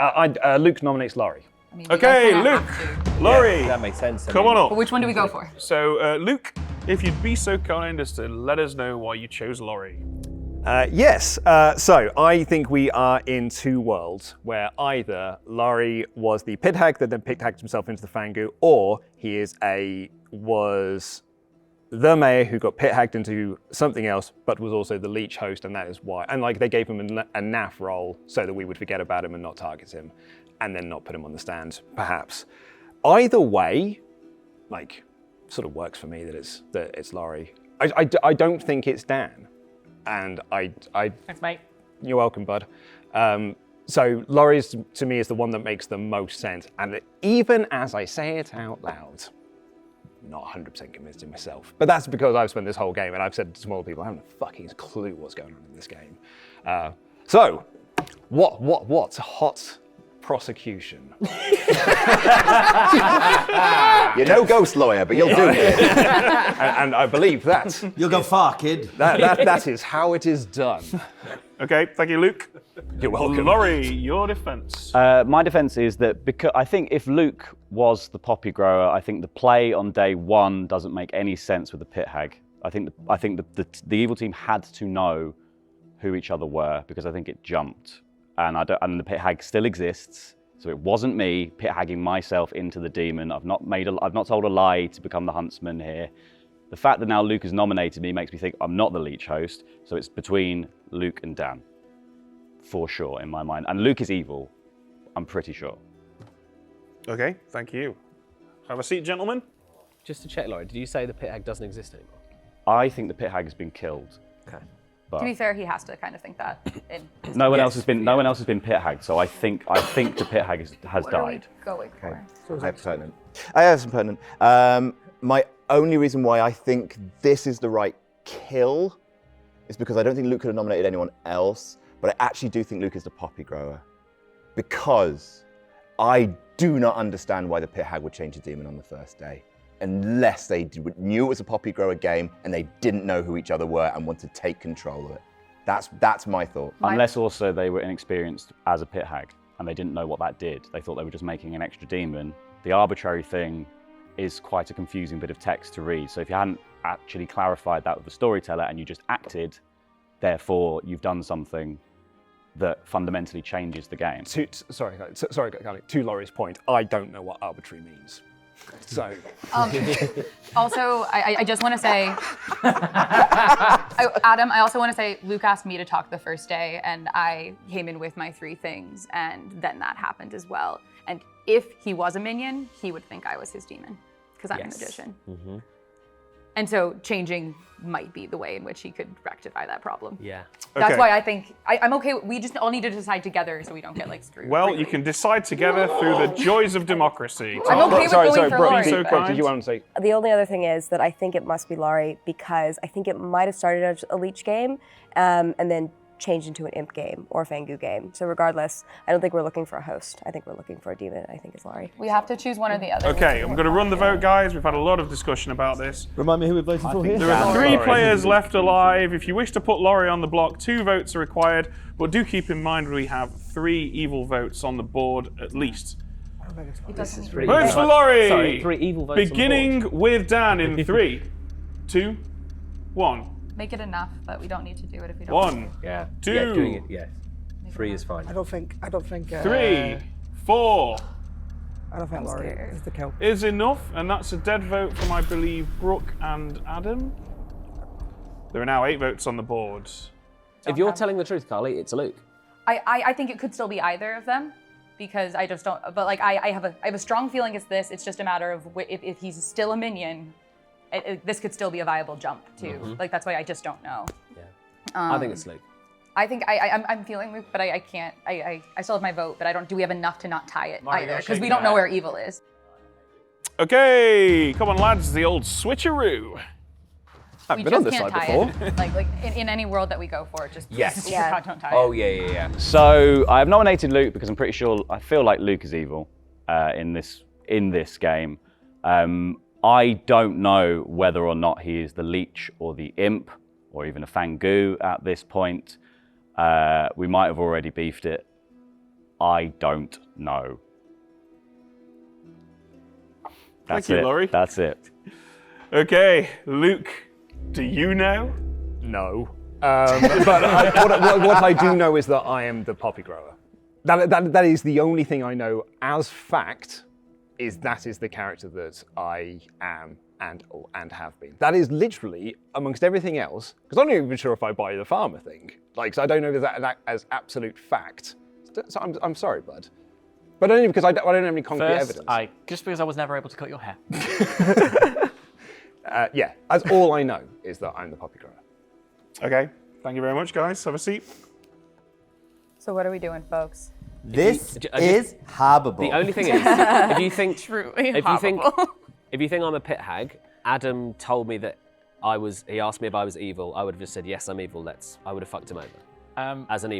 Luke nominates Laurie. I mean, Okay, Luke, Laurie. That makes sense. Come on up. But which one do we go for? So, Luke, if you'd be so kind as to let us know why you chose Laurie. Yes, so I think we are in 2 worlds where either Laurie was the pit hag that then pit hagged himself into the Fangu, or he was the mayor who got pit hagged into something else, but was also the Leech host, and that is why. And like they gave him a naff role so that we would forget about him and not target him, and then not put him on the stand, perhaps. Either way, like, sort of works for me that it's Laurie. I don't think it's Dan. And Thanks, mate. You're welcome, bud. So Laurie's, to me, is the one that makes the most sense. And even as I say it out loud, not 100% convinced in myself. But that's because I've spent this whole game, and I've said to smaller people, I haven't a fucking clue what's going on in this game. So, what hot prosecution. You're no ghost lawyer, but you'll do it. and I believe that. You'll go far, kid. That is how it is done. Okay, thank you, Luke. You're welcome. Laurie, your defense. My defense is that because I think if Luke was the poppy grower, I think the play on day one doesn't make any sense with the pit hag. I think the evil team had to know who each other were because I think it jumped, and the pit hag still exists. So it wasn't me pit hagging myself into the demon. I've not told a lie to become the huntsman here. The fact that now Luke has nominated me makes me think I'm not the leech host. So it's between Luke and Dan, for sure in my mind. And Luke is evil, I'm pretty sure. Okay, thank you. Have a seat, gentlemen. Just to check, Laurie, did you say the pit hag doesn't exist anymore? I think the pit hag has been killed. Okay. But To be fair, he has to kind of think that. no one else has been pit hagged, so I think the pit hag has What are we died. going for? I have pertinent. I have some pertinent. My only reason why I think this is the right kill is because I don't think Luke could have nominated anyone else, but I actually do think Luke is the poppy grower. Because I do not understand why the pit hag would change a demon on the first day. Unless they knew it was a poppy grower game and they didn't know who each other were and wanted to take control of it. That's my thought. Unless also they were inexperienced as a pit hag and they didn't know what that did. They thought they were just making an extra demon. The arbitrary thing is quite a confusing bit of text to read. So if you hadn't actually clarified that with the storyteller and you just acted, therefore you've done something that fundamentally changes the game. Sorry, Carly. To Laurie's point, I don't know what arbitrary means. So. Also, I just want to say, Adam, I also want to say, Luke asked me to talk the first day, and I came in with my 3 things, and then that happened as well. And if he was a minion, he would think I was his demon, because I'm a magician. Mm-hmm. And so changing might be the way in which he could rectify that problem. Yeah. That's why I think, I'm okay, we just all need to decide together so we don't get like screwed. Well, you can decide together through the joys of democracy. I'm okay with going for Laurie. Did you want to say? The only other thing is that I think it must be Laurie because I think it might have started as a leech game and then changed into an imp game or a Fangu game. So regardless, I don't think we're looking for a host. I think we're looking for a demon. I think it's Laurie. We have to choose one or the other. Okay, I'm going to run the vote, guys. We've had a lot of discussion about this. Remind me who we're voting for here? There are 3 players left alive. If you wish to put Laurie on the block, 2 votes are required. But do keep in mind we have 3 evil votes on the board at least. Votes for Laurie! Sorry, 3 evil votes Beginning with Dan in 3, 2, 1. Make it enough, but we don't need to do it if we don't. 1, Yeah. 2, Yeah, doing it, yes. 3 is fine. I don't think. 3, 4. I don't think Laurie is the kill. Is enough, and that's a dead vote from, I believe, Brooke and Adam. There are now 8 votes on the board. If you're telling the truth, Carly, it's Luke. I think it could still be either of them, because I just don't. But like I have a strong feeling it's this. It's just a matter of if he's still a minion, this could still be a viable jump too. Mhm. Like that's why I just don't know. Yeah. I think it's Luke. I think I'm feeling Luke, but I can't. I still have my vote, but I don't. Do we have enough to not tie it either? Because we don't know where evil is. Okay, come on, lads. The old switcheroo. We just can't tie it. Like in any world that we go for, just Yes. God, don't tie it. Oh, yeah. So I have nominated Luke because I'm pretty sure, I feel like Luke is evil in this game. I don't know whether or not he is the leech or the imp or even a Fangu at this point. We might have already beefed it. I don't know. Thank you, Laurie. That's it. Okay, Luke, do you know? No. But what I do know is that I am the poppy grower. That is the only thing I know as fact. That is the character that I am and have been. That is literally amongst everything else. Because I'm not even sure if I buy the farmer thing. Like, so I don't know that as absolute fact. So I'm sorry, bud. But only because I don't have any concrete evidence. Just because I was never able to cut your hair. Yeah, that's all I know is that I'm the poppy grower. Okay, thank you very much, guys. Have a seat. So what are we doing, folks? This is habable. The only thing is, if you think habable. if you think I'm a pit hag, Adam told me that he asked me if I was evil. I would have just said yes, I'm evil. I would have fucked him over. As an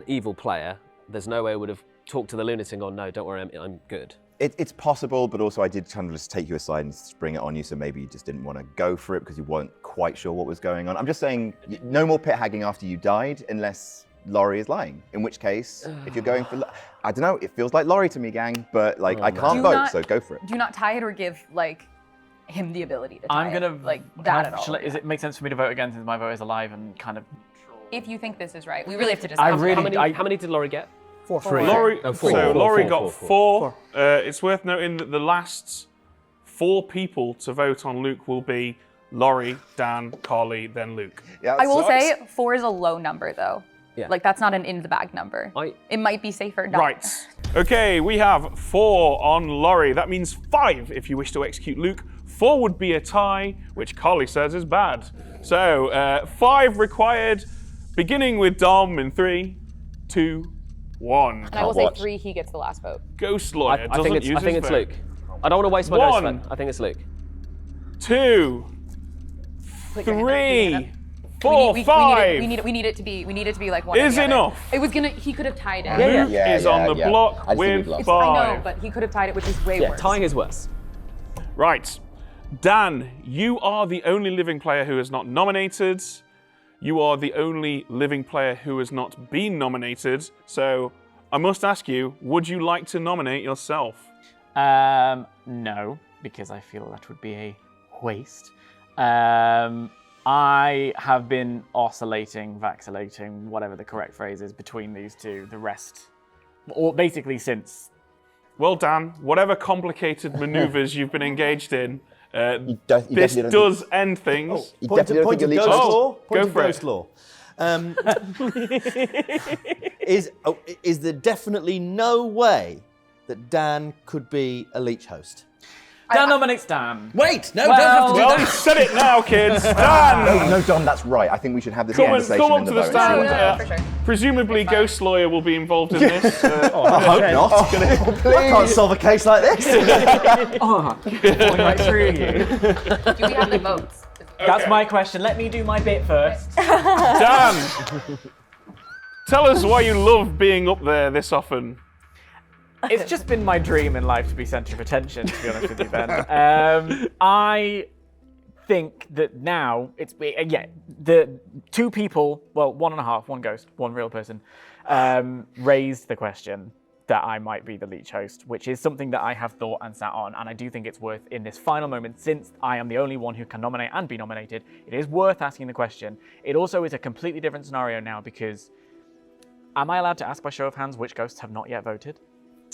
evil player, there's no way I would have talked to the lunatic and gone, no, don't worry, I'm good? It's possible, but also I did kind of just take you aside and spring it on you, so maybe you just didn't want to go for it because you weren't quite sure what was going on. I'm just saying, no more pit hagging after you died unless Laurie is lying. In which case, if you're going for, I don't know, it feels like Laurie to me, gang, but like I can't vote, so go for it. Do not tie it or give like him the ability to tie I'm gonna it, like that at all. Does it make sense for me to vote again since my vote is alive and kind of? If you think this is right, we really have to decide. How many did Laurie get? Four. Laurie, Laurie got four. It's worth noting that the last 4 people to vote on Luke will be Laurie, Dan, Carly, then Luke. Yeah, I will say 4 is a low number though. Yeah. Like that's not an in the bag number. It might be safer not. Right. Okay, we have 4 on Laurie. That means 5 if you wish to execute Luke. 4 would be a tie, which Carly says is bad. So 5 required, beginning with Dom in 3, 2, 1. And I will say 3, he gets the last vote. Ghost Lawyer I think it's Luke. I don't want to waste my ghost vote. I think it's Luke. 2, 3, 4, 5. We need it to be like one. Is or the enough. Other. It was gonna. He could have tied it. Luke is on the block with 5. I know, but he could have tied it, which is way worse. Tying is worse. Right. Dan, you are the only living player who is not nominated. You are the only living player who has not been nominated. So I must ask you, would you like to nominate yourself? No, because I feel that would be a waste. I have been oscillating, vacillating, whatever the correct phrase is, between these two. The rest, or basically since. Well, Dan, whatever complicated maneuvers you've been engaged in, this does end things. Point of ghost law. Go for ghost it. law. Is there definitely no way that Dan could be a leech host? Dan nominates Dan. Wait, no, Well, don't have to do that. Well, said it now, kids. Dan! No, Dom, that's right. I think we should have this Come conversation up in to the the vote. stand. Presumably, Ghost Lawyer will be involved in this. I hope not. I can't solve a case like this. Falling right through you. Do we have the votes? That's my question. Let me do my bit first. Dan, tell us why you love being up there this often. It's just been my dream in life to be centre of attention, to be honest with you, Ben. I think that now the 2 people, well, 1.5, 1 ghost, 1 real person, raised the question that I might be the leech host, which is something that I have thought and sat on, and I do think it's worth, in this final moment, since I am the only one who can nominate and be nominated, it is worth asking the question. It also is a completely different scenario now because, am I allowed to ask by show of hands which ghosts have not yet voted?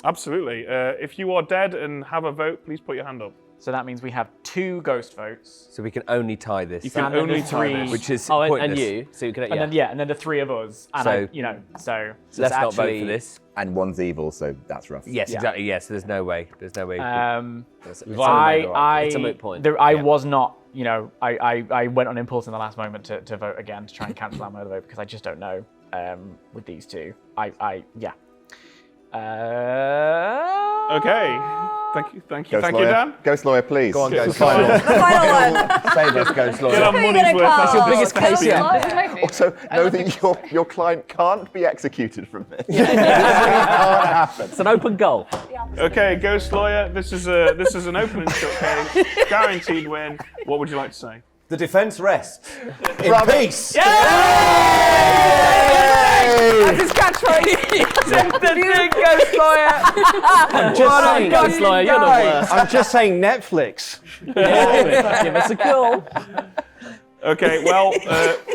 Absolutely. If you are dead and have a vote, please put your hand up. So that means we have 2 ghost votes. So we can only tie this. You can only tie this. Which is pointless. and you. So you can, and then the 3 of us. And so let's not vote for this. And 1's evil, so that's rough. Yes, exactly. Yes, so there's no way. There's no way. It's a moot point. I was not. I went on impulse in the last moment to vote again to try and cancel out my other vote because I just don't know with these 2. Okay. Thank you, Dan. Ghost Lawyer, please. Go on, Ghost Final. Lawyer. The final one. Save us, Ghost Lawyer. Get our money's worth. That's your biggest case yet. Also, know that your client can't be executed from this. It can't happen. It's an open goal. Okay, Ghost Lawyer, this is an open and shut case. Guaranteed win. What would you like to say? The defence rests in peace. That's his catchphrase. The big Ghost Lawyer. I'm just saying, Ghost Lawyer, you're the worst. I'm just saying Netflix. Give us a call. Okay, well,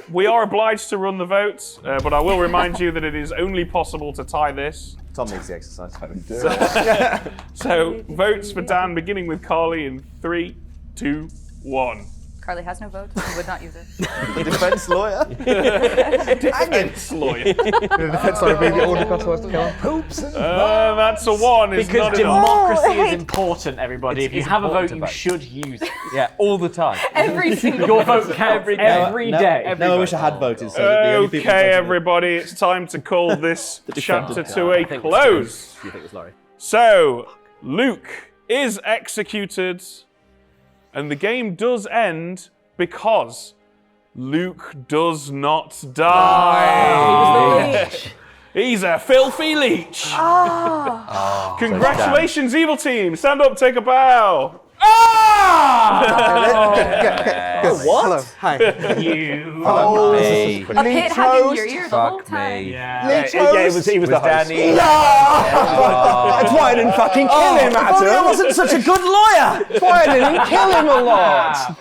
we are obliged to run the votes, but I will remind you that it is only possible to tie this. Tom needs the exercise. So votes for Dan, beginning with Carly in 3, 2, 1. Carly has no vote. He would not use it. The defence lawyer. Defence lawyer. The defence lawyer being the order cost was to kill him. Poops. That's a 1. It's Because not democracy enough. is important, everybody. If you have a vote, you should use it. Yeah, all the time. Every single Your vote counts every day. No, I wish I had voted. So that the only people Okay, voting everybody, it's time to call this chapter to a I think close. You think it's Laurie? So, Luke is executed, and the game does end because Luke does not die. He's a filthy leech. Oh. Congratulations, evil team. Stand up, take a bow. What? Hello. Hi. You. Hello. A pit hanging in your ear the whole time. He was the host. No! That's why I didn't fucking kill him, If only I Adam. wasn't such a good lawyer! That's why I didn't kill him a lot.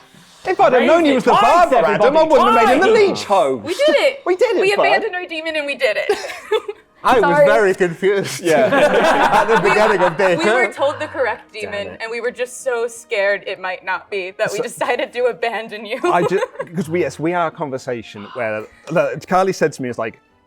If I'd have known he was the barber, Adam, I wouldn't have made him the leech host. We did it. We did it, We bud. abandoned our demon and we did it. I was Sorry. very confused. Yeah. At the beginning of day We were told the correct demon, and we were just so scared it might not be that we decided to abandon you. Because we had a conversation where Carly said to me,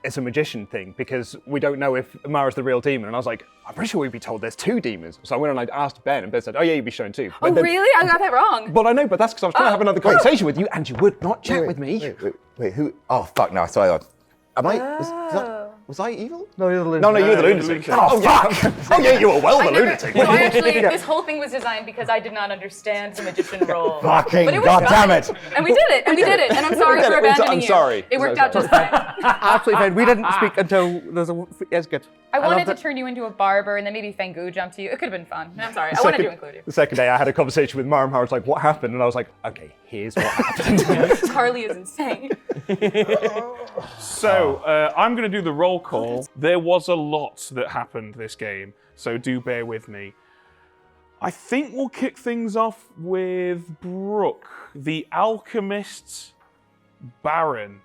it's a magician thing because we don't know if Mara's the real demon. And I was like, I'm pretty sure we'd be told there's two demons. So I went and I asked Ben, and Ben said, oh yeah, you'd be shown two. Oh, really? I got that wrong. But I know, but that's because I was trying to have another conversation with you, and you would not chat with me. Wait, who? Oh, fuck, no, sorry. Was I evil? No, you're the lunatic. No, you're the lunatic. Oh, fuck! Oh, yeah, you were well the lunatic. So actually, this whole thing was designed because I did not understand the magician role. Fucking But it was goddamn fun. it. And we did it, and we did it, and I'm sorry for abandoning you. I'm sorry. It worked out just fine. Absolutely fine. We didn't speak until there's a. Yes, good. I wanted loved to it. turn you into a barber, and then maybe Fangu jumped to you. It could have been fun. I'm sorry. I wanted to include you. The second day, I had a conversation with Mara, and Mara was like, what happened? And I was like, okay, here's what happened. Carly is insane. So, I'm going to do the roll call. There was a lot that happened this game, so do bear with me. I think we'll kick things off with Brooke, the Alchemist Baron.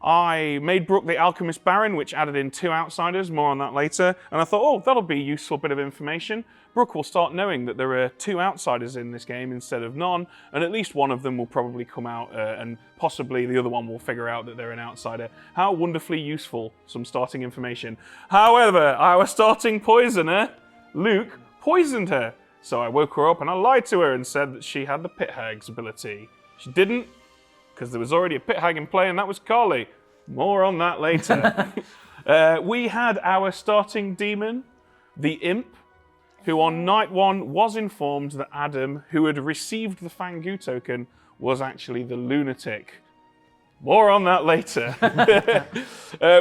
I made Brooke the Alchemist Baron, which added in 2 outsiders, more on that later, and I thought, oh, that'll be a useful bit of information. Brooke will start knowing that there are 2 outsiders in this game instead of none, and at least one of them will probably come out, and possibly the other one will figure out that they're an outsider. How wonderfully useful, some starting information. However, our starting poisoner, Luke, poisoned her. So I woke her up and I lied to her and said that she had the Pit Hag's ability. She didn't, because there was already a Pit Hag in play, and that was Carly. More on that later. We had our starting demon, the Imp, who on night 1 was informed that Adam, who had received the Fangu token, was actually the lunatic. More on that later.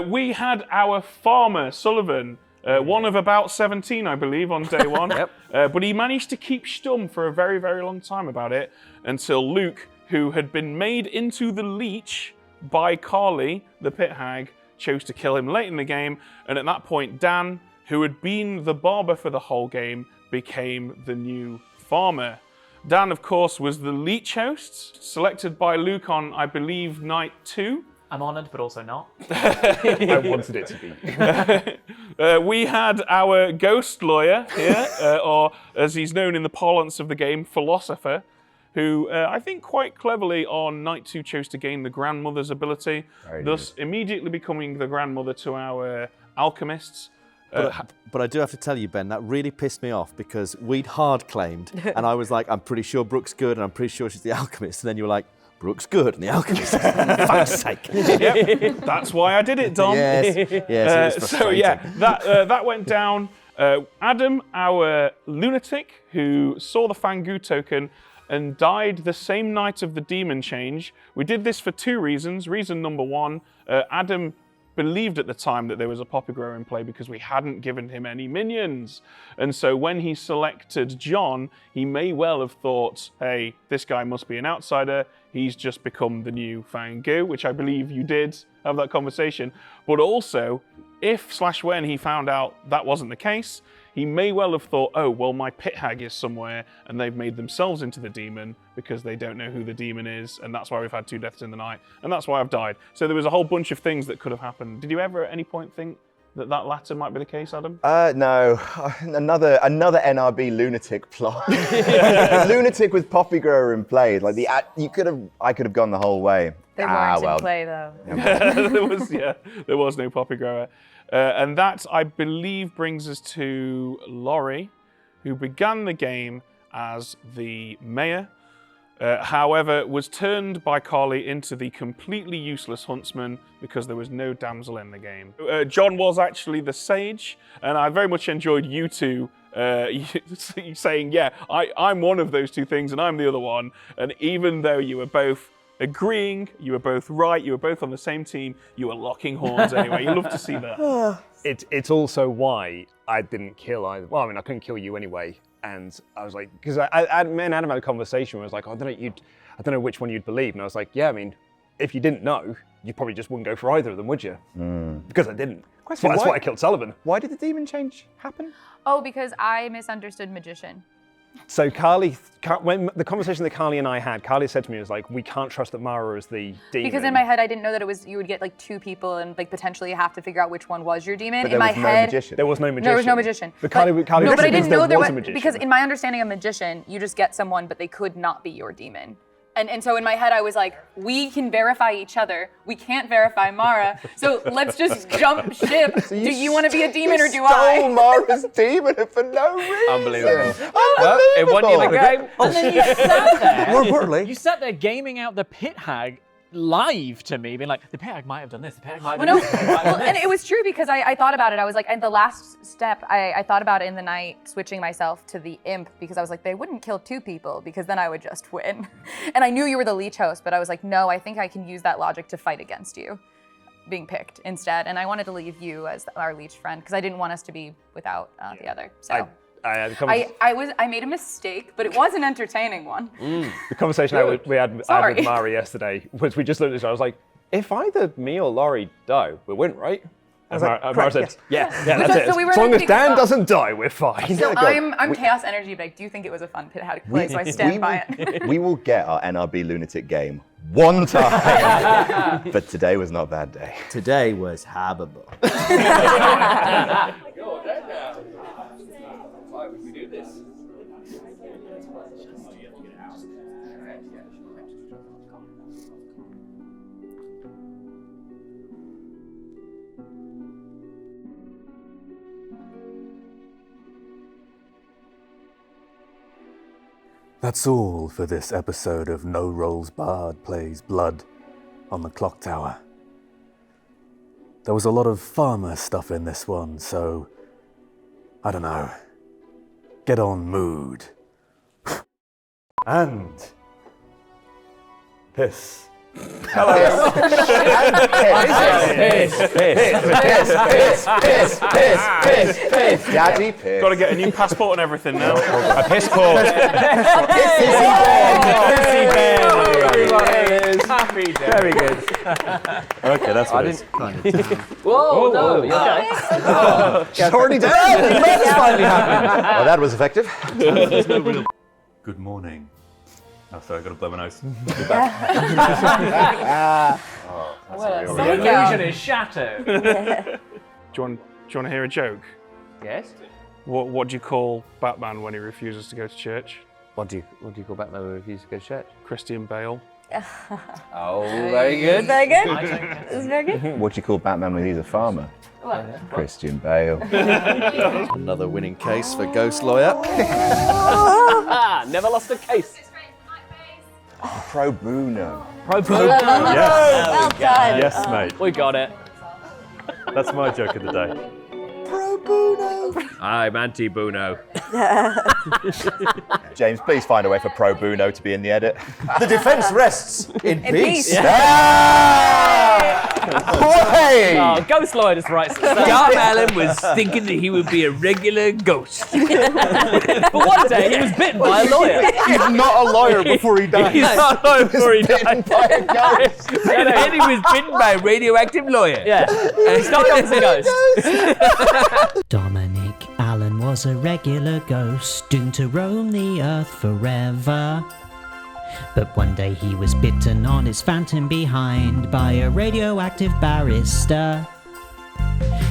We had our farmer, Sullivan, one of about 17, I believe, on day 1. But he managed to keep stum for a very, very long time about it until Luke, who had been made into the leech by Carly, the Pit Hag, chose to kill him late in the game. And at that point, Dan, who had been the barber for the whole game, became the new farmer. Dan, of course, was the leech host, selected by Luke on, I believe, night 2. I'm honoured, but also not. I wanted it to be. We had our ghost lawyer here, or as he's known in the parlance of the game, philosopher, who I think quite cleverly on night 2 chose to gain the grandmother's ability, thus immediately becoming the grandmother to our alchemists. But I do have to tell you, Ben, that really pissed me off because we'd hard claimed, and I was like, I'm pretty sure Brooke's good, and I'm pretty sure she's the alchemist, and then you were like, Brooke's good, and the alchemist. For fuck's sake. Yep, that's why I did it, Dom. Yes, it was so yeah, that went down. Adam, our lunatic, who saw the Fangu token and died the same night of the demon change. We did this for 2 reasons. Reason number 1, Adam believed at the time that there was a Poppy Grower in play because we hadn't given him any minions. And so when he selected John, he may well have thought, hey, this guy must be an outsider. He's just become the new Fangu, which I believe you did have that conversation. But also, if/when he found out that wasn't the case, he may well have thought, oh, well, my Pit Hag is somewhere and they've made themselves into the demon because they don't know who the demon is, and that's why we've had 2 deaths in the night, and that's why I've died. So there was a whole bunch of things that could have happened. Did you ever at any point think that latter might be the case, Adam? No. Another NRB lunatic plot. Lunatic with Poppy Grower in play. Like I could have gone the whole way. They weren't in play, though. there was no Poppy Grower. And that, I believe, brings us to Laurie, who began the game as the mayor, however, was turned by Carly into the completely useless huntsman because there was no damsel in the game. John was actually the sage, and I very much enjoyed you two saying, yeah, I'm one of those 2 things and I'm the other one. And even though you were both agreeing. You were both right. You were both on the same team. You were locking horns anyway. You love to see that. It's also why I didn't kill either. Well, I mean, I couldn't kill you anyway. And I was like, because me and Adam had a conversation where I was like, I don't know which one you'd believe. And I was like, yeah, I mean, if you didn't know, you probably just wouldn't go for either of them, would you? Because I didn't. Question, That's why I killed Sullivan. Why did the demon change happen? Oh, because I misunderstood magician. So when the conversation that Carly and I had, Carly said to me, was like, we can't trust that Mara is the demon. Because in my head, I didn't know that it was, you would get like 2 people and like potentially have to figure out which one was your demon. But in my head, there was no magician. No, there was no magician. But Carly no, but I didn't know there was a magician. because in my understanding of magician, you just get someone, but they could not be your demon. And so in my head, I was like, we can verify each other. We can't verify Mara. So let's just jump ship. Do you want to be a demon or do I? Stole Mara's demon for no reason. Unbelievable. Well, it won you the game. And then you sat there. More importantly, you sat there gaming out the pit hag live to me, being like, the pit hag might have done this, the pit hag might have done this. And it was true because I thought about it. I was like, and the last step, I thought about it in the night, switching myself to the imp because I was like, they wouldn't kill 2 people because then I would just win. And I knew you were the leech host, but I was like, no, I think I can use that logic to fight against you being picked instead. And I wanted to leave you as our leech friend because I didn't want us to be without the other. So. I made a mistake, but it was an entertaining one. The conversation I had with Mara yesterday was we just looked at each other. I was like, if either me or Laurie die, we win, right? And Mara said, yeah, that's it. So we as long as Dan doesn't die, we're fine. So I'm chaos energy, but I do think it was a fun pit hag play, so I stand by it. We will get our NRB lunatic game one time. But today was not a bad day. Today was habitable. Why would we do this? That's all for this episode of No Rolls Barred Plays Blood on the Clocktower. There was a lot of farmer stuff in this one, so I don't know. Get on mood. And piss. Hello. Piss. Daddy piss. Got to get a new passport and everything now. A piss port. Happy day. Very good. Okay, that's what it is. Whoa, no, you're okay. She's already dead. It's finally happened. Well, that was effective. Good morning. Oh, sorry, I got to blow my nose. The illusion is shattered. Do you want to hear a joke? Yes. What do you call Batman when he refuses to go to church? What do you call Batman when he refuses to go to church? Christian Bale. Oh, very good. Very good. It's very good. What do you call Batman when he's a farmer? What? Christian Bale. Another winning case for Ghost Lawyer. Never lost a case. Pro Bruno. Pro Bruno. Yes. Well done. Yes, mate. We got it. That's my joke of the day. Pro Bruno. I'm anti-Bruno. James, please find a way for Pro Bruno to be in the edit. The defense rests in peace. Hey! Oh, Ghost Lawyer just writes. Dark Allen was thinking that he would be a regular ghost. But one day he was bitten by a lawyer. He's not a lawyer before he dies. He's not a lawyer before he Bitten died. by a ghost. And then he was bitten by a radioactive lawyer. Yeah. He started off as a ghost. Dominic Allen was a regular ghost, doomed to roam the earth forever. But one day he was bitten on his phantom behind by a radioactive barrister.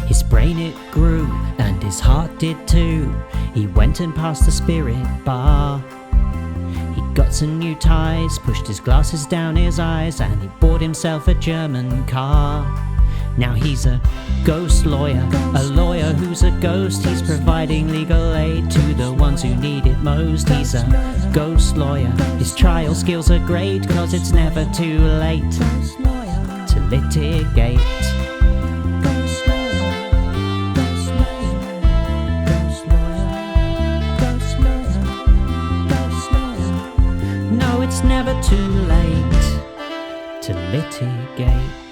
His brain it grew, and his heart did too. He went and passed the spirit bar. He got some new ties, pushed his glasses down his eyes, and he bought himself a German car. Now he's a ghost lawyer, a lawyer who's a ghost. He's providing legal aid to the ones who need it most. He's a ghost lawyer. His trial skills are great, cause it's never too late to litigate. No, it's never too late to litigate.